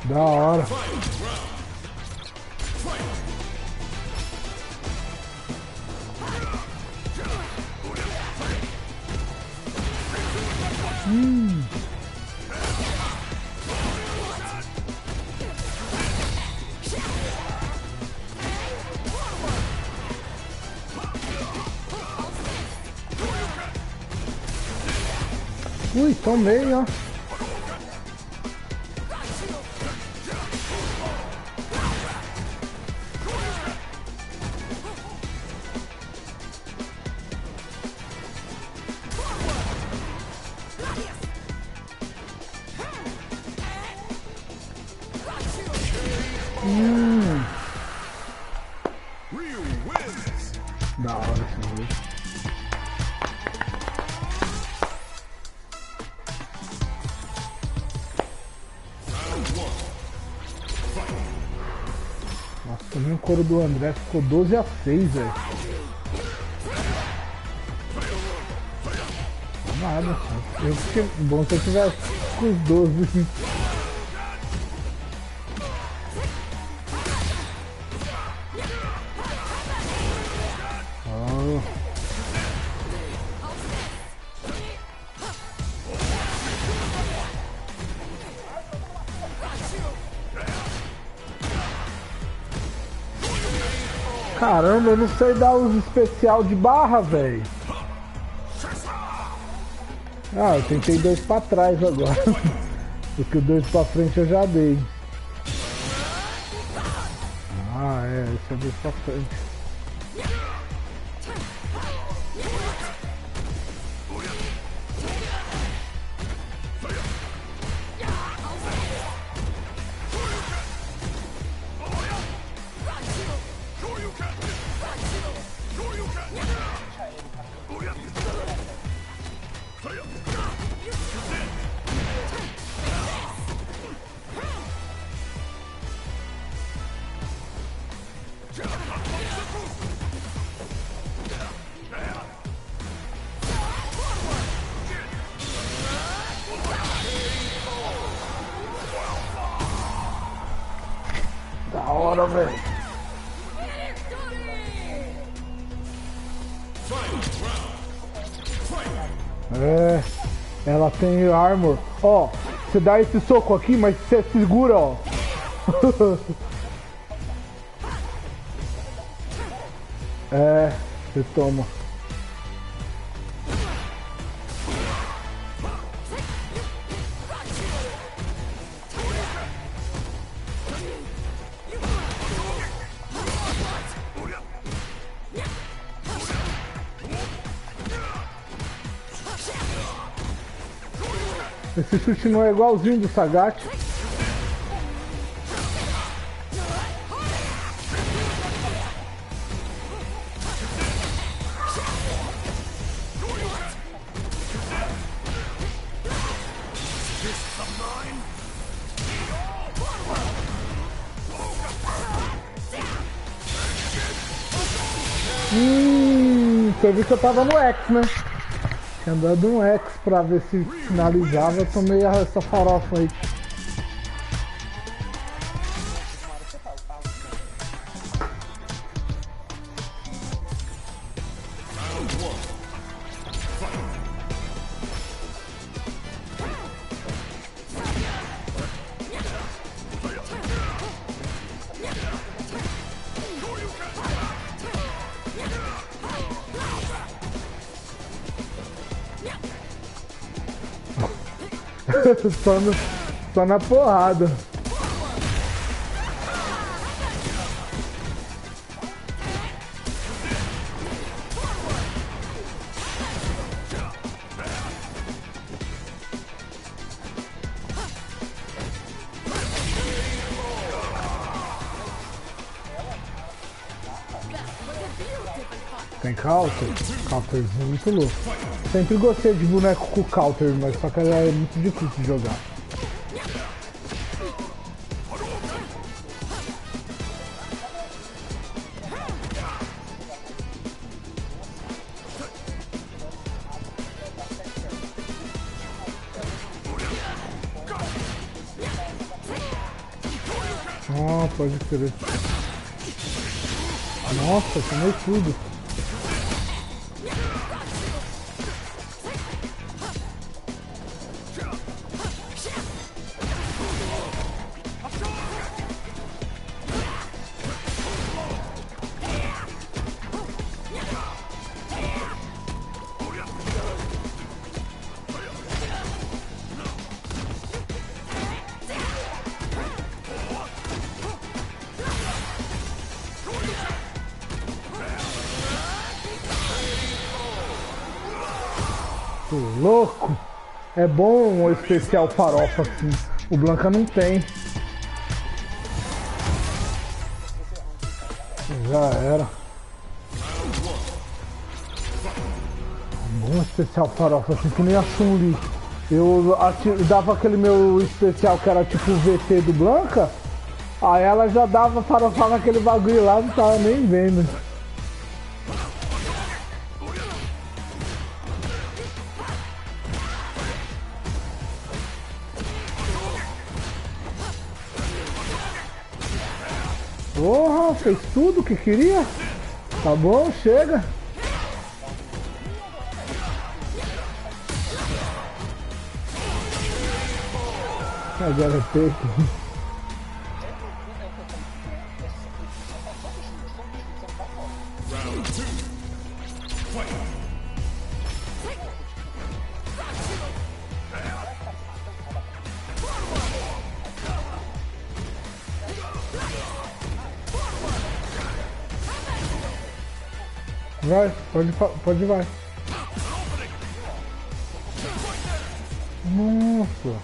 Da hora. Ui, tomei, ó. Da hora esse jogo. Nossa, também o coro do André ficou 12-6, velho. Nada, eu fiquei bom se eu tivesse com os 12. Caramba, eu não sei dar os especial de barra, velho. Ah, eu tentei 2 pra trás agora. Porque o 2 pra frente eu já dei. Ah, é, esse é 2 pra frente. Da hora, velho. É, ela tem armor. Ó, você dá esse soco aqui, mas você segura, ó. É, você toma. Esse chute não é igualzinho do Sagat. Você viu que eu tava no X, né? Tinha dado um X pra ver se finalizava, eu tomei essa farofa aí. Só na porrada. Tem counter? Counterzinho muito louco. Sempre gostei de boneco com counter, mas só que ela é muito difícil de jogar. Ah, pode crer. Nossa, tomei tudo. Tô louco! É bom o especial farofa assim. O Blanca não tem. Já era. Bom especial farofa assim, que nem a Chun-Li. Eu dava aquele meu especial que era tipo o VT do Blanca. Aí ela já dava farofa naquele bagulho lá, não tava nem vendo. Porra, fez tudo o que queria? Tá bom, chega. Agora é peito. Vai, pode vai. Nossa.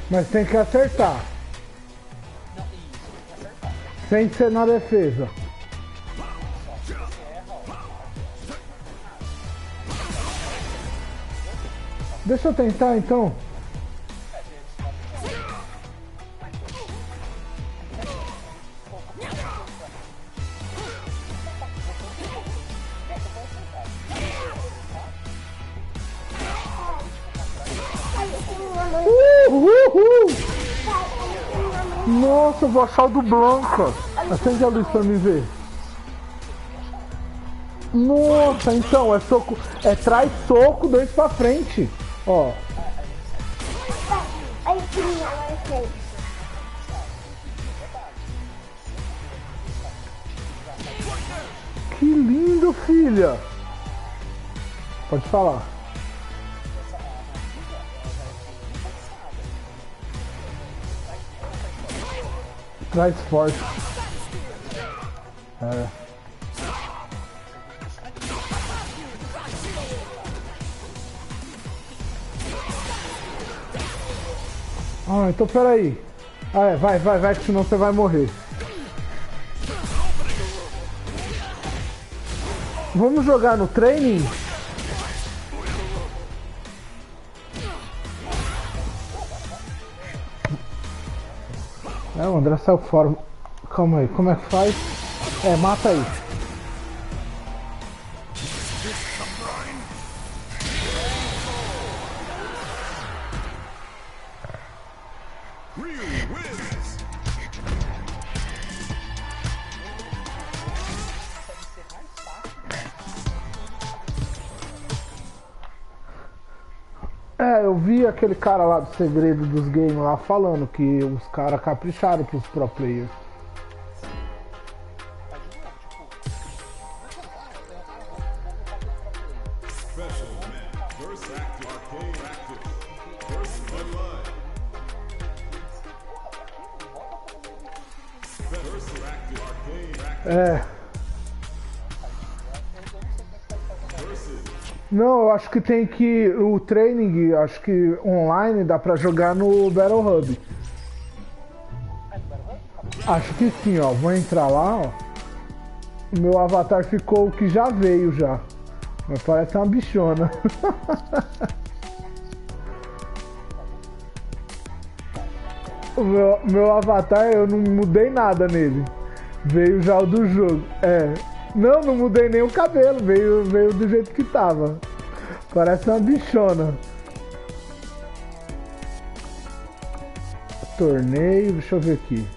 Mas tem que acertar. Sem ser na defesa. Deixa eu tentar então. Nossa, eu vou achar o do Blanca. Acende a luz pra me ver. Nossa, então, é soco. É trás soco, dois pra frente. Ó. Que lindo, filha. Pode falar. Traz forte. É. Ah, então peraí. Ah, é, vai, que senão você vai morrer. Vamos jogar no training? É, o André saiu fora. Calma aí, como é que faz? É, mata aí. É, eu vi aquele cara lá do segredo dos games lá falando que os caras capricharam pros pro players. First active. Arcade active. First bloodline. First active. Arcade active. É. Não, eu acho que tem que... O training, acho que online dá pra jogar no Battle Hub. Acho que sim, ó. Vou entrar lá, ó. O meu avatar ficou o que já veio já. Mas parece uma bichona. O meu avatar, eu não mudei nada nele. Veio já o do jogo. É. Não mudei nem o cabelo. Veio do jeito que tava. Parece uma bichona. Torneio, deixa eu ver aqui.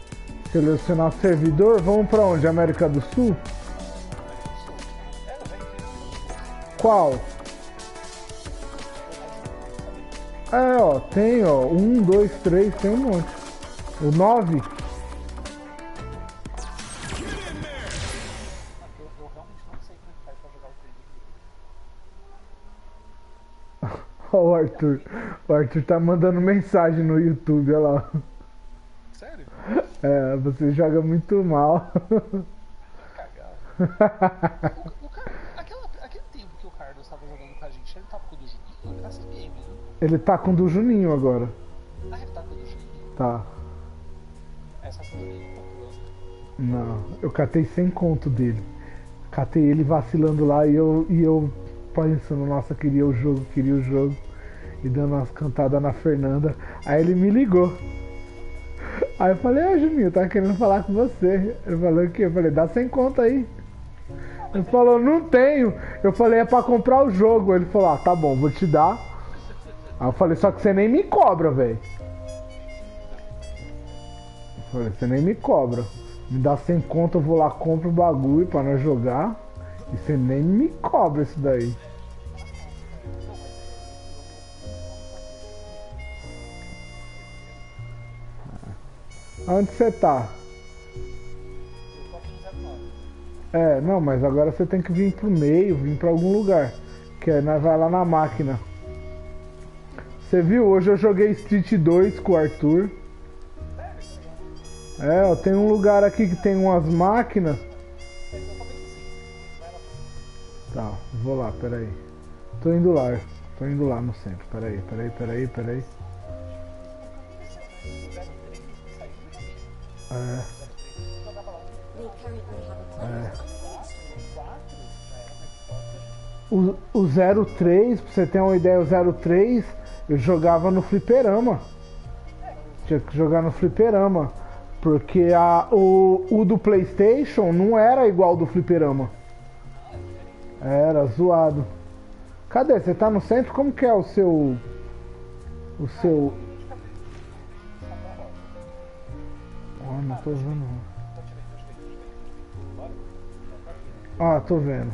Selecionar servidor. Vamos pra onde? América do Sul? Qual? É, ó, tem, ó, 1, 2, 3, tem um monte. O 9? Ó, o Arthur. O Arthur tá mandando mensagem no YouTube, olha lá. Sério? É, você joga muito mal. Aquele tempo que o Carlos estava jogando com a gente, ele tava com o do Juninho? Ele tá sem game, né? Ele tá com o do Juninho agora. Ah, ele tá com o do Juninho? Tá. Essa coisa dele comprou. Não, eu catei 100 conto dele. Catei ele vacilando lá e eu pensando, nossa, queria o jogo. E dando umas cantadas na Fernanda. Aí ele me ligou. Aí eu falei, Juninho, tá querendo falar com você. Ele falou o quê? Eu falei, dá 100 conto aí. Ele falou, não tenho. Eu falei, é pra comprar o jogo. Ele falou, tá bom, vou te dar. Aí eu falei, só que você nem me cobra, velho. Eu falei, você nem me cobra. Me dá 100 conto, eu vou lá, compro o bagulho pra nós jogar. E você nem me cobra isso daí. Onde você tá? É, não, mas agora você tem que vir pro meio, vir pra algum lugar. Que aí nós vai lá na máquina. Você viu? Hoje eu joguei Street 2 com o Arthur. É, ó, tem um lugar aqui que tem umas máquinas. Tá, vou lá, peraí. Tô indo lá no centro. Peraí. O 03, pra você ter uma ideia, o 03 eu jogava no fliperama. Tinha que jogar no fliperama. Porque o do PlayStation não era igual ao do fliperama. Era zoado. Cadê? Você tá no centro? Como que é o seu... Oh, não tô vendo. Ah, tô vendo.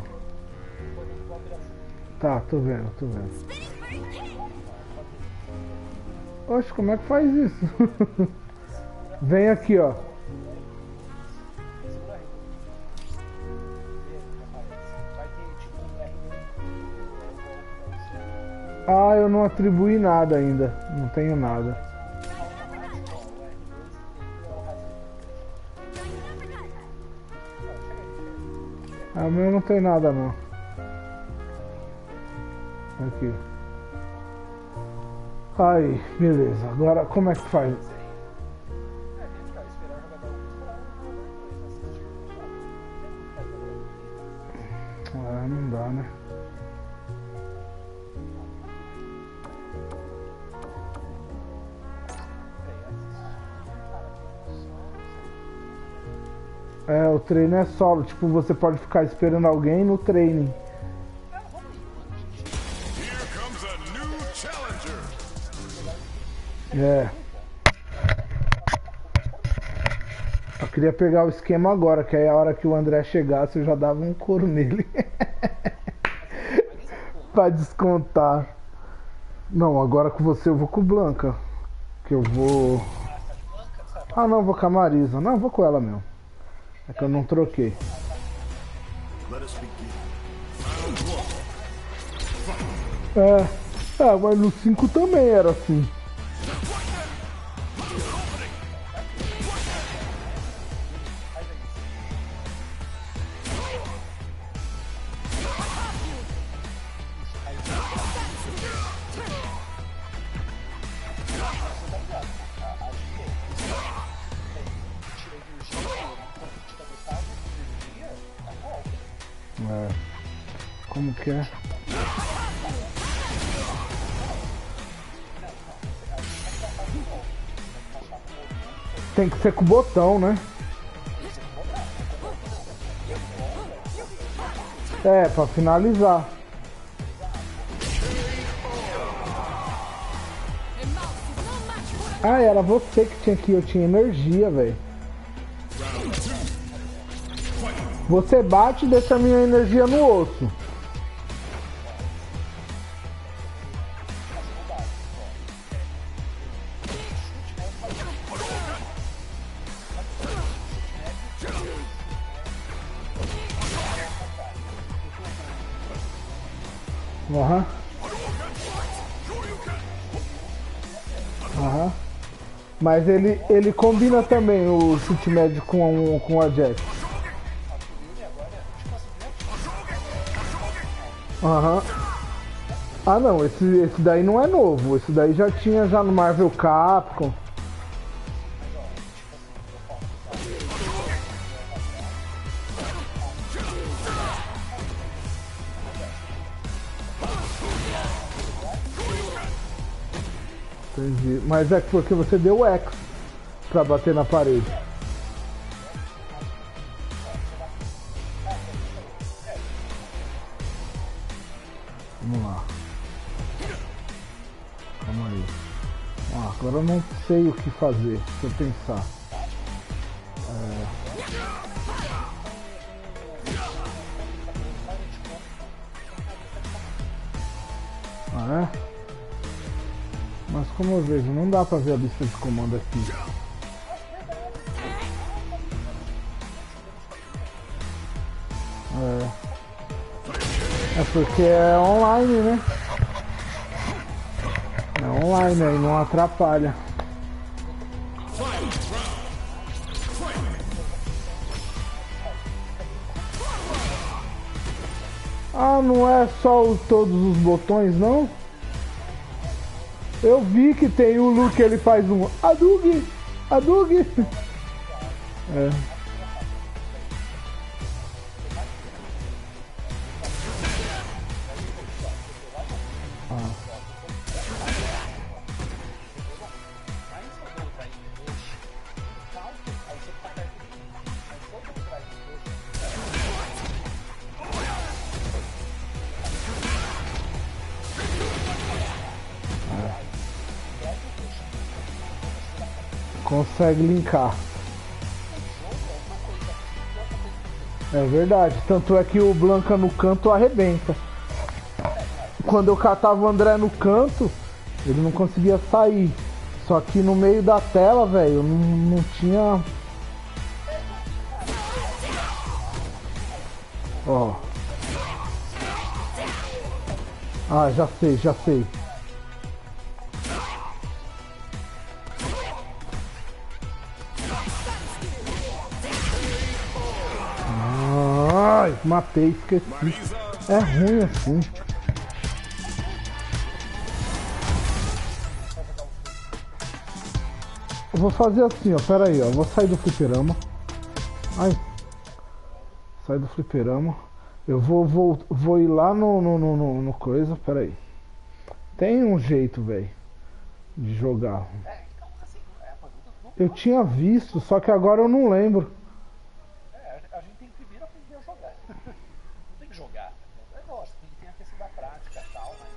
Tá, tô vendo. Oxe, como é que faz isso? Vem aqui, ó. Ah, eu não atribuí nada ainda. Não tenho nada. Ah, o meu não tem nada não. Aqui. Aí, beleza. Agora como é que faz? Ah, não dá, né? É, o treino é solo, tipo, você pode ficar esperando alguém no training. É. Eu queria pegar o esquema agora, que aí a hora que o André chegasse eu já dava um couro nele. Pra descontar. Não, agora com você eu vou com o Blanca. Que eu vou... Ah não, vou com a Marisa. Não, vou com ela mesmo. É que eu não troquei. Mas no 5 também era assim. Como que é? Tem que ser com o botão, né? Pra finalizar. Era você que tinha aqui, eu tinha energia, velho. Você bate e deixa a minha energia no osso. Mas ele combina também o chute médio com a Jack. Ah não, esse daí não é novo. Esse daí já tinha já no Marvel Capcom. Entendi. Mas é porque você deu X pra bater na parede. Vamos lá. Calma aí. Agora eu não sei o que fazer. Deixa eu pensar. Mas como eu vejo, não dá pra ver a lista de comando aqui. É porque é online, né? É online, aí não atrapalha. Não é só todos os botões, não? Eu vi que tem o Luke, ele faz um Hadouken. Consegue linkar. É verdade. Tanto é que o Blanca no canto arrebenta. Quando eu catava o André no canto, ele não conseguia sair. Só que no meio da tela, velho, não tinha... Ó. Já sei. Matei, esqueci. É ruim assim. Eu vou fazer assim, ó. Pera aí, ó. Vou sair do fliperama. Sai do fliperama. Eu vou ir lá no coisa. Pera aí. Tem um jeito, velho, de jogar. Eu tinha visto, só que agora eu não lembro. A gente tem que primeiro aprender a jogar. Não tem que jogar. É lógico, tem a questão da prática e tal, mas...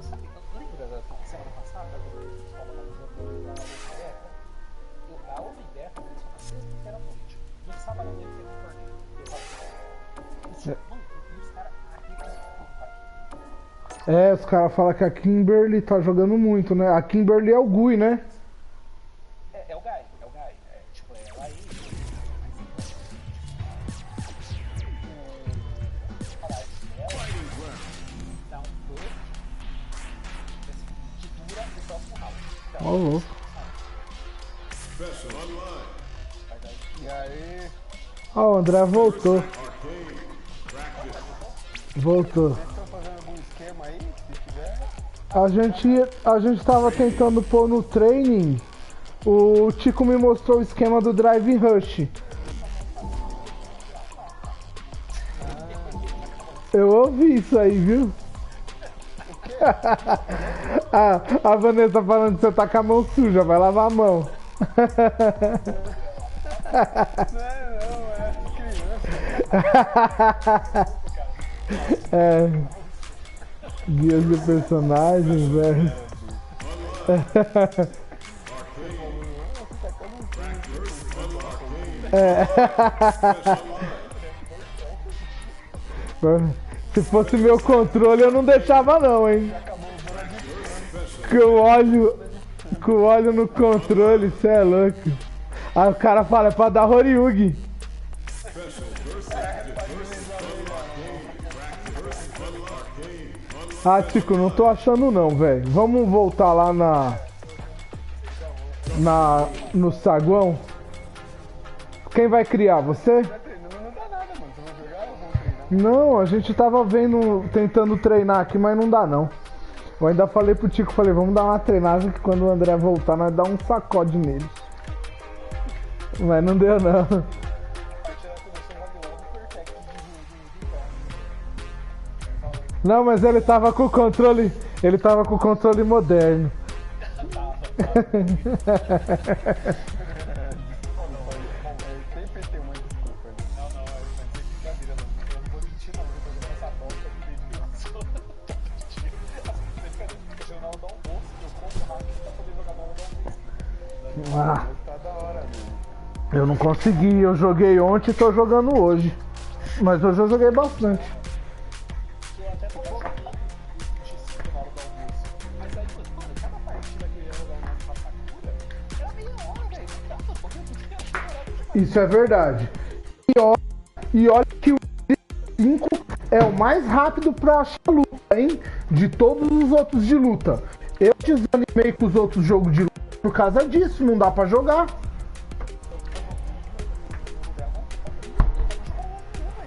Sabe, lembra da semana passada, quando a gente estava analisando a Open Beta começou na sexta-feira à noite. No sábado à noite teve um torneio. Os caras aqui... Os caras falam que a Kimberly tá jogando muito, né? A Kimberly é o Gui, né? É o Guy. Tipo, ela aí. Ó, louco. E aí? Ó, o André voltou. Voltou. Vocês estão fazendo algum esquema aí? Se tiver. A gente tava tentando pôr no training. O Tico me mostrou o esquema do Drive Rush. Eu ouvi isso aí, viu? A Vanessa falando que você tá com a mão suja, vai lavar a mão. É. Guias de personagens, velho. Se fosse meu controle eu não deixava não, hein. Com o óleo no controle, cê é louco. Aí o cara fala, é pra dar Horyugi. Ah, Tico, não tô achando não, velho. Vamos voltar lá no saguão. Quem vai criar? Você? Não dá nada, mano. Você vai jogar ou vão treinar? Não, a gente tava tentando treinar aqui, mas não dá não. Eu ainda falei pro Tico, vamos dar uma treinagem que quando o André voltar, nós dá um sacode nele. Mas não deu não. Não, mas ele tava com o controle moderno. Sempre tem uma desculpa. Não, é brincadeira, não. Eu não vou mentir, não. Eu tô jogando essa bosta aqui desde que eu sou. Na hora do almoço, eu compro rápido pra poder jogar na hora do almoço. Ah, Tá da hora, mano. eu não consegui, eu joguei ontem e tô jogando hoje. Mas hoje eu joguei bastante. Eu até tô jogando na hora do almoço. Mas aí, mano, cada partida que eu ia jogar online pra Sakura, era meia hora, velho. Não, porque eu podia ter Isso é verdade. E olha que o 5 é o mais rápido pra achar luta, hein? De todos os outros de luta. Eu desanimei com os outros jogos de luta por causa disso, não dá pra jogar.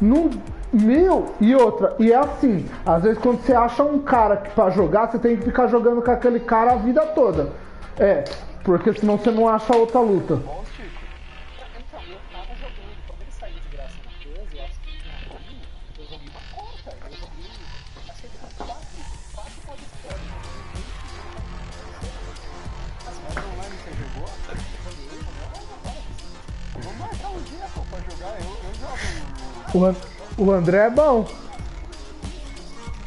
Não, e outra, e é assim, às vezes quando você acha um cara pra jogar, você tem que ficar jogando com aquele cara a vida toda. É, porque senão você não acha outra luta. Então, eu tava jogando, quando ele saiu de graça na coisa, eu acho que eu joguei uma conta, eu joguei, acho que ele ficou 4 modos história. Mas online você jogou? Vamos marcar um dia, pô, pra jogar. Eu jogo. O André é bom.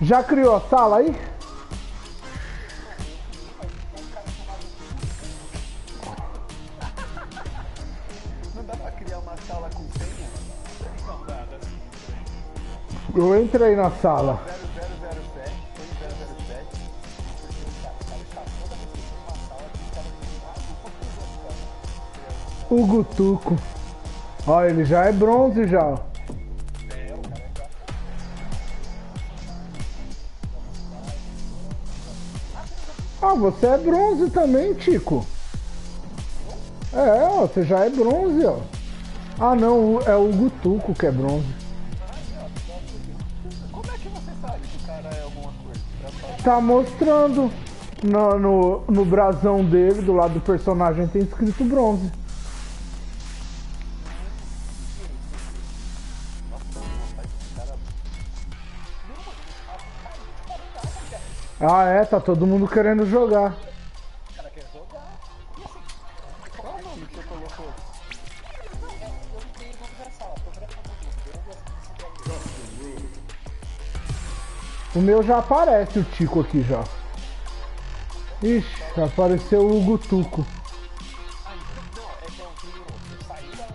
Já criou a sala aí? Não dá pra criar uma sala com senha? Não, dá sim. Eu entrei na sala. 0007, 6007. O Gutuco. Ó, ele já é bronze já. Ah, você é bronze também, Tico. É, ó, você já é bronze, ó. Ah, não, é o Gutuco que é bronze. Como é que você sabe que o cara é alguma coisa? Tá mostrando no brasão dele, do lado do personagem, tem escrito bronze. Ah, é, tá todo mundo querendo jogar. O cara quer jogar. E assim, Qual o nome que você colocou? eu não tenho nome da sala, procura pra mim. O meu já aparece o Tico aqui já. Ixi, apareceu o Gutuco. Aí, não, tem o sair da.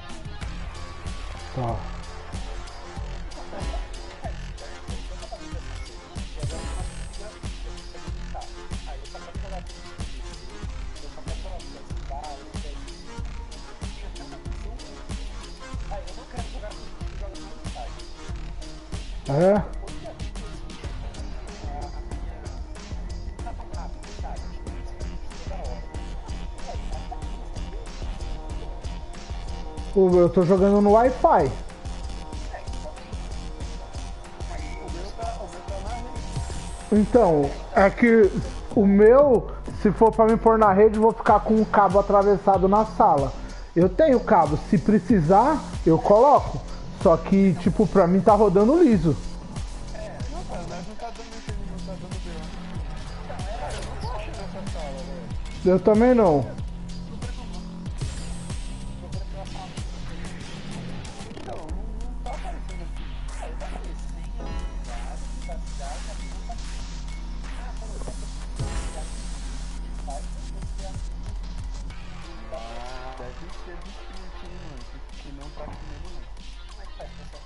Tá. É. Eu tô jogando no Wi-Fi. Então, é que o meu, se for pra me pôr na rede, eu vou ficar com um cabo atravessado na sala. Eu tenho cabo, se precisar, eu coloco. Só que, tipo, pra mim tá rodando liso. Não, cara, mas não tá dando internet, não tá dando B.O. Cara, eu não tô achando essa sala, velho. Eu também não. Então, não tá aparecendo aqui. Aí tá aparecendo. Deve ser do Twitch, hein, mano. Que não tá aqui mesmo, não. Como é que faz pra essa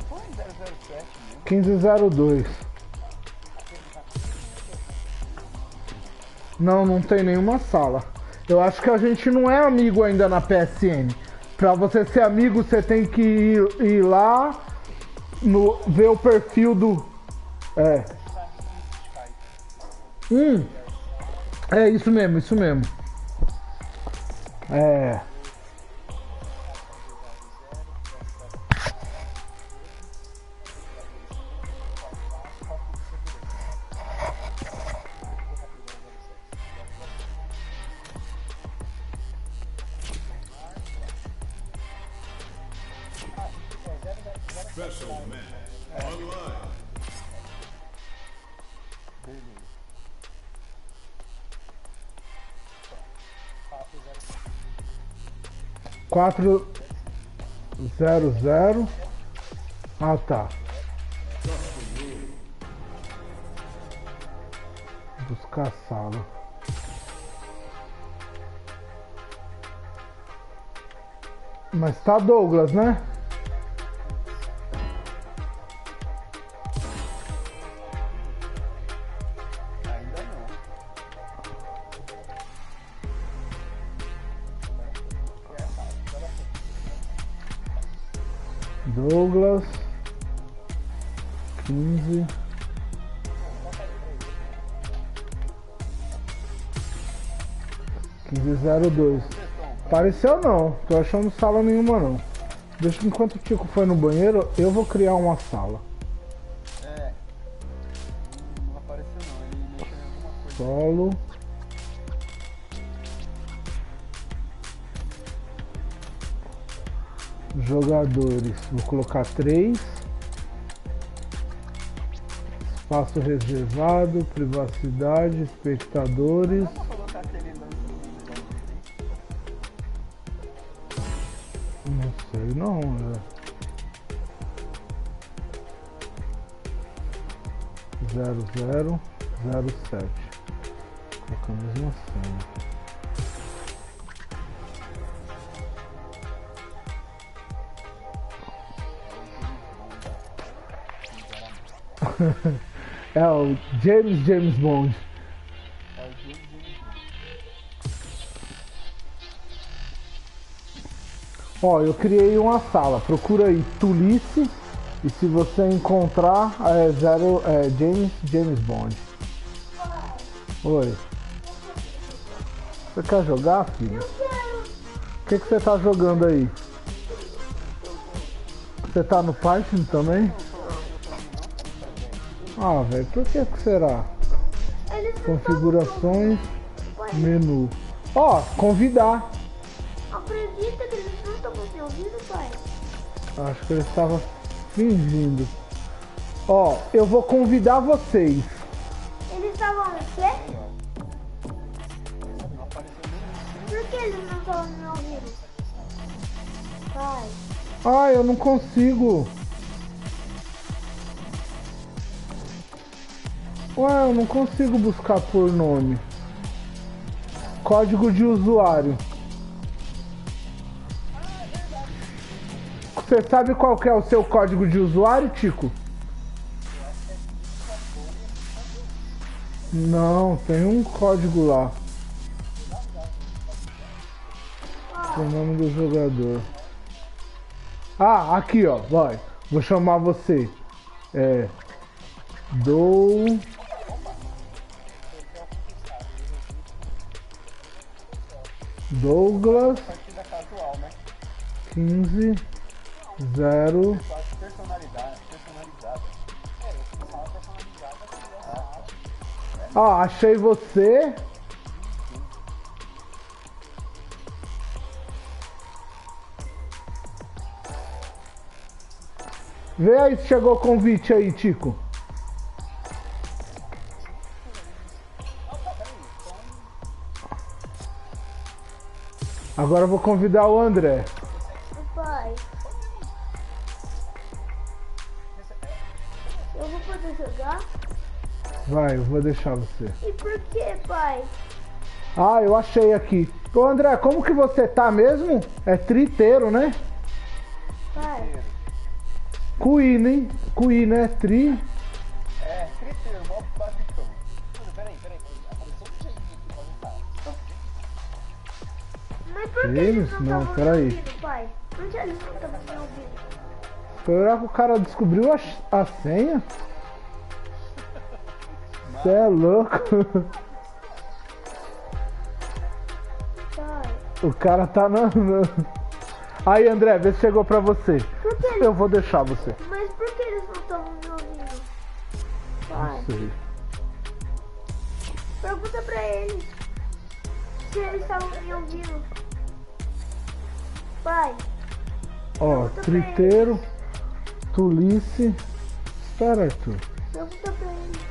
Põe 007 mesmo. 1502. Não, não tem nenhuma sala. Eu acho que a gente não é amigo ainda na PSN. Pra você ser amigo, você tem que ir lá ver o perfil do... É. É isso mesmo, isso mesmo. É. Special match online. Quatro 00. Ah, tá. Buscar a sala. Mas tá Douglas, né? Ainda não. Douglas 15 1502. Apareceu não, tô achando sala nenhuma não. Deixa que enquanto o Tico foi no banheiro, eu vou criar uma sala. É. Não apareceu não, ele mexeu em alguma coisa. Solo. Jogadores, vou colocar 3. Espaço reservado, privacidade, espectadores. Vamos colocar aquele lance do Não sei não, né? 0007. Colocar a mesma senha. É o James Bond. É o James Ó, eu criei uma sala. Procura aí Tulice. E se você encontrar James Bond. Oi. Você quer jogar, filho? O que você tá jogando aí? Você tá no Python também? Ah, velho, por que será? Configurações, menu. Ó, convidar. Acredita que eles não estão me ouvindo, pai? Acho que ele estava fingindo. Ó, eu vou convidar vocês. Eles estavam o quê? Por que eles não estão me ouvindo? Pai. Ah, eu não consigo. Ué, eu não consigo buscar por nome. Código de usuário. Você sabe qual que é o seu código de usuário, Tico? Não, tem um código lá. O nome do jogador. Ah, aqui ó, vai. Vou chamar você. Douglas Partida casual, né? 15 0. Personalidade. Ó, achei você. Vê aí se chegou o convite aí, Tico. Agora eu vou convidar o André. Pai. Eu vou poder jogar? Vai, eu vou deixar você. E por que, pai? Ah, eu achei aqui. Ô André, como que você tá mesmo? É triteiro, né? Pai. Cuí, hein? Cuí, né? Tri. É, triteiro, mó basicão. Peraí. Apareceu um cheirinho aqui pra lutar. Mas por que Eles? eles não Não, estavam me peraí. ouvindo, pai? Por que eles não estavam me ouvindo? Será que o cara descobriu a senha? Você é louco. Pai. O cara tá na... Aí, André, vê se chegou pra você. Por que eles... Eu vou deixar você. Mas por que eles não estavam me ouvindo? Pai. Não sei. Pergunta pra eles. Se eles estavam me ouvindo. Pai. Ó, triteiro, Tulice. Espera, Arthur. Pergunta pra eles.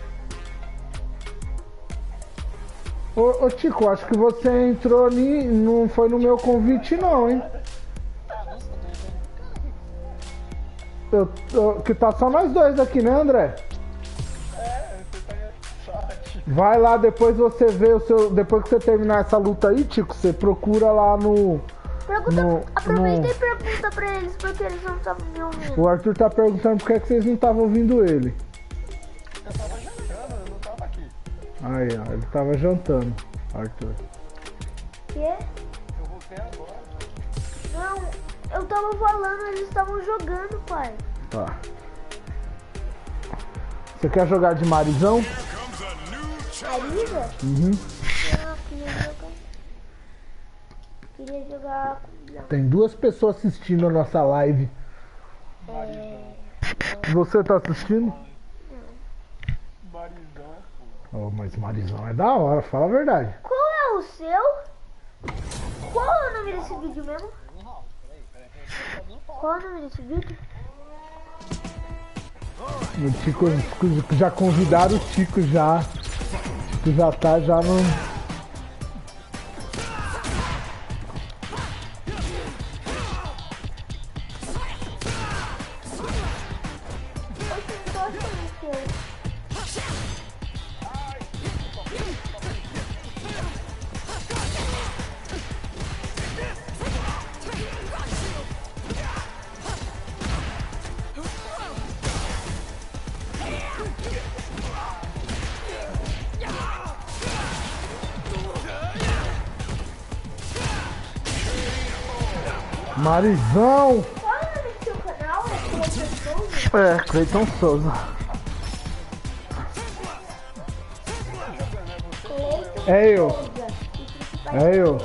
Ô, Tico, acho que você entrou ali, não foi no meu convite não, hein? Que tá só nós dois aqui, né, André? Você tá em chat. Vai lá, depois você vê o seu... Depois que você terminar essa luta aí, Tico, você procura lá no... Aproveita e pergunta pra eles porque eles não estavam me ouvindo. O Arthur tá perguntando por que vocês não estavam ouvindo ele. Eu tava jantando, eu não tava aqui. Aí, ó, ele tava jantando, Arthur. Quê? Eu voltei agora. Não, eu tava falando, eles estavam jogando, pai. Tá. Você quer jogar de Marizão? Marisa? Uhum. Não, queria jogar com... Tem 2 pessoas assistindo a nossa live. Você tá assistindo? Marizão, Oh, mas Marizão é da hora, fala a verdade. Qual é o seu? Qual é o nome desse vídeo mesmo? Qual é o nome desse vídeo? O Tico, já convidaram o Tico já. O Tico já tá já no... Marizão! Qual é o nome do seu canal? É Cleiton Souza? É, Cleiton Souza. Cleiton É eu. Souza. É eu.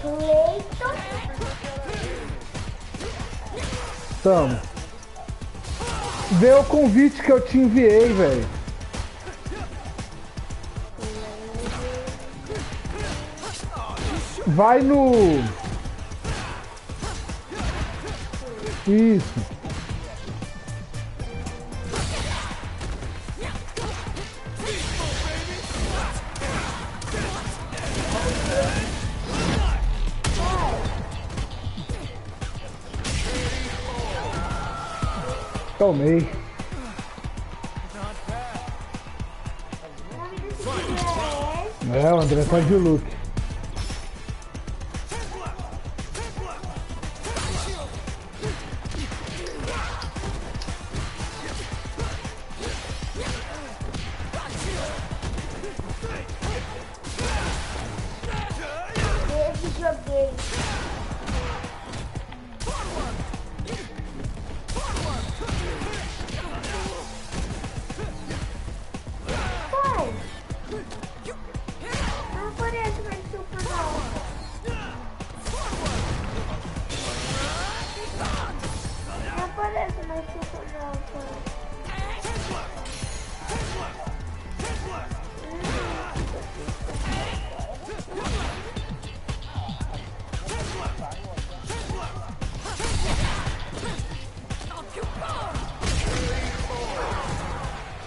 Cleiton. Tamo. Vê o convite que eu te enviei, velho. Vai no... Isso. Tomei. O nome desse vídeo é... É, o André tá de look.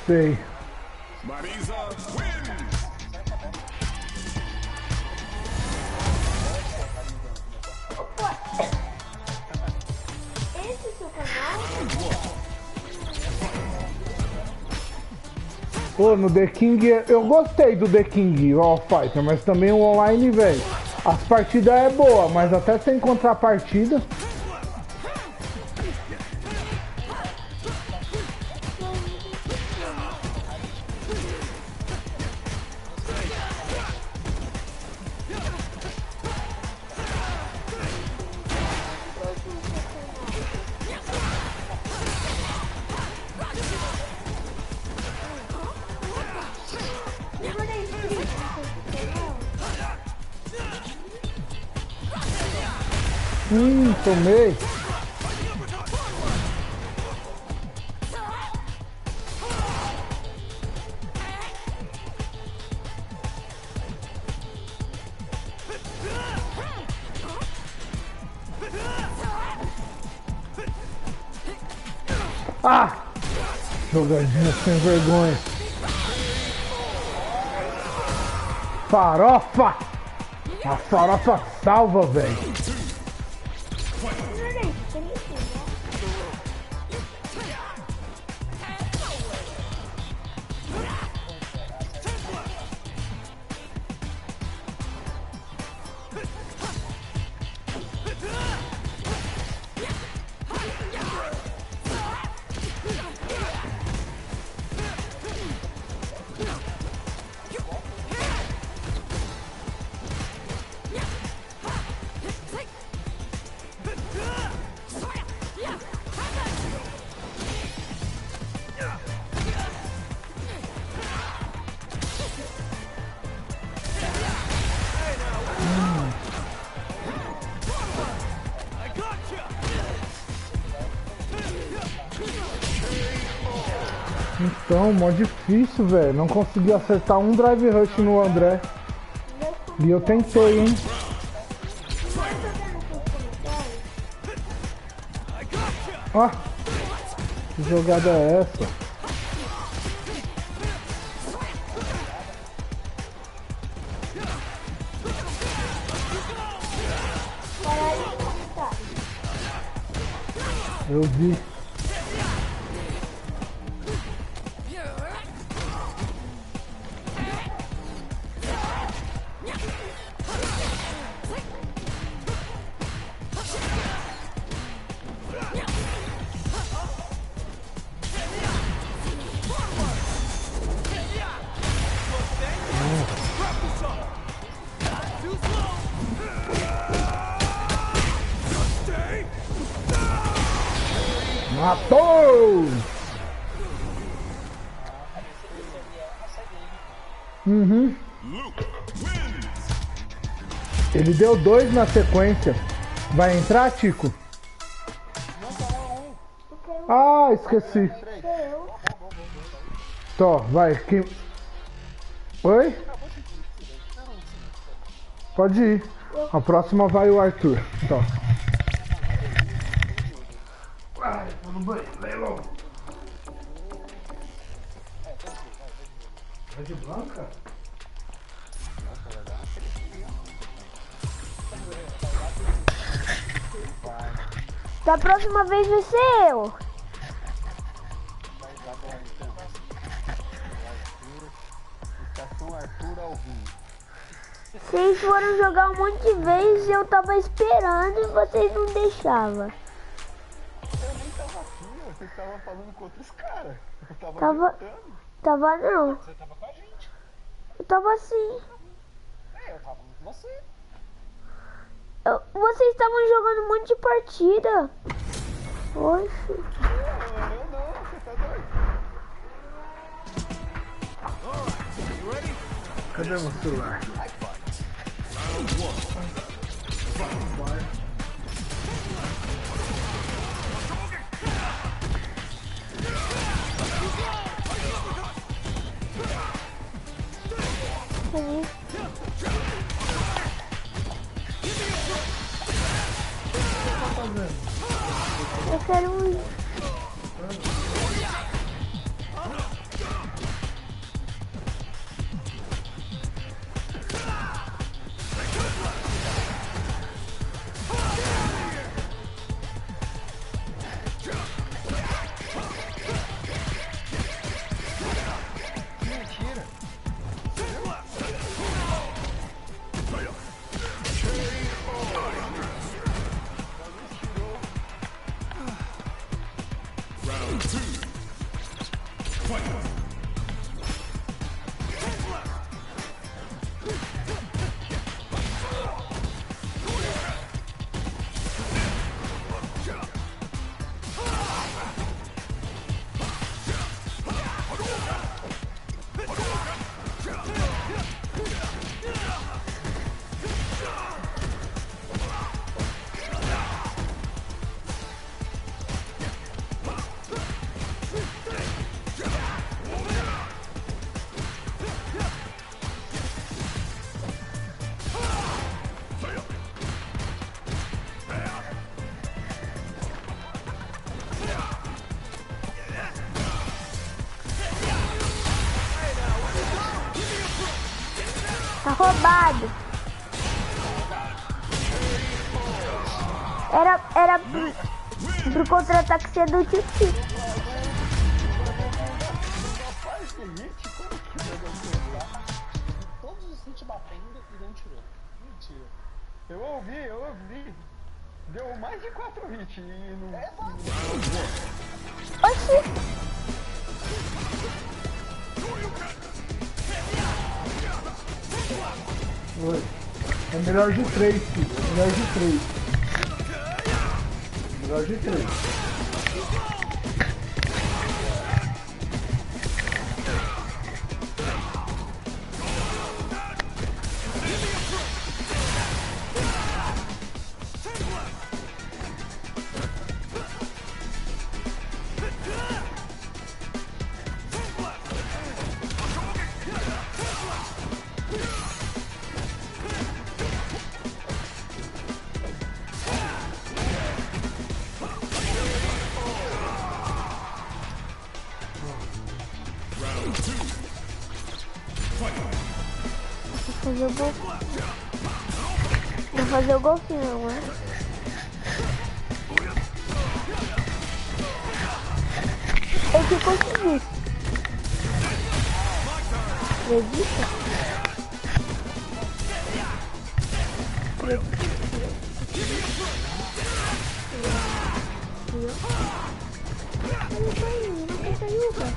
Sei. Marisa wins. Esse é o seu canal? Pô, no The King, eu gostei do The King of Fighter, mas também o online, velho. As partidas é boa, mas até você encontrar partida. Tomei. Ah! Jogadinha sem vergonha. Farofa! A farofa salva, velho. Então, mó difícil, velho. Não consegui acertar um drive rush no André. E eu tentei, hein. Ó, que jogada é essa? Eu vi. Matou! Uhum. Ele deu 2 na sequência. Vai entrar, Tico? Ah, esqueci. Tó, vai. Quem... Oi? Pode ir. A próxima vai o Arthur. Tó. Ai, tô no banheiro, vem logo. É de Blanca? Da próxima vez vai ser eu. Vocês foram jogar um monte de vezes e eu tava esperando e vocês não deixavam. Eu nem tava aqui, você tava falando com outros caras. Eu tava Tava não. Você tava com a gente. Eu tava assim. Eu tava com você. Vocês estavam jogando um monte de partida. Oxe. Eu não, você tá doido. Cadê meu celular? Eu quero ir. Tá roubado. Era pro contra-ataque ser do Titi. Todos os hits batendo e não tirou. Mentira. Eu ouvi. Deu mais de 4 hits e não... Oxi. Oi. É melhor de 3, filho. Melhor de 3. Melhor de 3. Fazer o gol. Vou fazer o golfinho, né? Eu que consegui. Acredita? Não caiu, cara.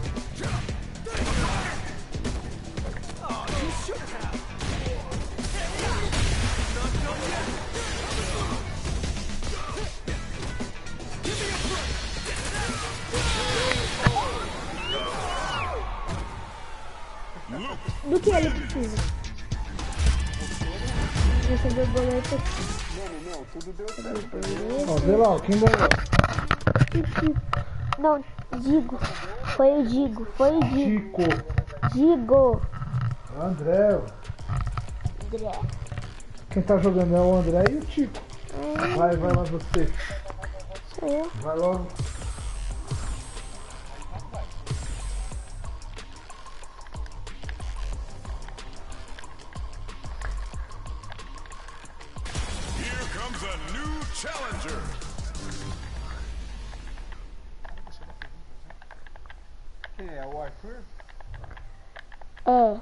Do que ele precisa? Recebeu o boleto aqui. Não, tudo deu certo. Ó, vê lá, quem ganhou? Não, Digo. Foi o Digo. Chico. Digo. André. André. Quem tá jogando é o André e o Chico. Vai lá você. Sou eu. Vai logo. Here comes a new challenger. Quem é? O Arthur? É.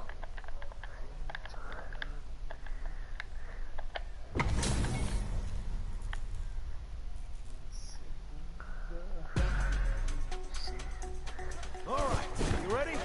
All right, you ready?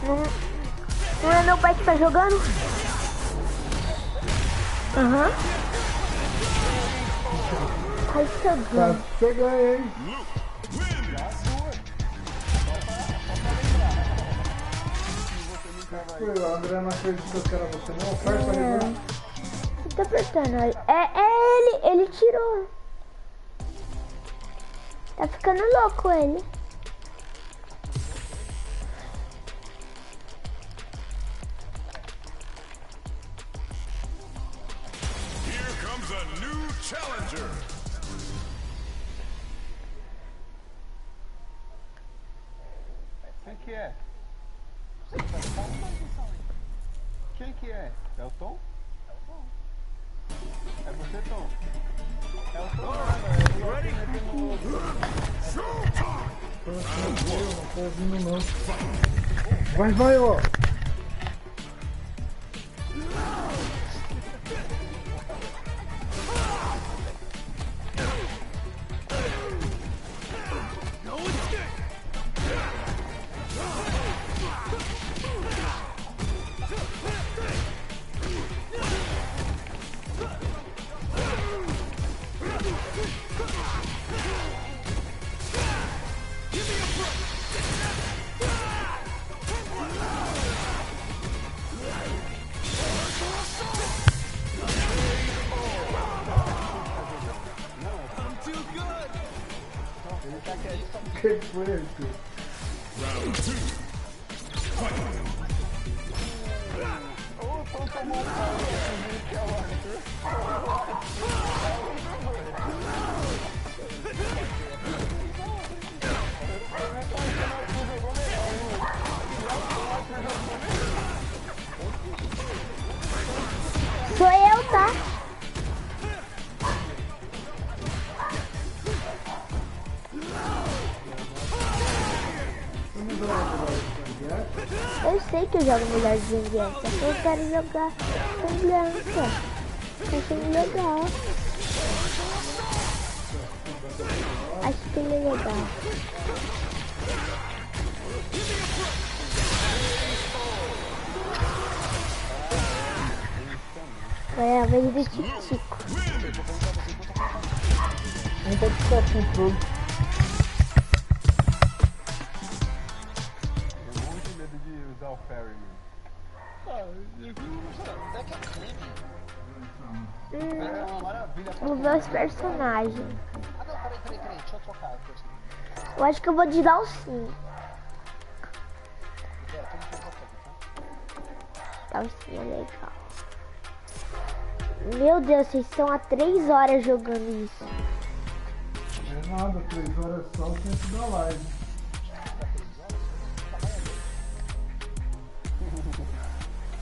Não é meu pai que tá jogando? Aham. Ai, jogando. Você ganha, hein? Foi, o André não acreditou que era você, não? Aperta ali, né? Tá apertando aí. É ele tirou. Tá ficando louco ele. Here comes a new challenger. Quem que é? Quem que é? É o Tom? É você, Tom? É o Tom, Não tô ouvindo, não. Vai, ó. Que foi, Arthur? Round 2. o Tom tomou um pau que é o Arthur. Sou eu, tá? Eu sei que eu jogo melhor de Zangief, só que eu quero jogar com Blanca. Tá sendo legal. Acho que ele é legal. É a vez do Tico-Tico. Não pode ficar com o controle. Eu morro de medo de usar o Ferry, mano. Será que é crime? É uma maravilha. Vou ver os personagens. Ah não, peraí, deixa eu trocar aqui. Eu acho que eu vou de dar o sim. Dar o sim é legal. Meu Deus, vocês estão há 3 horas jogando isso. Não é nada, 3 horas só o tempo da live.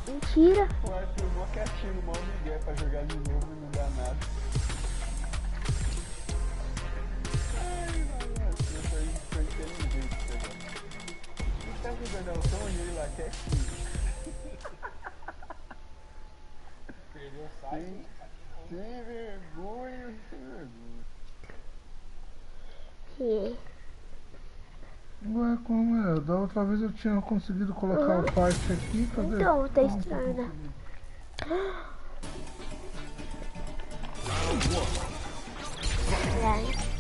Mentira. O Arthur mó quietinho, mó migué pra jogar de novo e não dá nada. Ai, Arthur, foi inteligente, cara. Você tá jogando o Tom e ele lá quietinho. Perdeu o site. Sem vergonha, sem vergonha. É. Ué, como é? Da outra vez eu tinha conseguido colocar o parte aqui, cadê? Então, tá estranho, né? É.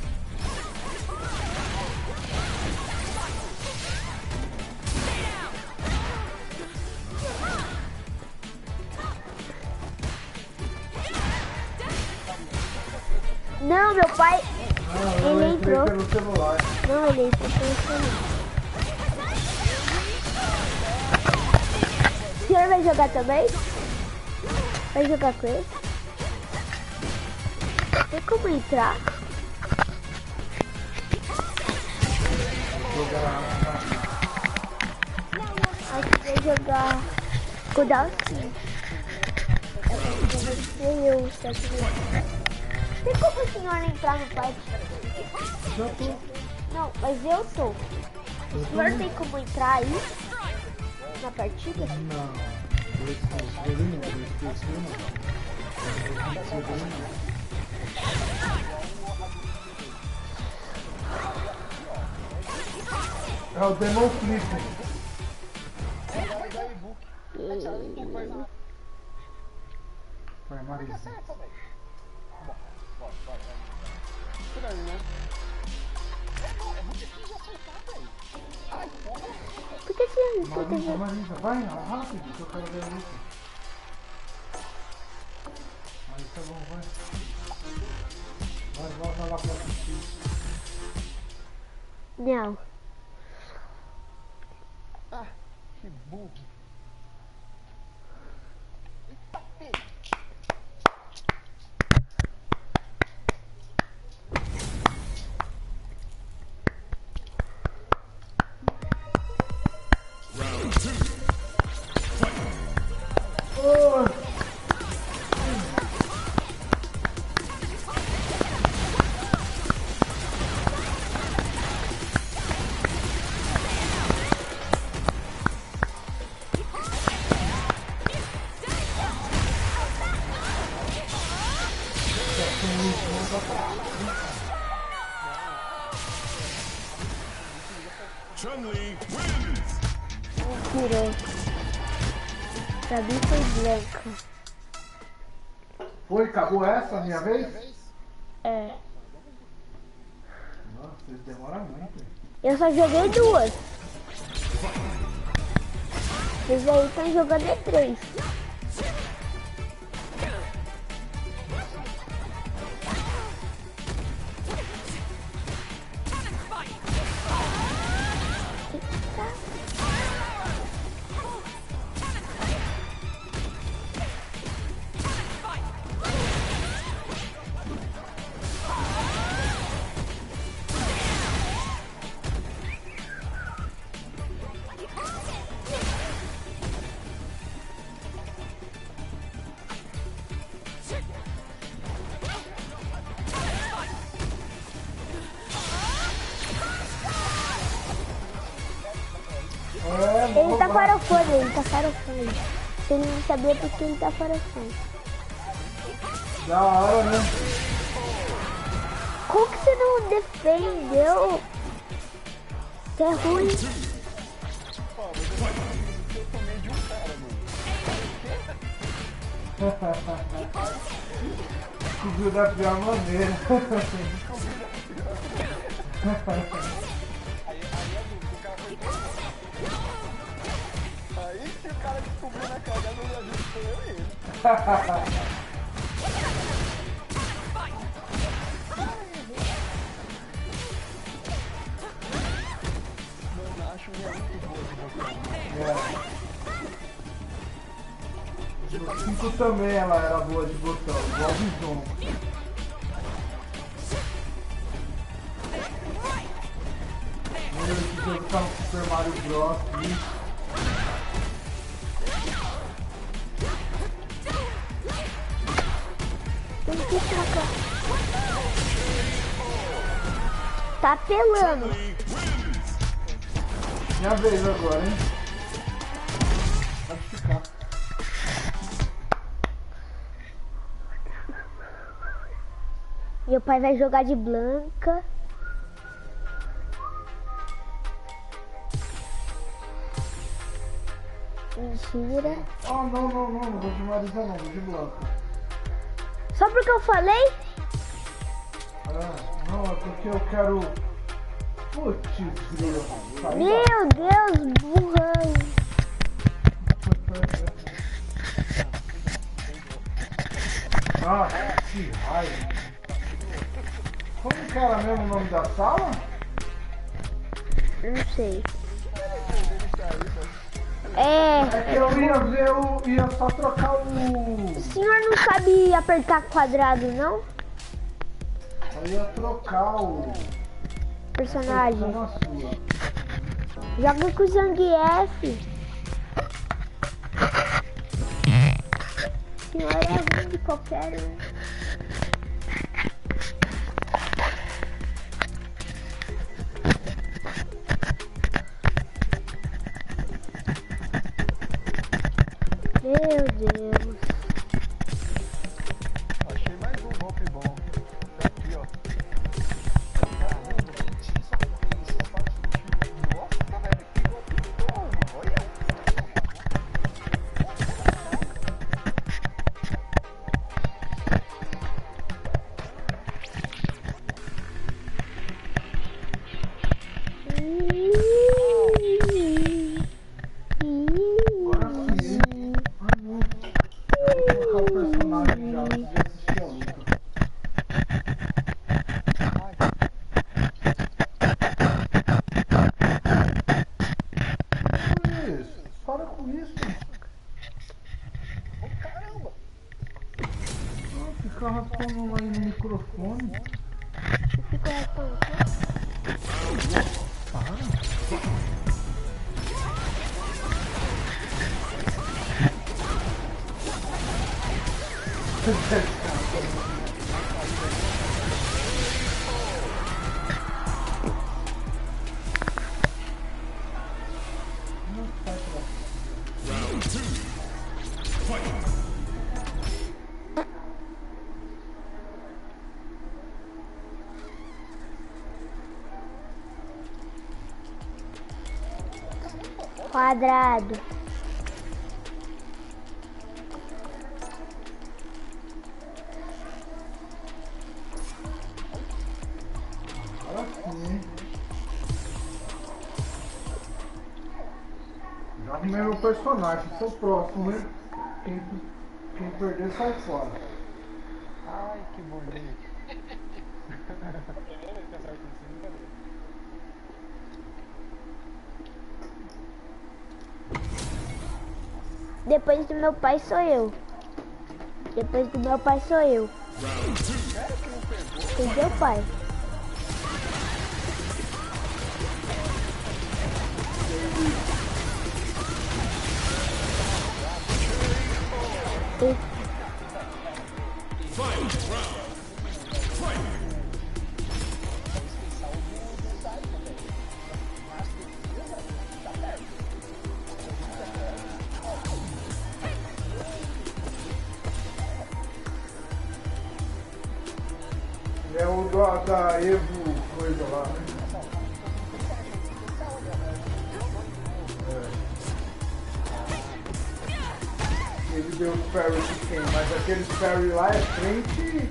Não, meu pai, ele entrou. Pelo celular. Não, ele entrou pelo celular. O senhor vai jogar também? Vai jogar com ele? Tem como entrar? Acho que vai jogar com o Dalcinho. Eu, só que... Tem como o senhor entrar no parque? Já tô. Não, mas eu tô. O senhor tem como entrar aí? Na partida? Não. Ele não. É o Demon Flip. Vai, Marisa. Acerta, velho. Bora. Por aí, né? É muito difícil de acertar, velho. Ai, porra. Por que você não tá Marisa, vendo? Marisa, vai, rápido, que eu quero ver a luta. Aí tá bom, vai. Vai, volta lá pra assistir. Não. Ah, que bug. Eita, pega. Round 2. Oh. Chun-Li wins. Mentira. Pra mim foi branca. Foi, acabou essa, minha vez? É. Nossa, vocês demoram muito. Eu só joguei 2. Vocês aí estão jogando 3. Ele tá farofando, ele tá farofando. Se ele não sabia porque ele tá farofando. Da hora, né? Como que você não defendeu? Você é ruim. Eu tomei de um cara, mano. Fugiu da pior maneira. Aí se o cara descobriu na cagada, eu já vi que foi eu e ele. Mano, acho que é muito boa de botão. No 5 também ela era boa de botão, igual o Bison. Esse jogo tá no Super Mario Bros. Tem que trocar. Tá apelando. Minha vez agora, hein? Pode ficar. Meu pai vai jogar de Blanca. Mentira. Oh, não vou de Marisa não, vou de Blanca. Só porque eu falei? Ah, não, é porque eu quero... Putz, grilo. Meu Deus, burrão. Nossa, que raiva. Como que era mesmo o nome da sala? Não sei. É que eu ia ver, eu ia só trocar o... O senhor não sabe apertar quadrado, não? Eu ia trocar o... Personagem. Na sua. Joga com o Zangief. O senhor é ruim de qualquer um. Meu Deus. Achei mais um golpe bom. Aqui, ó. Caramba, nossa, velho, que golpe bom, olha. para com isso. Oh, caramba! Ah, fica raspando aí no microfone. Fico raspando. Round 2. Fight. Quadrado. Agora sim. Já arrumei meu personagem, sou o próximo, né? Quem perder sai fora. Ai, que bonito. Primeira vez que acerto isso, nunca vi. Depois do meu pai sou eu. Depois do meu pai sou eu. Entendeu, pai? É o da Evo coisa lá, né? Ele deu o parry de quem? Mas aquele parry lá é frente.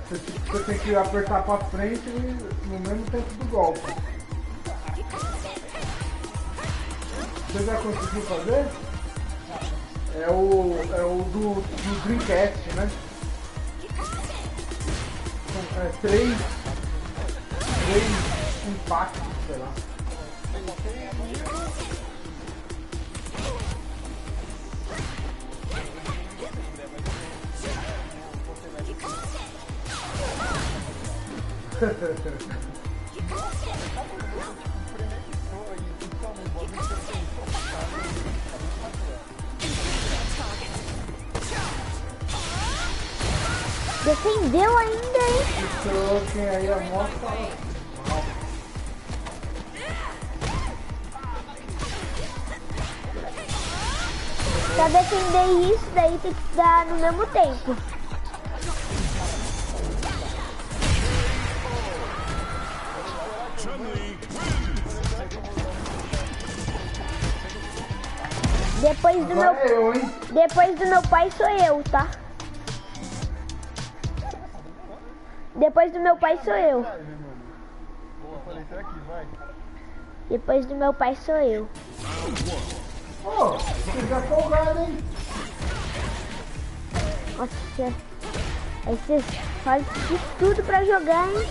Você tem que apertar pra frente no mesmo tempo do golpe. Você já conseguiu fazer? É o do Dreamcast, né? É, três impactos, sei lá. Defendeu ainda, hein? Quem aí a mostra. Pra defender isso, daí tem que dar no mesmo tempo. Depois do meu... Agora é eu, hein? Depois do meu pai sou eu, tá? Depois do meu pai sou eu. Vai, meu mano. Boa, falei, será que vai? Depois do meu pai sou eu. Ô, você já folgado, hein? Nossa. Aí vocês fazem de tudo pra jogar, hein?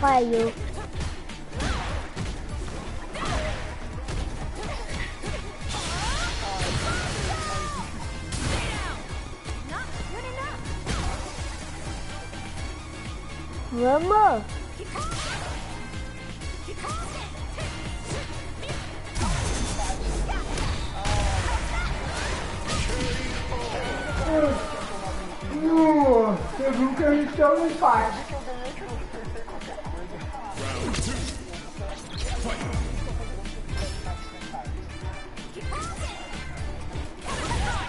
Falhou. Vamos! Você viu que a gente tem um empate.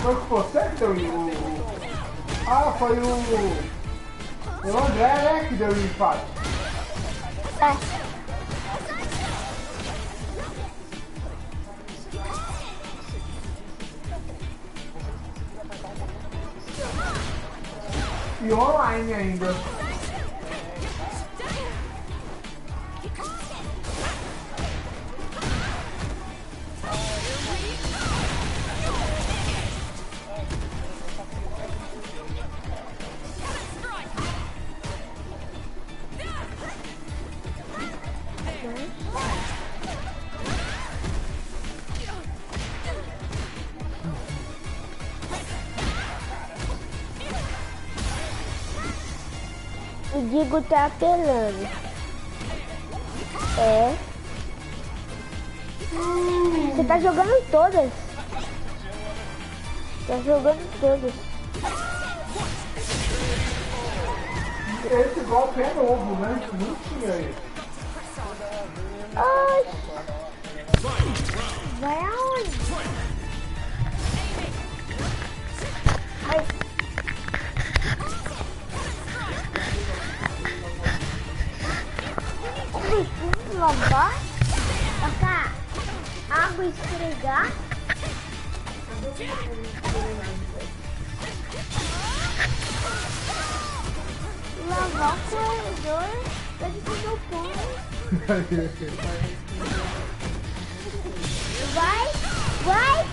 Foi você que deu o... Ah, foi o André, né, que deu o empate. É. E online ainda. O Digo tá apelando. É. Você tá jogando todas. Tá jogando todas. Esse golpe é novo, né? Não tinha aí. Ai. Vai aonde? Ai. Preciso lavar, tacar água e esfregar. Lavar o corredor pra fazer o pão. Vai, vai.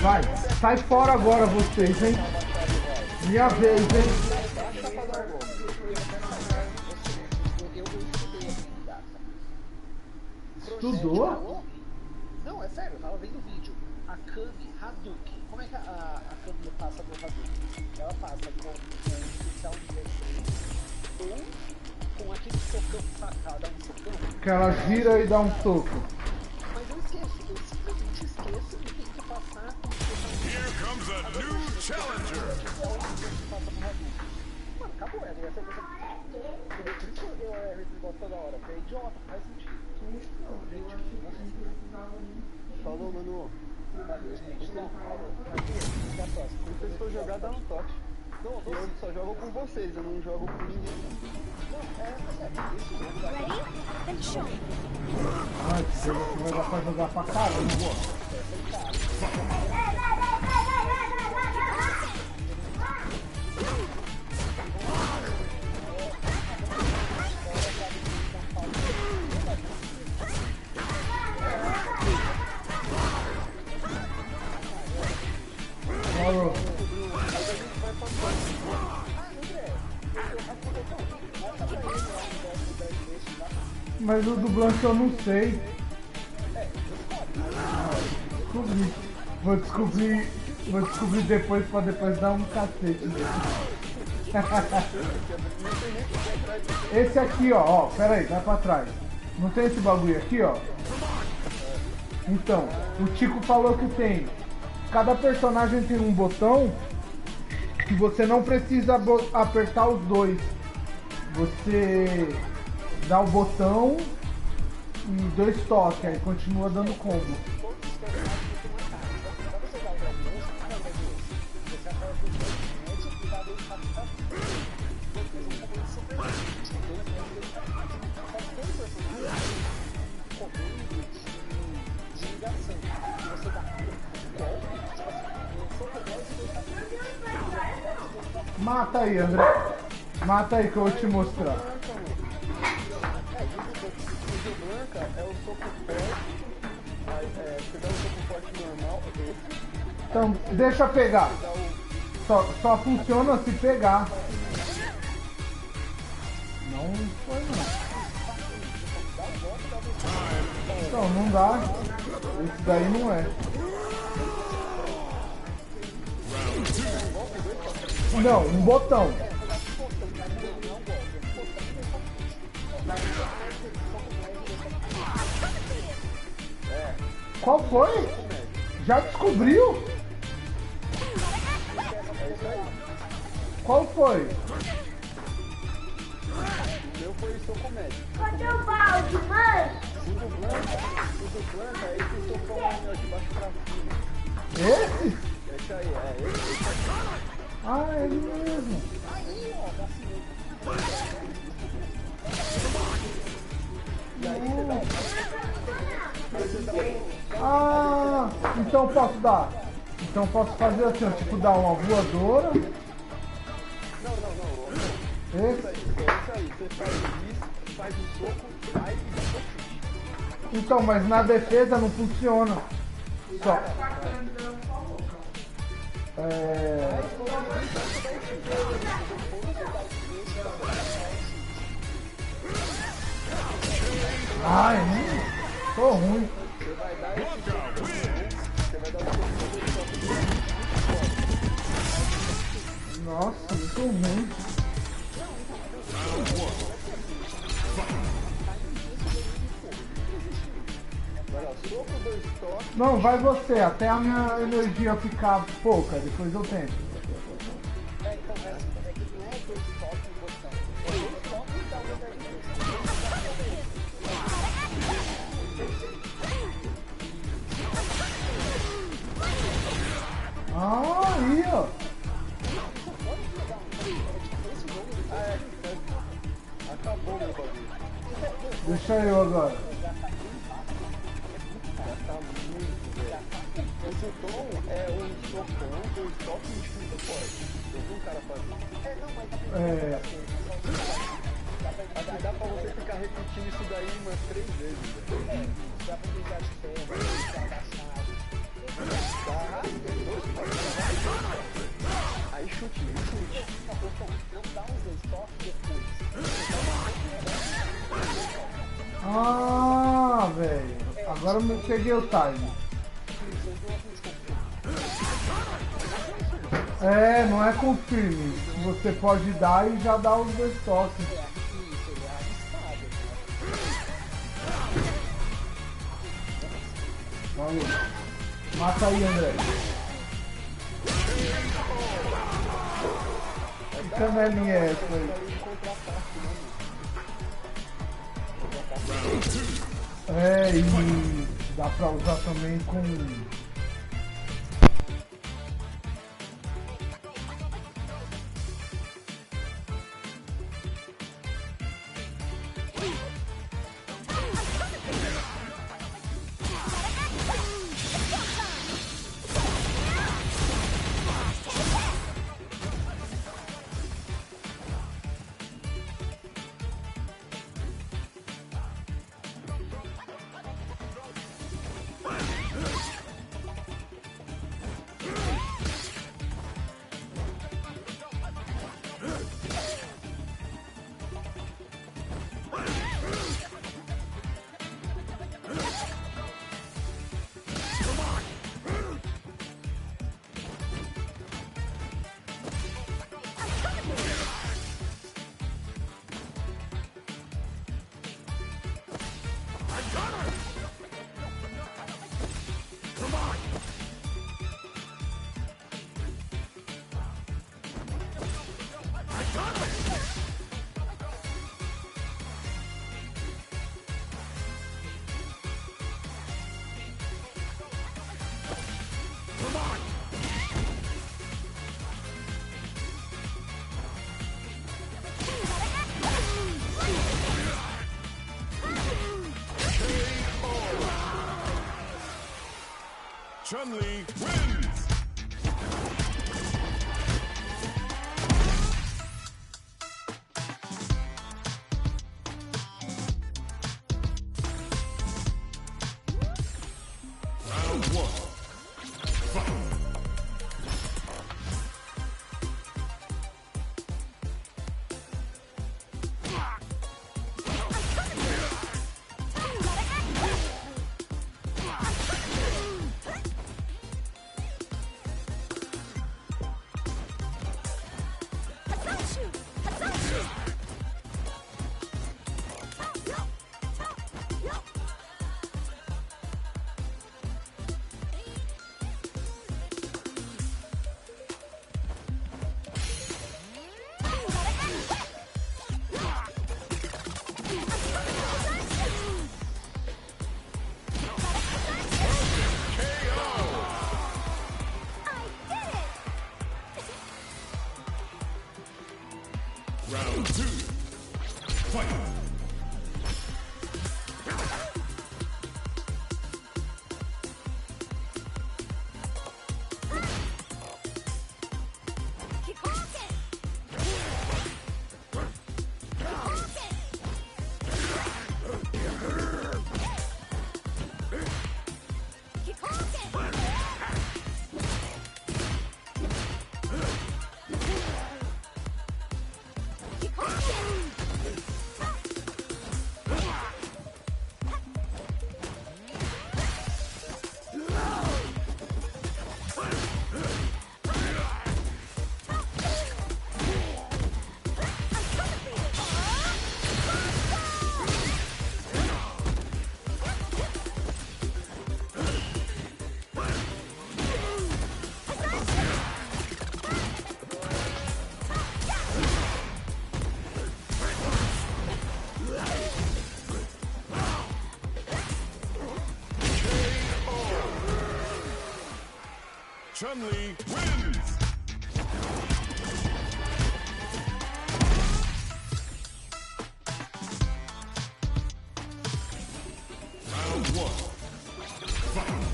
Vai, sai fora agora vocês, hein? Minha vez, hein? Estudou? Não, é sério, eu tava vendo o vídeo. A Kami Hadouken. Como é que a Kami passa do Hadouken? Ela passa com um especial nível 6 ou com aquele socão sacado, dá um socão. Que ela gira e dá um soco. Mas eu esqueço, eu simplesmente esqueço e tenho que passar com o especial nível 6. Here comes a new challenger. Mano, acabou, ela ia ser coisa. Por isso que eu erro esse negócio toda hora, porque é idiota, faz sentido. Falou, Manu. Valeu, gente. Não, falou. Até a próxima. Depois for jogar, dá um toque. Eu só jogo com vocês, eu não jogo com ninguém. Ready? Then show me. Ai, que você vai dar pra jogar pra caramba. Falou. Mas o do Blanco eu não sei. Descobri. Vou descobrir depois pra depois dar um cacete nele. Esse aqui, ó, pera aí, vai pra trás. Não tem esse bagulho aqui, ó? Então, o Tico falou que tem. Cada personagem tem um botão que você não precisa apertar os dois. Você dá o botão e 2 toques, aí continua dando combo. Mata aí, André. Mata aí que eu vou te mostrar. O Blanca é o soco forte. Você dá o soco forte normal. Então, deixa pegar. Só funciona se pegar. Não foi não. Então, não dá. Esse daí não é. Não, um botão. Qual foi? Já descobriu? Qual foi? O meu foi soco médio. Cadê o balde, mãe? O do Blanca é esse socão de baixo pra cima. Esse? Esse aí, esse. Ah, é ele mesmo. Ah, então posso dar. Então posso fazer assim, ó, tipo dar uma voadora. É isso aí, você faz isso, faz o soco, sai e dá soco. Então, mas na defesa não funciona. Só. Ai, tô ruim. Você vai dar você vai dar Nossa, eu tô ruim. Não, vai você, até a minha energia ficar pouca, depois eu tento. Ah, aí, ó. Acabou meu bagulho. Deixa eu agora. Esse tom é um socão com estoque de fita forte. Eu vi um cara fazer. Dá pra você ficar repetindo isso daí umas 3 vezes. Dá pra pegar de pé, agachado. Aí chute. Não dá uns estoques depois. Ah, velho. Agora eu peguei o time. É, não é confirme. Você pode dar e já dá os 2 toques. Valeu. Mata aí, André. Que canelinha é essa aí? É, e dá pra usar também com... Chun-Li wins! Round 1. Fight! Round 2. Fight! Chun-Li wins! Round one. Fight!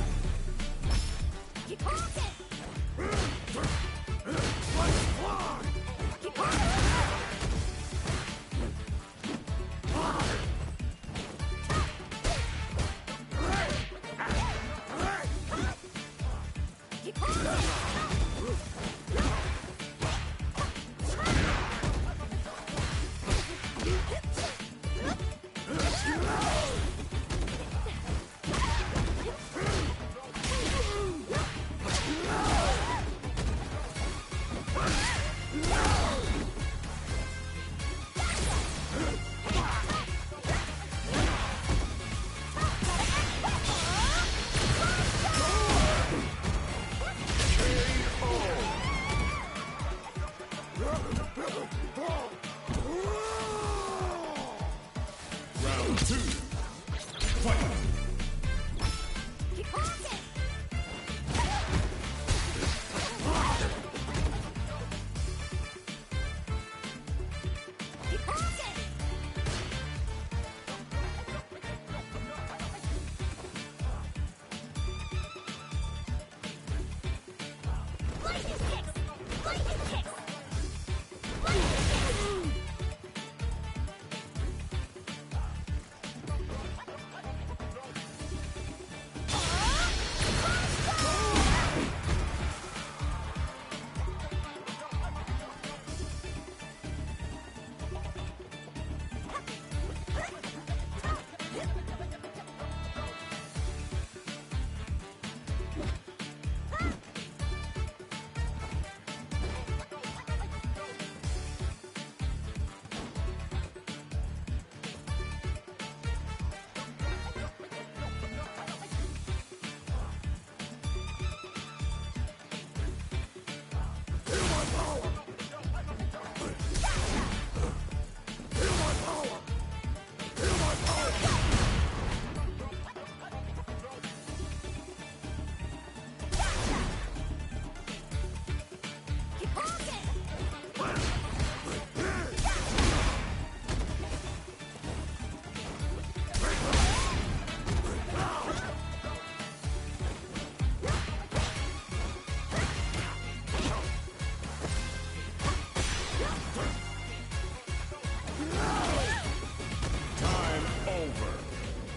Round two. Fight!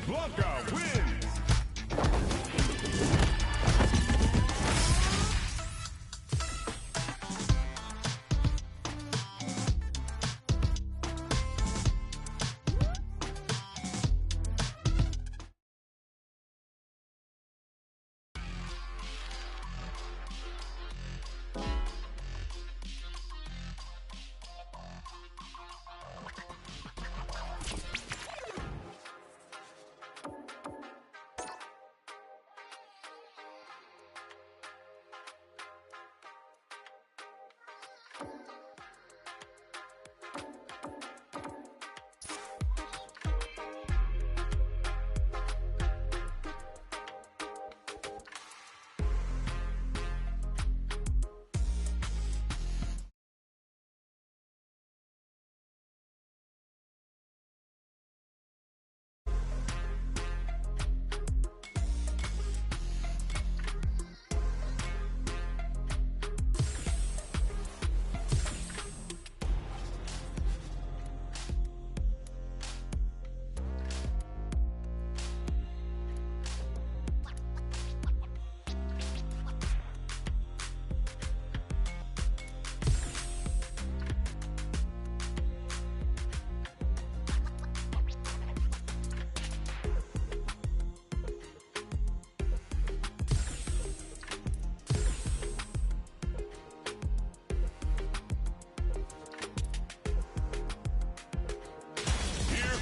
Blanca wins!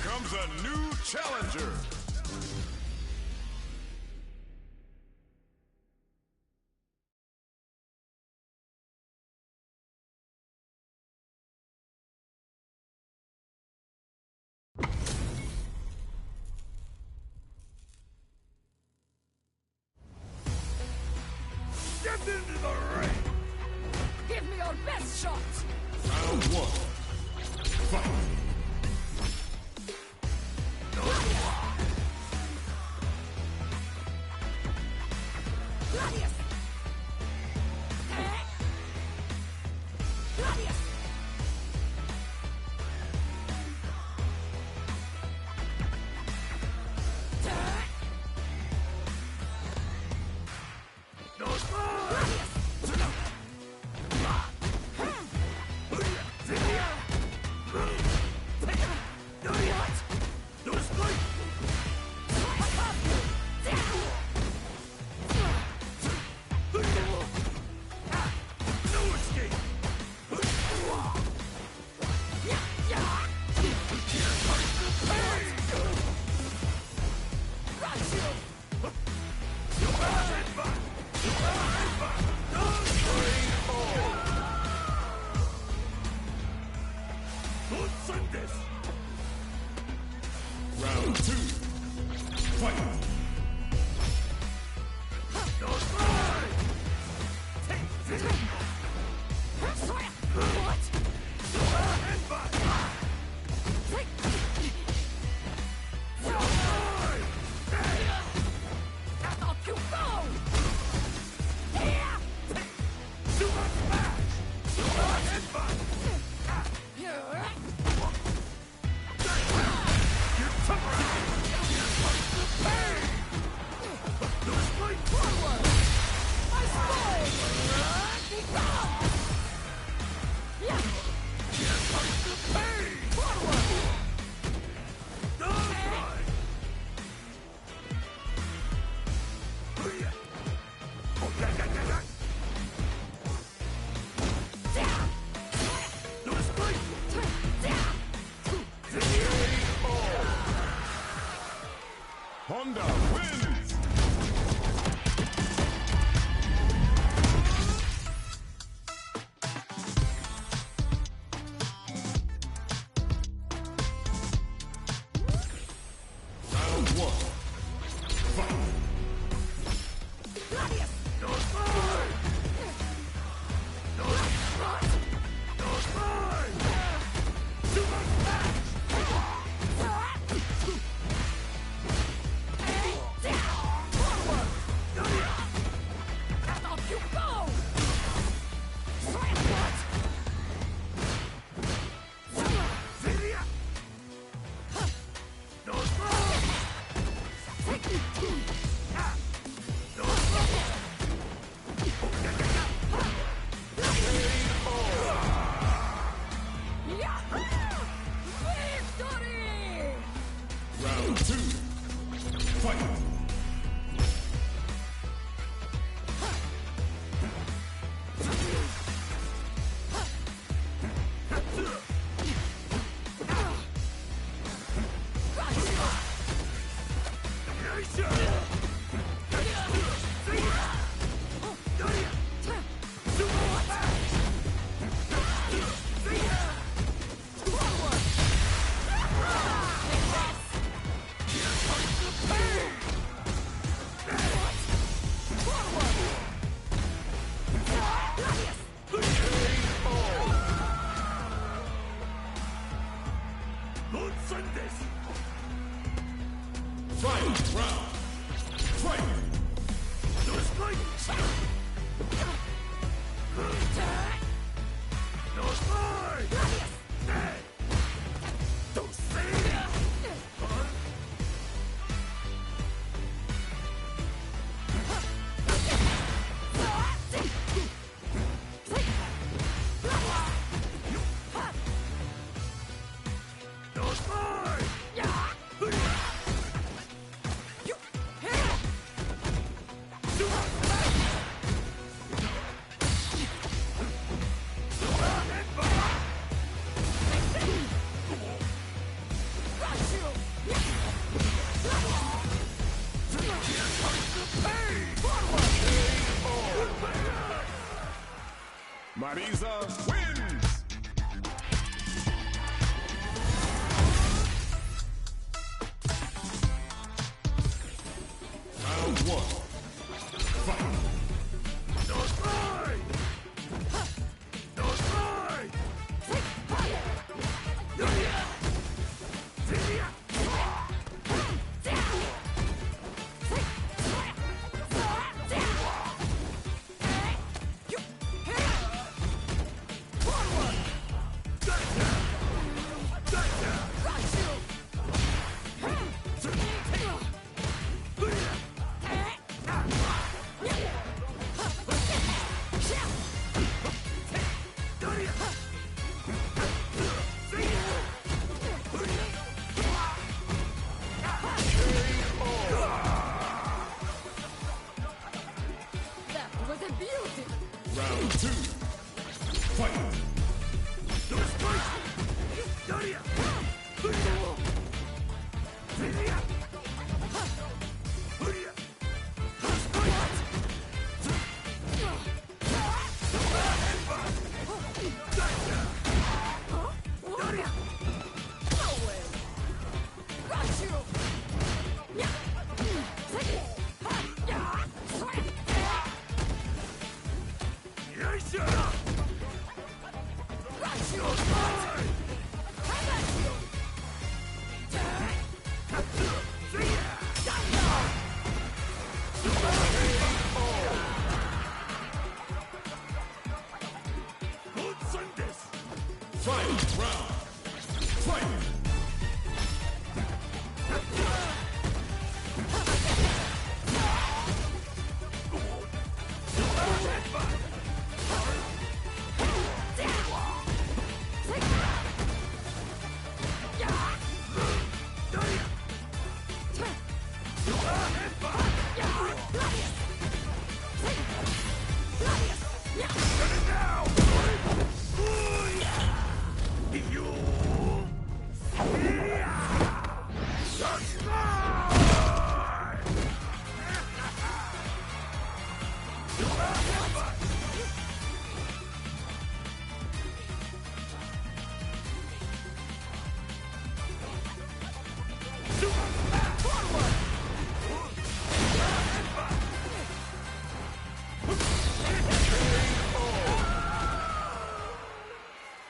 Comes a new challenger. Get into the Round one. Fight. Round two. Fight. Honda wins! Round one. Fight! Round two. Fight! Final round. Fight! Marisa wins! Round one. Fight!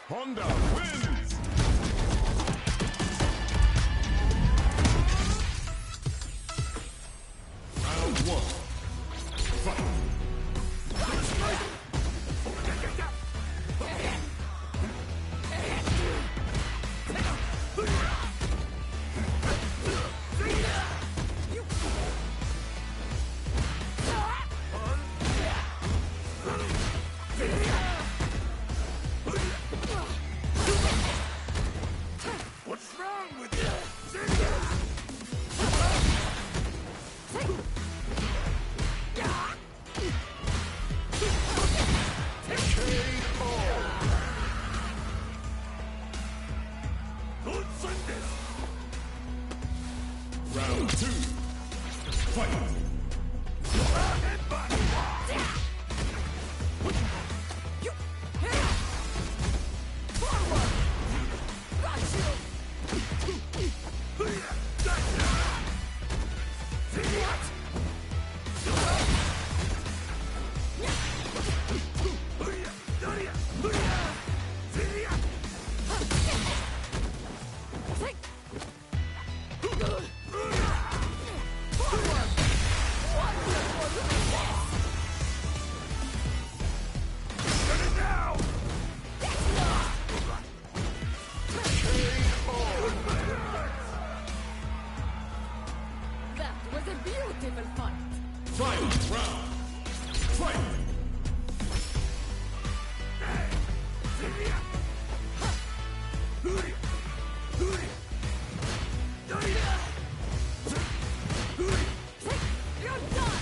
Honda wins! Round one. Fight! What's wrong with you? Round two. Fight! That was a beautiful fight. Final round. Fight! You're done.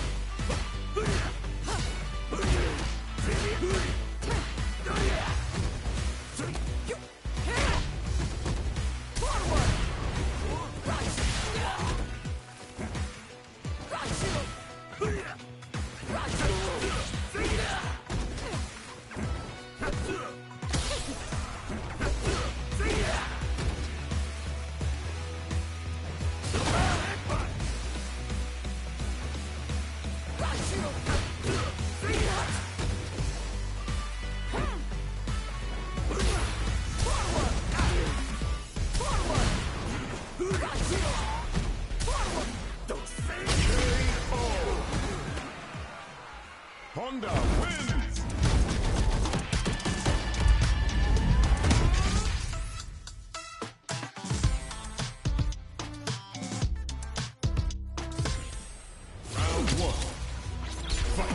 Honda wins! Round one. Fight!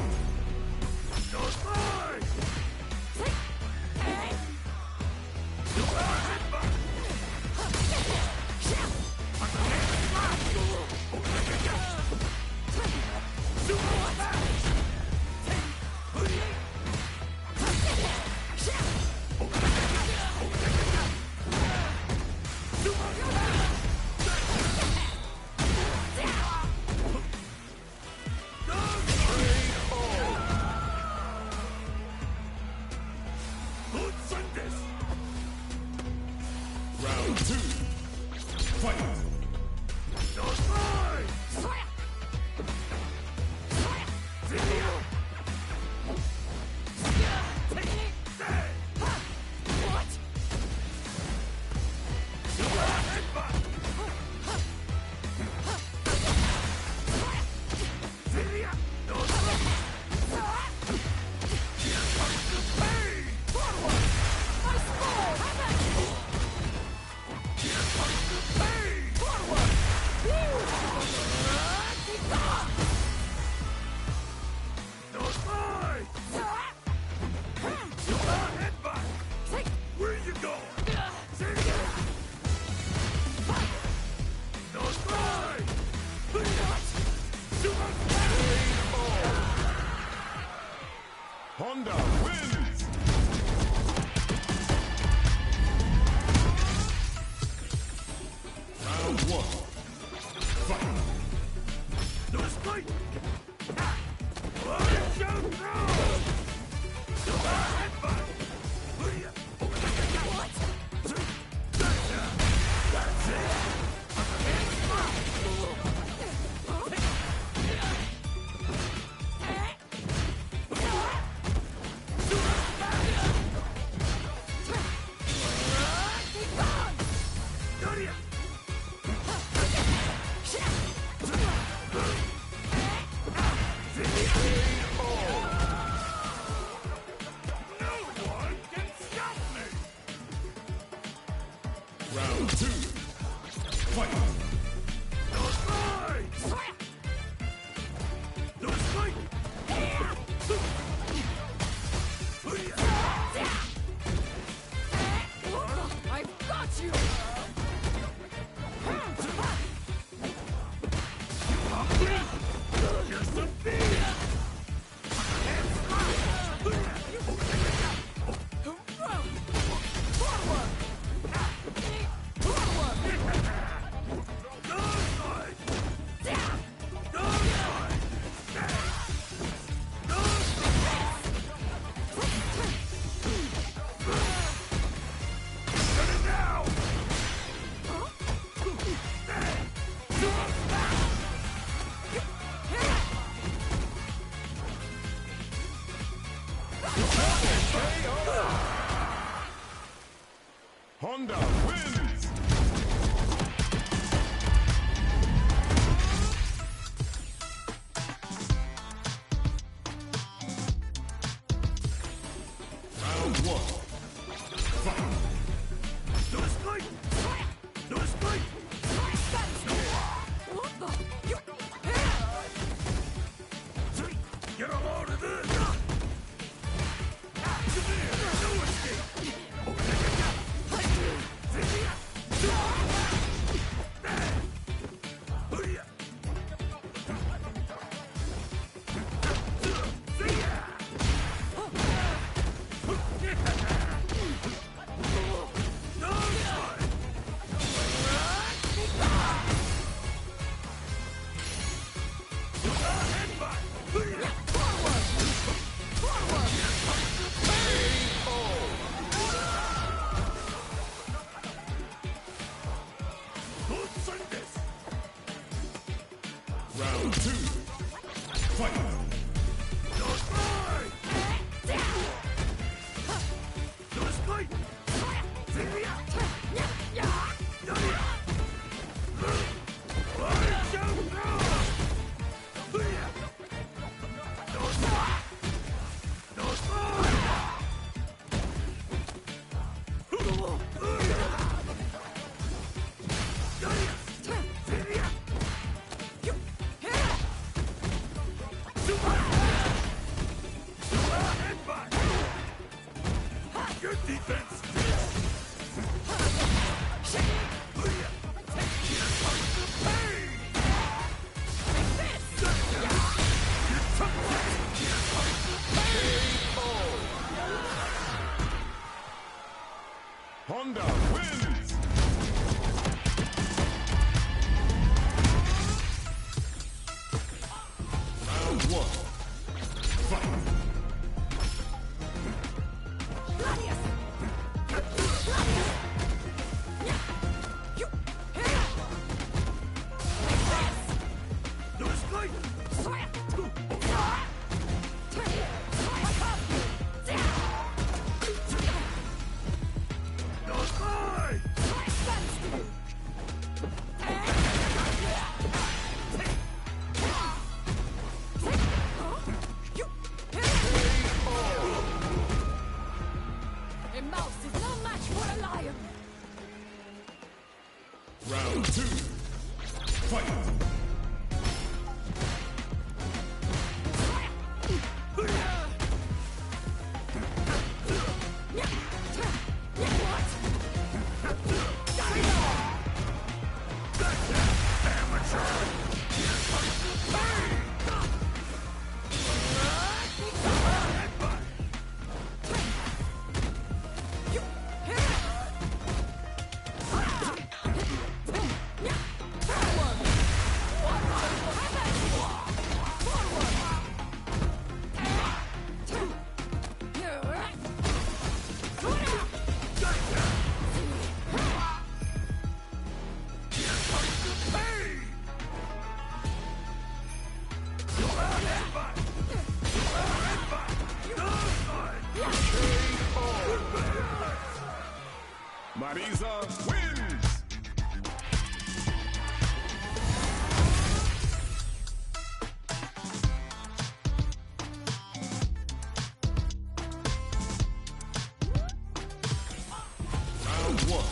Round two. Fight! Round 2. Fight. I've got you! Honda wins! Round 1. Fight! Get a load of this! No escape! Round 2. Fight! Good defense! Honda wins! Round 1. Fight! A mouse is no match for a lion! Round 2. Fight! Marisa wins! Round 1.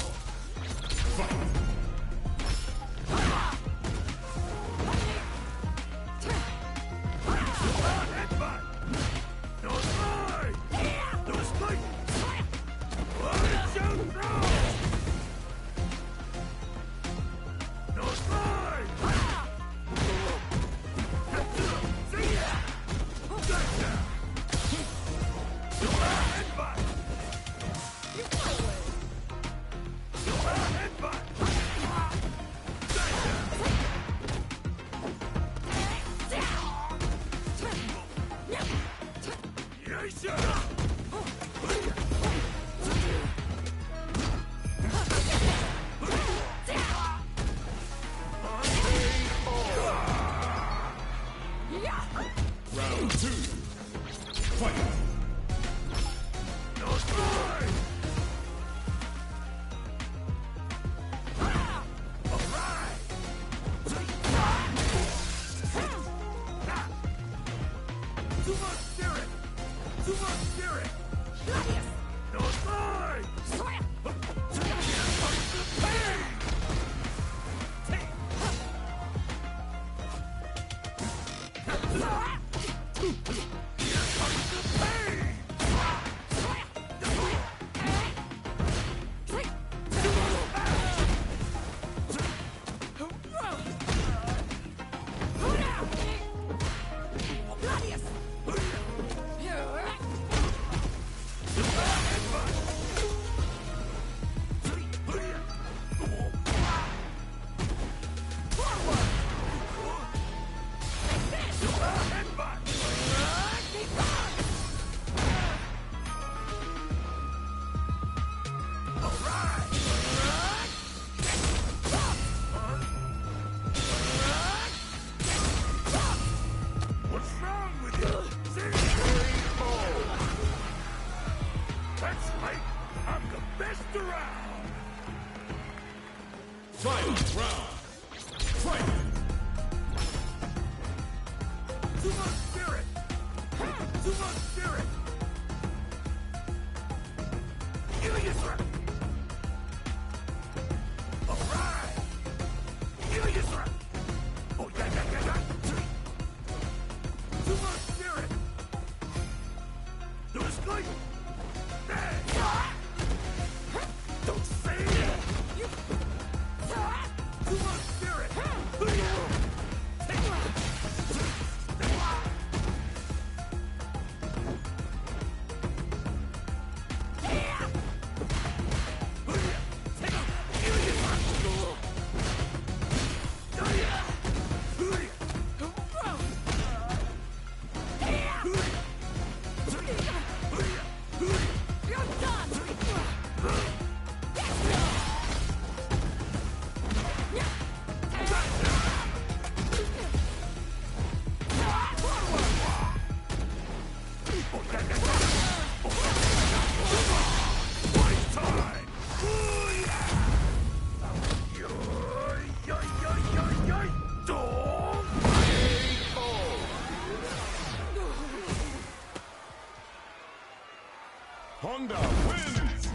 Honda wins!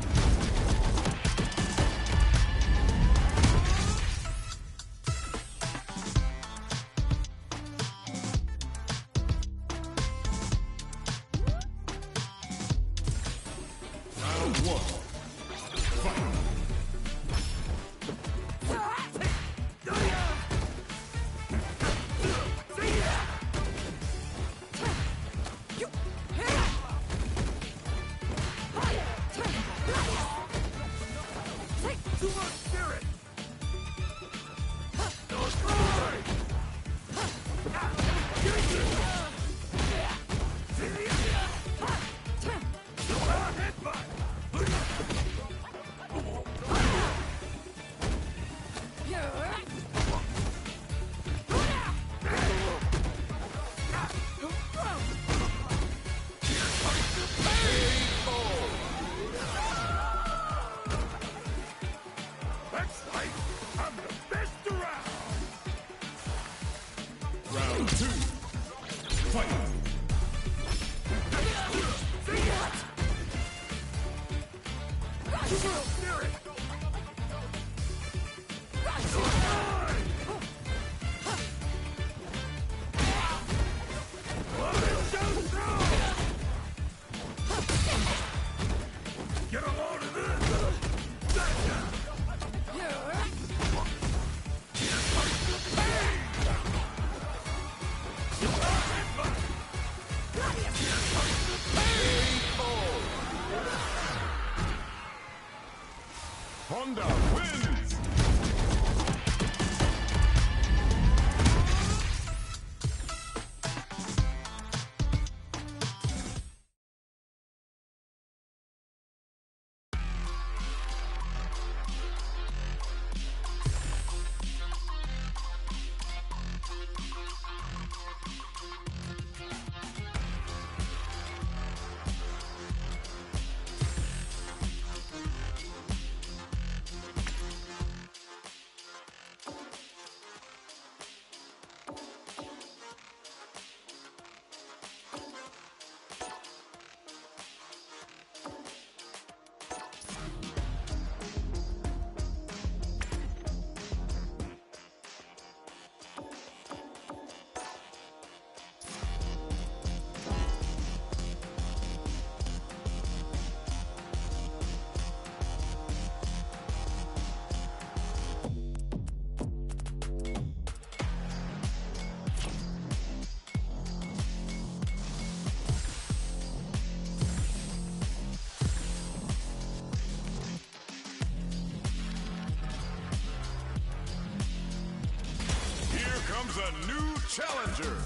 Round one. Fight! Let's Honda wins! Comes a new challenger.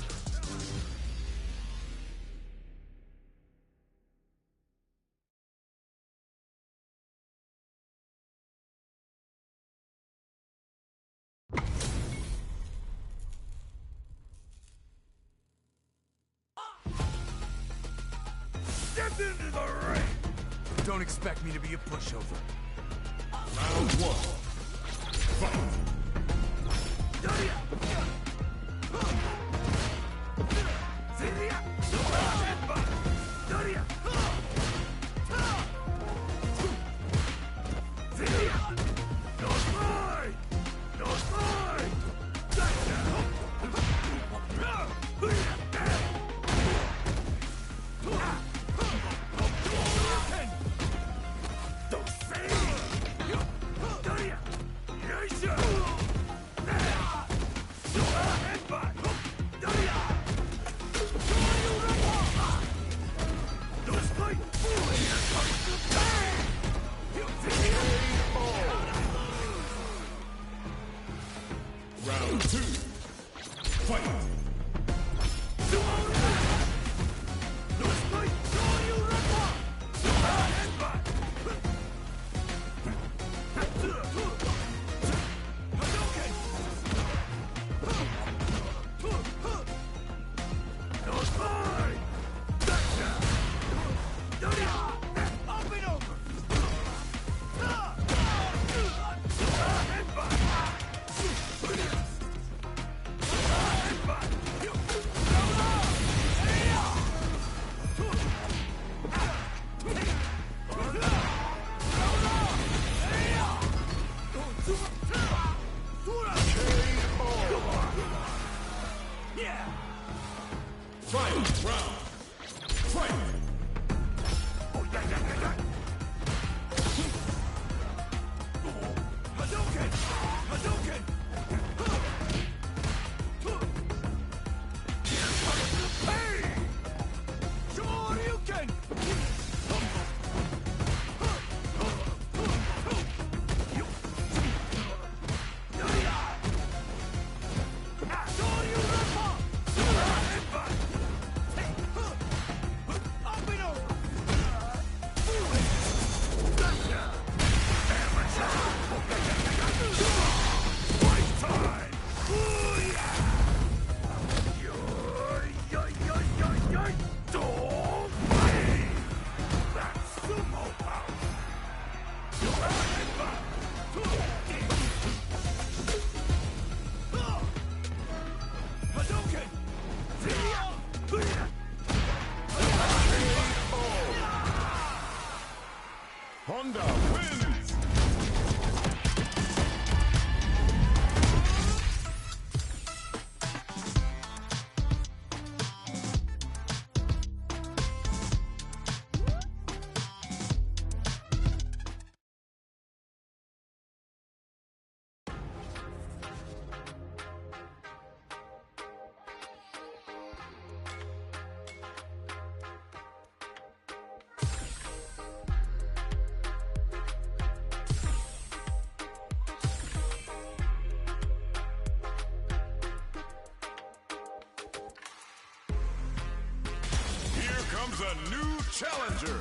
Step into the ring. Don't expect me to be a pushover. Round one. Fight. Round two. Fight. Headbutt! comes a new challenger.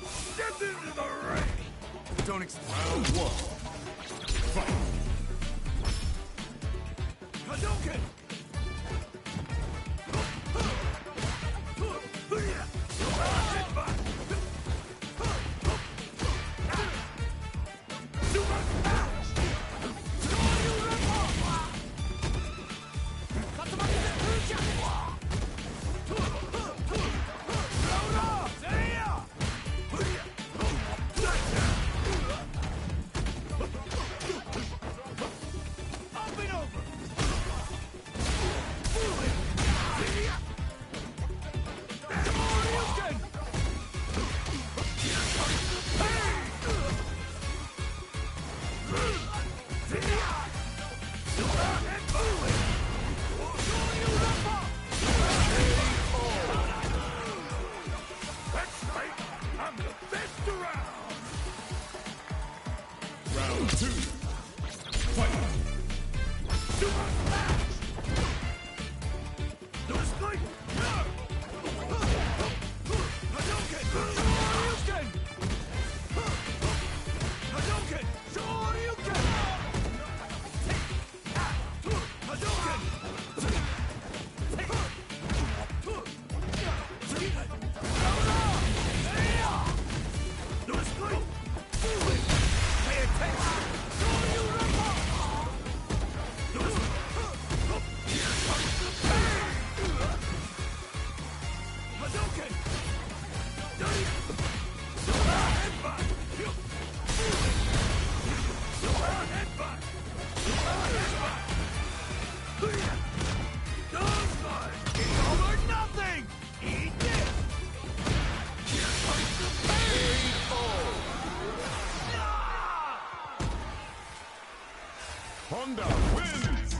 Step into the ring. Don't expect round one. Fight. Hadouken! Honda wins!